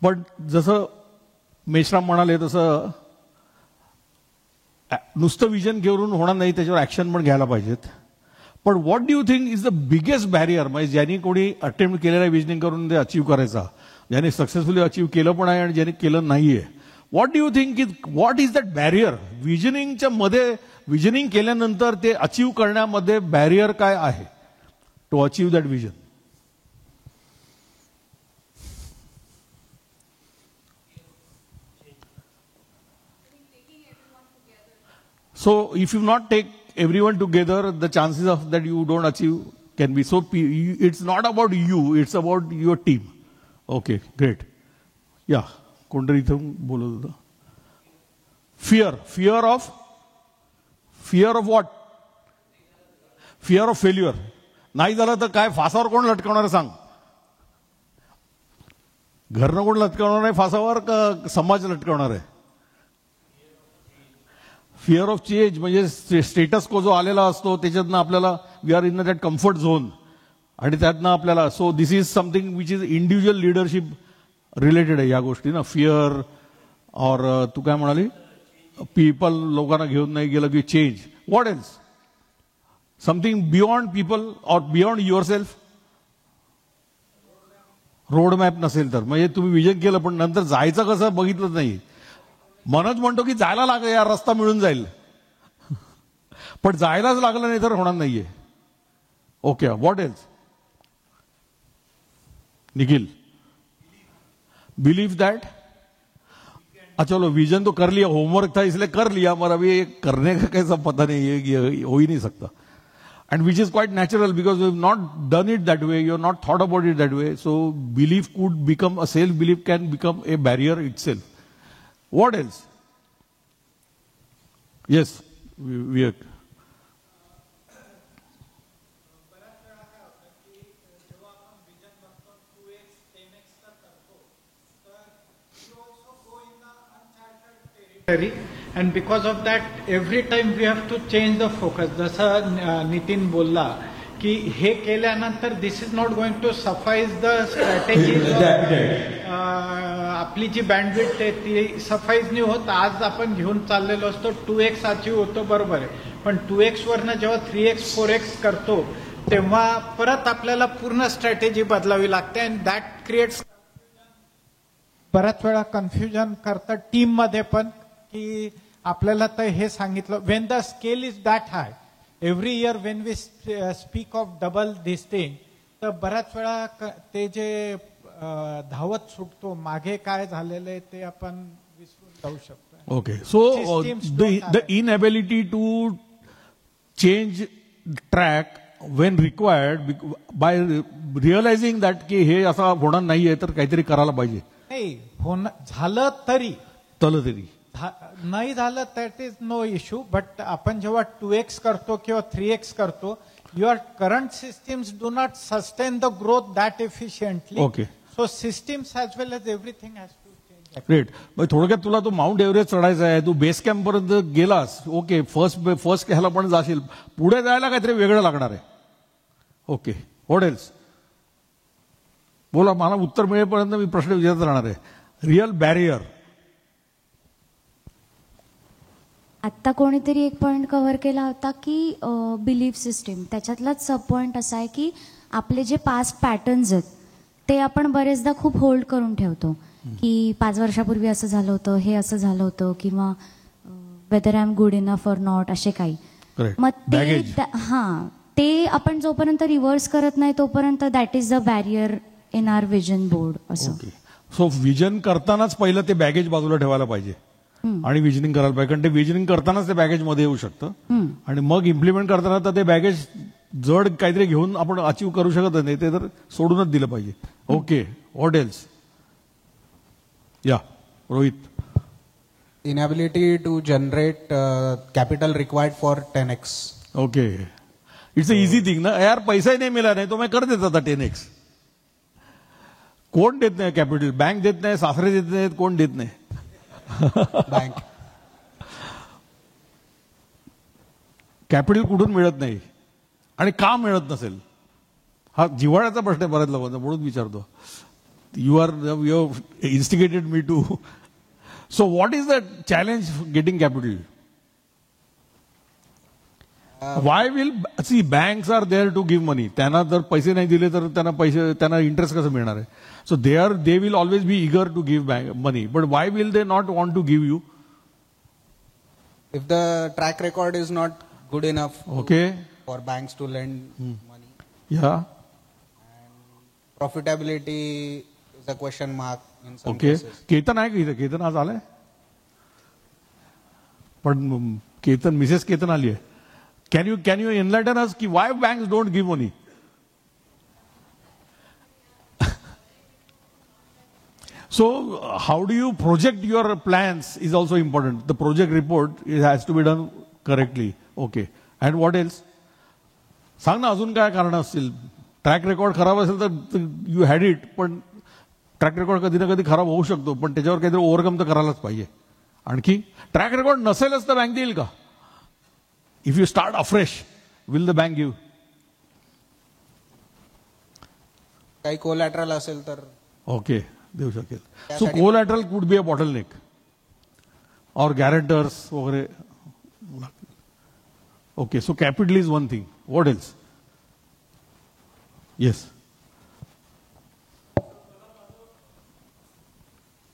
पण जसं मेश्राम म्हणाले तसं नुसतं विजन घेऊन होणार नाही, त्याच्यावर ऍक्शन पण घ्यायला पाहिजेत. पण what do you think is the biggest barrier, म्हणजे ज्यांनी कोणी अटेम्प्ट केलेला आहे विजनिंग करून ते अचीव्ह करायचा, ज्यांनी सक्सेसफुली अचीव्ह केलं पण आहे आणि ज्यांनी केलं नाहीये, what do you think is what is that barrier विजनिंगच्या मध्ये, विजनिंग केल्यानंतर ते अचीव्ह करण्यामध्ये बॅरियर काय आहे to achieve that vision? So if you not take everyone together, the chances of that you don't achieve can be. So it's not about you, it's about your team. Okay, great. Yeah, कोणतरी इथं बोलत होतं. Fear of what? Fear of failure. नाही झालं तर काय फासावर कोण लटकवणार सांग? घरनं कोण लटकवणार आहे फासावर का समाज लटकवणार आहे? फिअर ऑफ चेंज म्हणजे स्टेटस को जो आलेला असतो त्याच्यातनं आपल्याला we are in that comfort zone आणि त्यातनं आपल्याला so this is something which is individual leadership related आहे या गोष्टी ना. फिअर और तू काय म्हणाली पीपल लोकांना घेऊन नाही गेलं की change. What else? Something beyond people और beyond yourself. Road map नसेल तर म्हणजे तुम्ही विजन केलं पण नंतर जायचं कसं बघितलं नाही. मनच म्हणतो की जायला लागेल यार रस्ता मिळून जाईल पण जायलाच लागलं नाही तर होणार नाहीये. Okay what else? Nikhil believe that. चलो विजन तो कर लिया, होमवर्क था इसलिए कर लिया, मगर अभी करने का कैसा पता नहीं है, हो ही नहीं सकता. And which is quite natural because you have not done it that way, you have not thought about it that way. So belief could become, a self-belief can become a barrier itself. What else? Yes, we and because of that every time we have to change the focus. जसं नितीन बोलला की हे केल्यानंतर this is not going to suffice the strategy. आपली जी बँडविड्थ आहे ती सफाईज नाही होत. आज आपण घेऊन चाललेलो असतो 2x अचीव्ह होतो बरोबर आहे पण 2x वरनं जेव्हा 3x 4x करतो तेव्हा परत आपल्याला पूर्ण स्ट्रॅटेजी बदलावी लागते अँड दॅट क्रिएट्स बऱ्याच वेळा कन्फ्युजन करतं टीम मध्ये पण की आपल्याला तर हे सांगितलं when the scale is that high every year when we speak of double this thing तर बऱ्याच वेळा ते जे धावत सुटतो मागे काय झालेलं आहे ते आपण विसरून जाऊ शकतो. Okay so the inability to change track when required by realising that की हे असं होणार नाहीये तर काहीतरी करायला पाहिजे. नाही झालं तरी नाही झालं that is no issue but आपण जेव्हा 2x करतो किंवा 3x करतो your current systems do not sustain the growth that efficiently. Okay so systems as well as everything has to change. Great. थोडक्यात तुला तो माउंट एव्हरेस्ट चढायचा आहे, तू बेस कॅम्प पर्यंत गेलास, ओके फर्स्ट ह्याला पण जाशील, पुढे जायला काहीतरी वेगळं लागणार आहे. Okay what else? बोला, मला उत्तर मिळेपर्यंत मी प्रश्न विचारत राहणार आहे. Real barrier. आत्ता कोणीतरी एक पॉइंट कव्हर केला होता की बिलीफ सिस्टीम. त्याच्यातलाच सब पॉइंट असा आहे की आपले जे पास्ट पॅटर्न्स आहेत ते आपण बरेचदा खूप होल्ड करून ठेवतो की 5 वर्षापूर्वी असं झालं होतं, हे असं झालं होतं, किंवा whether I am good enough or not असे काही. मग ते आपण जोपर्यंत रिव्हर्स करत नाही तोपर्यंत that is the barrier in our vision board. असं सो विजन करतानाच पहिलं ते बॅगेज बाजूला ठेवायला पाहिजे आणि विजनिंग करायला पाहिजे, कारण ते विजनिंग करतानाच ते बॅगेज मध्ये येऊ शकतं आणि मग इम्प्लिमेंट करताना तर ते बॅगेज जड काहीतरी घेऊन आपण अचीव्ह करू शकत नाही, ते तर सोडूनच दिलं पाहिजे. Okay what else? या Rohit. Inability to generate capital required for 10x. Okay it's a easy thing ना यार, पैसाही नाही मिळाला नाही तो मैं कर देता था 10x. कोण देत नाही कॅपिटल? बँक देत नाही, सासरे देत नाहीत, कोण देत नाही. बँक कॅपिटल कुठून मिळत नाही आणि का मिळत नसेल हा जिव्हाळ्याचा प्रश्न आहे बऱ्याच लोकांचा, म्हणून विचारतो. You instigated me too. So what is the challenge getting capital? Why will see banks are there to give money. त्यांना जर पैसे नाही दिले तर त्यांना इंटरेस्ट कसं मिळणार आहे? So they will always be eager to give money, but why will they not want to give you? If the track record is not good enough for banks to lend money. Yeah. And profitability is a question mark in some cases. cases. Ketan आहे का इथं? केतन आज आलाय पण केतन, मिसेस केतन आली आहे. Can you enlighten us ki why banks don't give money? So how do you project your plans is also important. The project report, it has to be done correctly. Okay. And what else? सांग ना अजून काय कारण असतील. ट्रॅक रेकॉर्ड खराब असेल तर यू हॅड इट, पण ट्रॅक रेकॉर्ड कधी ना कधी खराब होऊ शकतो, पण त्याच्यावर काहीतरी ओव्हरकम तर करायलाच पाहिजे. आणखी ट्रॅक रेकॉर्ड नसेलच तर बँक देईल का? If you start afresh, will the bank give? काही कोलॅटरल असेल तर ओके, देऊ शकेल. So collateral could be a bottleneck और गॅरंटर्स वगैरे. Okay, so capital is one thing. What else? Yes.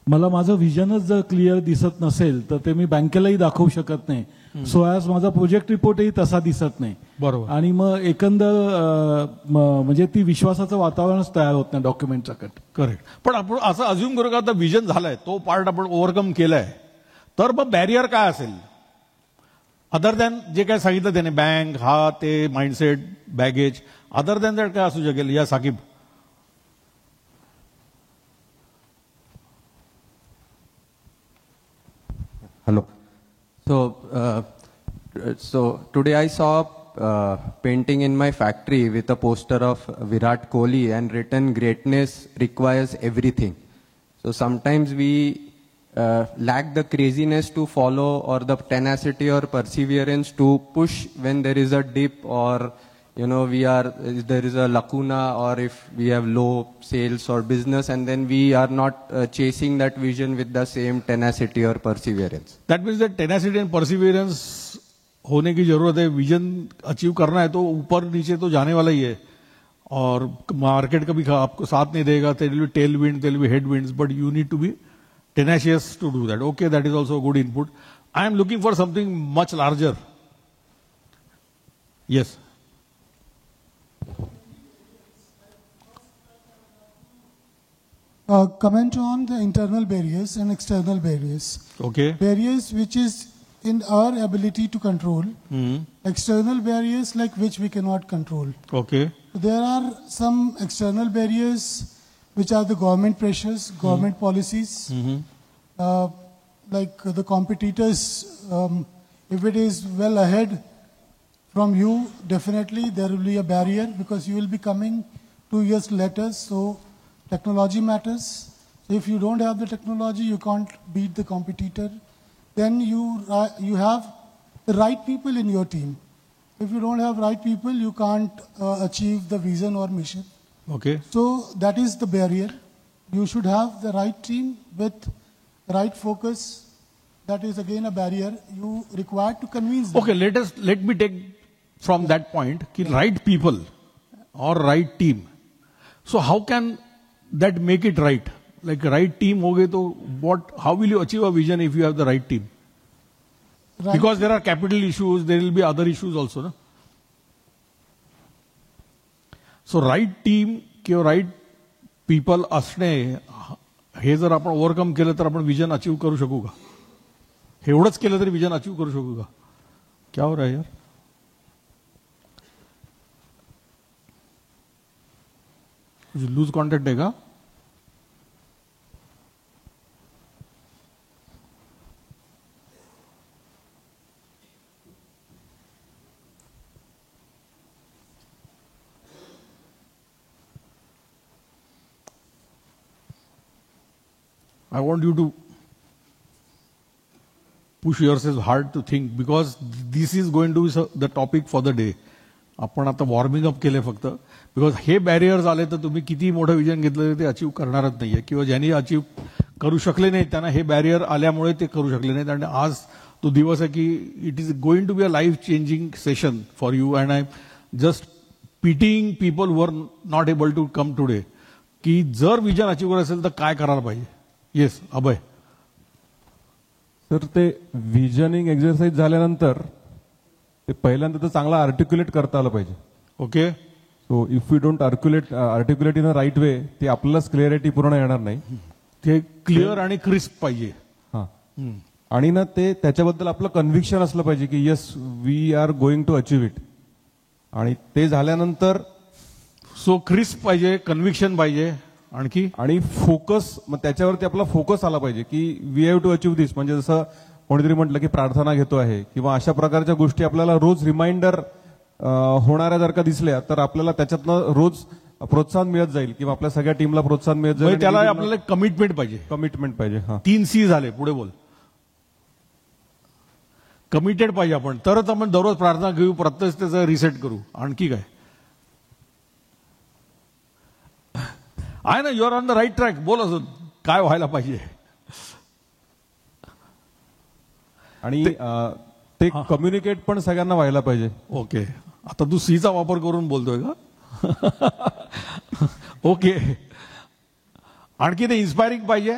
मला माझं विजनच जर क्लिअर दिसत नसेल तर ते मी बँकेलाही दाखवू शकत नाही. सो ॲज माझा प्रोजेक्ट रिपोर्टही तसा दिसत नाही. बरोबर. आणि मग एकंदर म्हणजे ती विश्वासाचं वातावरणच तयार होत नाही डॉक्युमेंट सकट. करेक्ट. पण आपण असं अज्युम करू का आता विजन झालाय, तो पार्ट आपण ओव्हरकम केलाय, तर मग बॅरियर काय असेल अदर दॅन जे काय सांगितलं त्याने, बँक, हा ते mindset, baggage, other than that काय असू शकेल? या Saqib. Hello. So today I saw painting in my factory with a poster of Virat Kohli and written "Greatness requires everything." So sometimes we lack the craziness to follow or the tenacity or perseverance to push when there is a dip, or there is a lacuna, or if we have low sales or business, and then we are not chasing that vision with the same tenacity or perseverance. That means that tenacity and perseverance होने की जरूरत है. विजन अचीव करना है तो ऊपर नीचे तो जाने वाला ही है, और मार्केट कभी आपको साथ नहीं देगा. there will be tailwind, there will be headwinds, but you need to be tenacious to do that. Okay, that is also a good input. I am looking for something much larger. Yes. Comment on the internal barriers and external barriers. Okay. Barriers which is in our ability to control. External barriers like which we cannot control. Okay. There are some external barriers which are the government pressures, government policies. Like the competitors, if it is well ahead from you, definitely there will be a barrier because you will be coming 2 years later. So technology matters. If you don't have the technology, you can't beat the competitor. Then you have the right people in your team. If you don't have right people, you can't achieve the vision or mission. Okay. So that is the barrier. You should have the right team with right focus. That is again a barrier. You require to convince them. Okay, let me take from that point, ki right people or right team. So how can that make it right? Like right team ho gaye to how will you achieve a vision if you have the right team? Right. Because there are capital issues, there will be other issues also, no? So right team किंवा right people असणे हे जर आपण ओव्हरकम केलं तर आपण विजन अचीव करू शकू का? हे एवढंच केलं तरी विजन अचीव करू शकू का? क्या हो रहा है यार? लूज कॉन्टॅक्ट आहे का? I want you to push yourself hard to think, because this is going to be the topic for the day. आपण आता वॉर्मिंग अप केले फक्त, बिकॉज हे बॅरियर्स आले तर तुम्ही किती मोठं विजन घेतलं ते अचीव करणारच नाहीये, किंवा ज्यांनी अचीव करू शकले नाही त्यांना हे बॅरियर आल्यामुळे ते करू शकले नाहीत. आणि आज तो दिवस आहे की it is going to be a life changing session for you, and I just pitting people who are not able to come today, की जर विजन अचीव करायचं असेल तर काय करायला पाहिजे. येस अभय. तर ते विजनिंग एक्झरसाइज झाल्यानंतर ते पहिल्यांदा तर चांगला आर्टिक्युलेट करता आलं पाहिजे. Okay. So if you don't articulate in a right way, ते आपल्यालाच क्लिअरिटी पूर्ण येणार नाही. ते क्लिअर आणि क्रिस्प पाहिजे. हा. आणि ना ते त्याच्याबद्दल आपलं कन्व्हिक्शन असलं पाहिजे की yes we are going to achieve it. आणि ते झाल्यानंतर सो क्रिस्प पाहिजे, कन्व्हिक्शन पाहिजे, आणखी आणि फोकस, मग त्याच्यावरती आपला फोकस आला पाहिजे की वी हॅव टू अचीव्ह दिस. म्हणजे जसं कोणीतरी म्हटलं की प्रार्थना घेतो आहे किंवा अशा प्रकारच्या गोष्टी आपल्याला रोज रिमाइंडर होणाऱ्या जर का दिसल्या तर आपल्याला त्याच्यातनं रोज प्रोत्साहन मिळत जाईल किंवा आपल्या सगळ्या टीमला प्रोत्साहन मिळत जाईल. त्याला आपल्याला कमिटमेंट पाहिजे. कमिटमेंट पाहिजे. हा 3 C झाले. पुढे बोल. कमिटेड पाहिजे आपण, तरच आपण दररोज प्रार्थना घेऊ, प्रत्येक त्याचं रिसेट करू. आणखी काय आहे ना? Your on the right track. बोल अजून काय व्हायला पाहिजे. आणि ते कम्युनिकेट पण सगळ्यांना व्हायला पाहिजे. ओके, आता तू सीचा वापर करून बोलतोय का? ओके. आणखी ते इन्स्पायरिंग पाहिजे.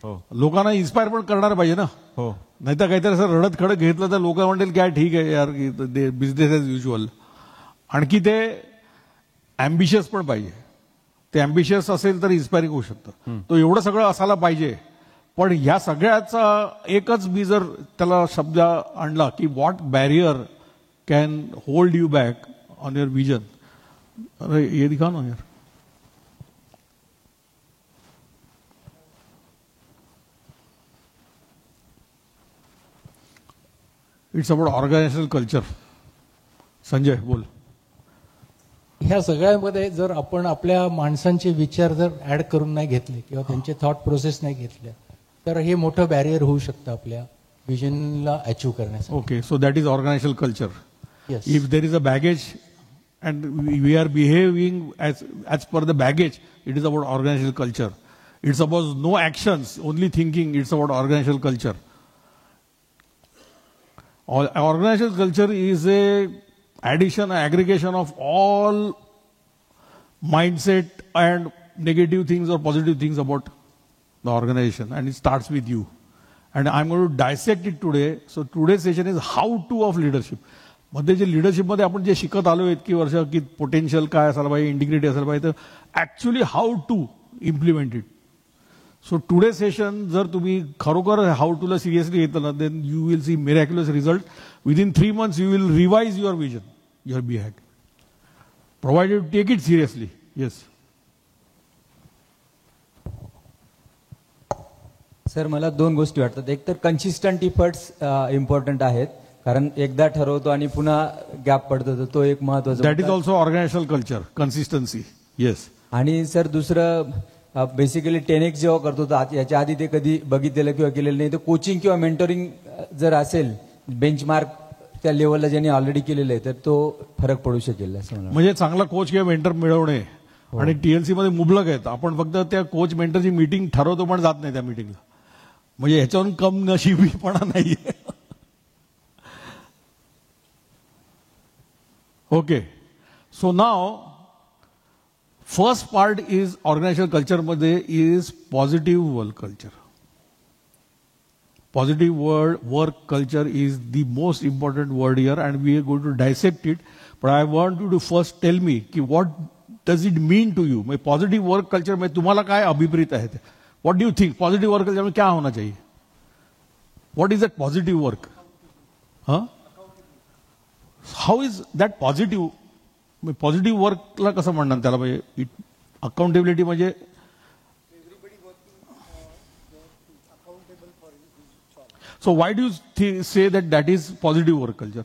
लोकांना इन्स्पायर पण करणार पाहिजे ना. हो. नाही तर काहीतरी असं रडत खडक घेतलं तर लोक म्हणतील काय ठीक आहे यार, बिझनेस ॲज युज्युअल. आणखी ते अँबिशियस पण पाहिजे. ते अँबिशियस असेल तर इन्स्पायरिंग होऊ शकतं. तो एवढं सगळं असायला पाहिजे. पण ह्या सगळ्याचा एकच मी जर त्याला शब्द आणला की what barrier can hold you back on your vision. अरे ये दिखा ना यार. It's about organisational culture. Sanjay बोल. ह्या सगळ्यामध्ये जर आपण आपल्या माणसांचे विचार जर ऍड करून नाही घेतले किंवा त्यांचे थॉट प्रोसेस नाही घेतल्या तर हे मोठं बॅरियर होऊ शकतं आपल्या विजनला अचीव्ह करण्यासाठी. Okay, so that is organisational culture. Yes. If there is a baggage and we are behaving as per the baggage, it is about organizational culture. It's about no actions, only thinking. It's about organizational culture. Organizational culture is a addition, aggregation of all mindset and negative things or positive things about the organization, and it starts with you. And I'm going to dissect it today. So today's session is how to of leadership. मध्ये जे लिडरशिपमध्ये आपण जे शिकत आलो इतकी वर्ष की पोटेन्शियल काय असायला पाहिजे, इंटिग्रिटी असायला पाहिजे, तर actually how to implement it. So today session जर तुम्ही खरोखर हाऊ टूला सिरियसली घेतलं ना, then you will see miraculous result. Within 3 months you will revise your vision, your behaviour, provided you take it seriously. Yes sir, मला 2 गोष्टी वाटतात. एक तर कन्सिस्टंट इफर्ट्स इम्पॉर्टंट आहेत, कारण एकदा ठरवतो आणि पुन्हा गॅप पडतो, तर तो एक महत्वाचा. That is also organisational culture, consistency. Yes. आणि सर दुसरं, बेसिकली 10x जेव्हा करतो तर याच्या आधी ते कधी बघितलेलं किंवा केलेलं नाही, तर कोचिंग किंवा मेंटरिंग जर असेल बेंचमार्क त्या लेवलला ज्यांनी ऑलरेडी केलेलं आहे तर तो फरक पडू शकेल असं मला. म्हणजे चांगला कोच किंवा मेंटर मिळवणे. आणि टीएलसी मध्ये मुबलक आहेत. आपण फक्त त्या कोच मेंटरची मीटिंग ठरवतो पण जात नाही त्या मीटिंगला. म्हणजे ह्याच्यावरून कम नशिबीपणा नाहीये. Okay, so now first part is organizational culture मध्ये is positive work culture. Positive work culture is the most important word here and we are going to dissect it. But I want you to first tell me कि what does it mean to you? मैं positive work culture में तुम्हाला काय अभिप्रेत आहे? What do you think? Positive work culture में क्या होना चाहिए? What is that positive work? Huh? How is that positive? Positive Varkala कसं म्हणणार त्याला? म्हणजे अकाउंटेबिलिटी म्हणजे so why do you say that is positive work culture?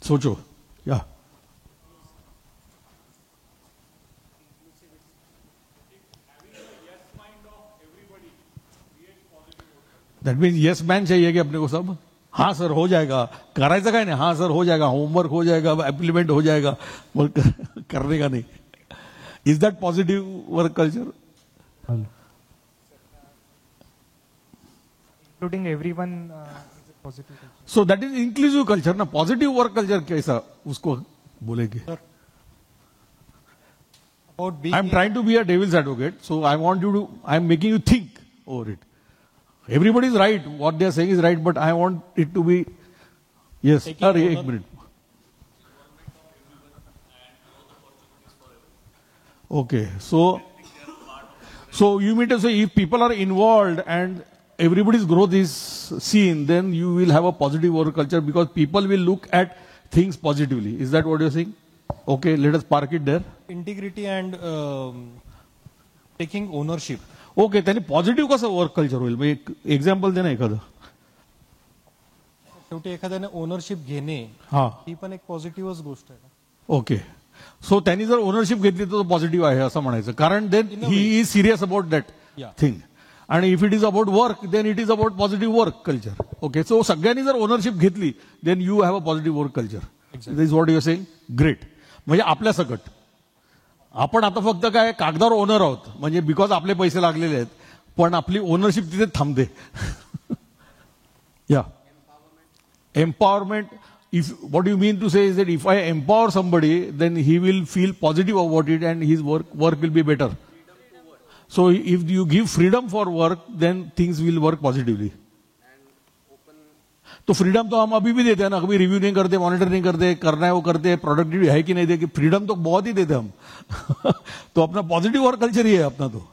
सोचो. या दैट मीन्स यस मैन चाहिए कि अपने को सब. हाँ सर हो जाएगा, करायचं काय नाही, हाँ सर हो जाएगा, होमवर्क हो जाएगा, इम्प्लीमेंट हो जाएगा, मग करने का नहीं. Is that positive work culture? Including everyone positive. So that is inclusive culture ना. पॉजिटिव वर्क कल्चर कैसा उसको बोलेंगे? I am trying to be a devil's advocate, so I want you to, I am making you think over it. Everybody is right. What they are saying is right, but I want it to be. Yes. Sorry, 1 minute. Okay. So you mean to say if people are involved and everybody's growth is seen, then you will have a positive work culture because people will look at things positively. Is that what you're saying? Okay, let us park it there. Integrity and taking ownership. Okay, त्यांनी पॉझिटिव्ह कसं वर्क कल्चर होईल? म्हणजे एक्झाम्पल दे ना एखादं. शेवटी एखाद्याने ओनरशिप घेणे ही पण एक पॉझिटिव्हच गोष्ट आहे. ओके, सो त्यांनी जर ओनरशिप घेतली तर पॉझिटिव्ह आहे असं म्हणायचं, कारण then he is serious about that thing. आणि if it is about work then it is about positive work culture. Okay, so सगळ्यांनी जर ओनरशिप घेतली then you have a positive work culture. This is what you are saying. Great. म्हणजे आपल्या सकट आपण आता फक्त काय कागदावर ओनर आहोत, म्हणजे बिकॉज आपले पैसे लागलेले आहेत, पण आपली ओनरशिप तिथे थांबते. या empowerment. If what you mean to say is that if I empower somebody, then he will feel positive about it and his work will be better. So if you give freedom for work, then things will work positively. तो फ्रीडम तो हम अभी भी देते हैं ना, कभी रिव्यू नहीं करते, मॉनिटर नहीं करते, करना है वो करते, प्रोडक्टिविटी है कि नहीं देखिए, फ्रीडम तो बहुत ही देते हम. तो अपना पॉझिटिव्ह वर्क कल्चर ही आहे अपना तो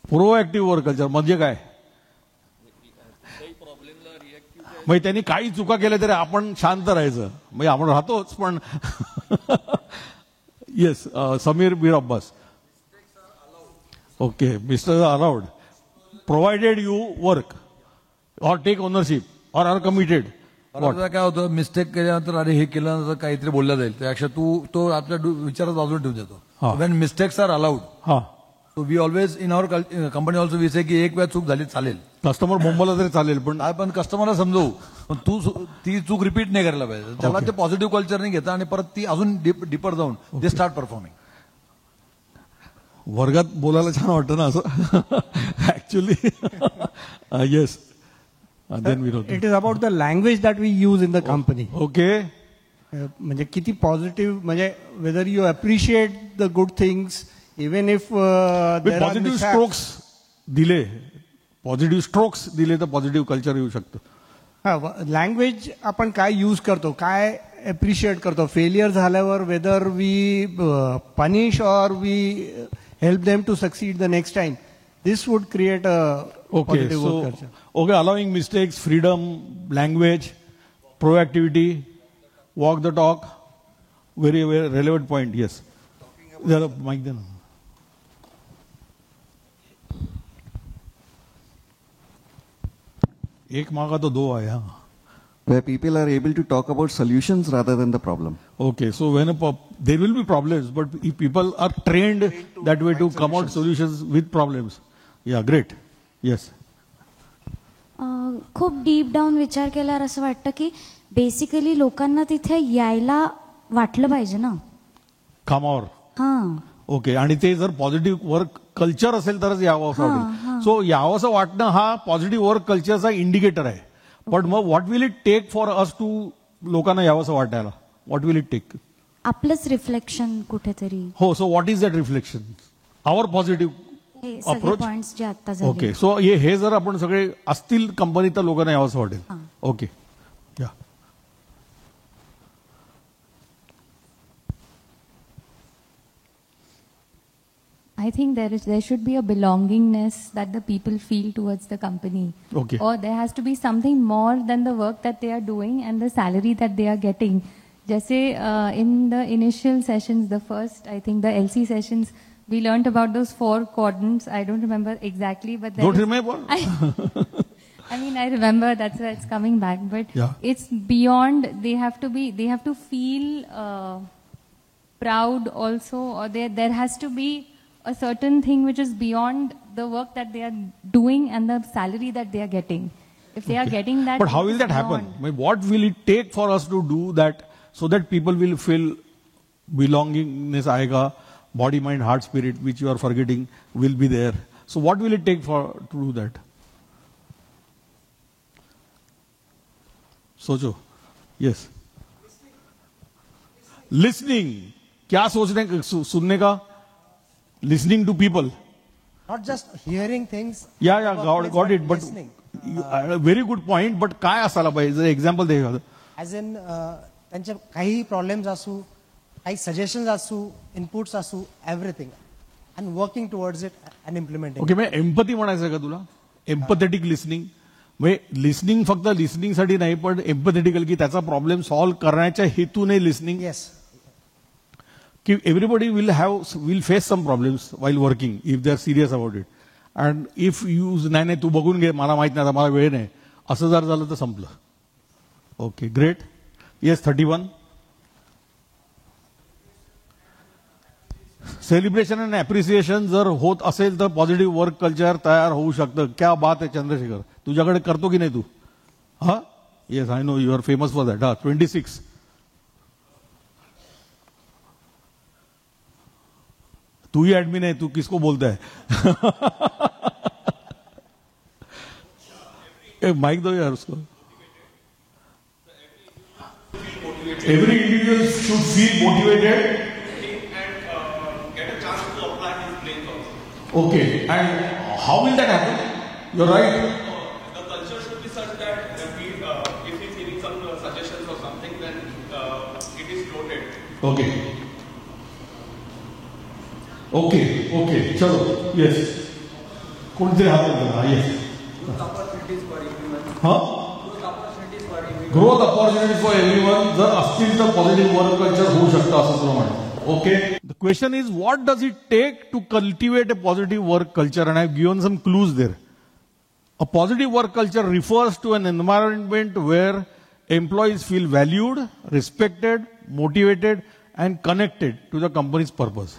प्रोएक्टिव्ह वर्क कल्चर. म्हणजे काय, म्हणजे त्यांनी काही चुका केल्या तरी आपण शांत राहायचं, म्हणजे आपण राहतोच पण. Yes, Sameer Bir Abbas. Okay, mister allowed provided you work और टेक ओनरशिप और आर कमिटेड. काय होतं, मिस्टेक केल्यानंतर अरे हे केल्यानंतर काहीतरी बोललं जाईल, त्यापेक्षा तू तो आपल्या विचारात बाजूला ठेवून देतो. When mistakes are allowed, so we always in our company also we say की एक वेळ चूक झाली चालेल, कस्टमर बोंबला तरी चालेल, पण कस्टमरला समजवू, पण तू ती चूक रिपीट नाही करायला पाहिजे. त्याला ते पॉझिटिव्ह कल्चर नाही घेता आणि परत ती अजून डीपर जाऊन दे स्टार्ट परफॉर्मिंग. वर्गात बोलायला छान वाटतं ना असं actually. Yes, it is about the language that we use in the company. Okay, म्हणजे किती पॉझिटिव्ह, म्हणजे whether you appreciate the good things even if positive strokes दिले, पॉझिटिव्ह स्ट्रोक्स दिले तर पॉझिटिव्ह कल्चर येऊ शकतं. लँग्वेज आपण काय यूज करतो, काय अप्रिशिएट करतो, फेलियर झाल्यावर वेदर वी पनिश और we help them to succeed the next time, this would create a positive work culture. Okay, allowing mistakes, freedom, language, proactivity, walk the talk, very very relevant point. Yes, जरा माईक दे ना. एक मांगा तो दो आया. Where people are able to talk about solutions rather than the problem. Okay, so when there will be problems, but if people are trained that way to come out solutions with problems. Yeah, great. Yes. खूप डीप डाऊन विचार केल्यावर असं वाटतं की बेसिकली लोकांना तिथे यायला वाटलं पाहिजे ना कामावर. हां, ओके, आणि ते जर पॉझिटिव्ह वर्क कल्चर असेल तरच यावं असं वाटेल. सो यावं असं वाटणं हा पॉझिटिव्ह वर्क कल्चरचा इंडिकेटर आहे. पण मग what will it take for us to लोकांना यावं असं वाटायला? What will it take? आपलंच रिफ्लेक्शन कुठेतरी. हो, so what is that reflection? Our positive approach. Points जे आता झाले. ओके, सो हे जर आपण सगळे असतील कंपनीत तर लोकांना यावं असं वाटेल. ओके, या. I think there should be a belongingness that the people feel towards the company. Okay. Or there has to be something more than the work that they are doing and the salary that they are getting. Jaise in the initial sessions, the first, I think the LC sessions, we learnt about those 4 quadrants. I don't remember exactly, but don't remember. I mean, I remember, that's why it's coming back. But it's beyond. They have to feel proud also, or there has to be a certain thing which is beyond the work that they are doing and the salary that they are getting. If they are getting that. But how will that happen? What will it take for us to do that so that people will feel belongingness aayega, body, mind, heart, spirit, which you are forgetting, will be there. So what will it take to do that? सोचो. Yes. Listening. क्या सोचने, सुनने का? Listening to people. Not just hearing things. Yeah, got it. But very good point. But काय असायला पाहिजे? Example they. As in त्यांचे काही प्रॉब्लेम्स असू, काही सजेशन्स असू, इनपुट्स असू, everything. and working towards it and implementing. Okay, मग एम्पथी म्हणायचं का तुला? एम्पथेटिक लिसनिंग, म्हणजे लिसनिंग फक्त लिसनिंगसाठी नाही, पण एम्पथेटिकल की त्याचा प्रॉब्लेम सॉल्व्ह करण्याच्या हेतूने लिसनिंग. येस. की everybody will face some problems while working if they are serious about it. And if you नाही तू बघून घे, मला माहित नाही, मला वेळ नाही, असं जर झालं तर संपलं. Okay, great. Yes, 31. Celebration and appreciation जर होत असेल तर पॉझिटिव्ह वर्क कल्चर तयार होऊ शकतं. क्या बात आहे चंद्रशेखर, तुझ्याकडे करतो की नाही तू? हा, yes, I know you are famous for that. हा, 26. तू ही ऍडमिन आहे, तू किसको बोलता है? माइक दो यार उसको. Every individual should feel motivated. Okay, and how will that happen? You're right. The culture should be such that if he's giving some suggestions or something, then it is noted. Okay. Okay. चलो. Yes. कोणते हात बोलता? Yes. हाँ? Growth opportunities for everyone. जर असतील तर पॉझिटिव्ह वर्क कल्चर होऊ शकतं असं तुला म्हणतो. Okay. The question is, what does it take to cultivate a positive work culture? And I've given some clues there. A positive work culture refers to an environment where employees feel valued, respected, motivated, and connected to the company's purpose.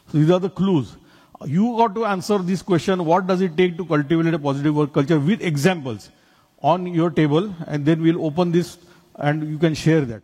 So these are the clues. You got to answer this question, what does it take to cultivate a positive work culture, with examples on your table, and then we'll open this and you can share that.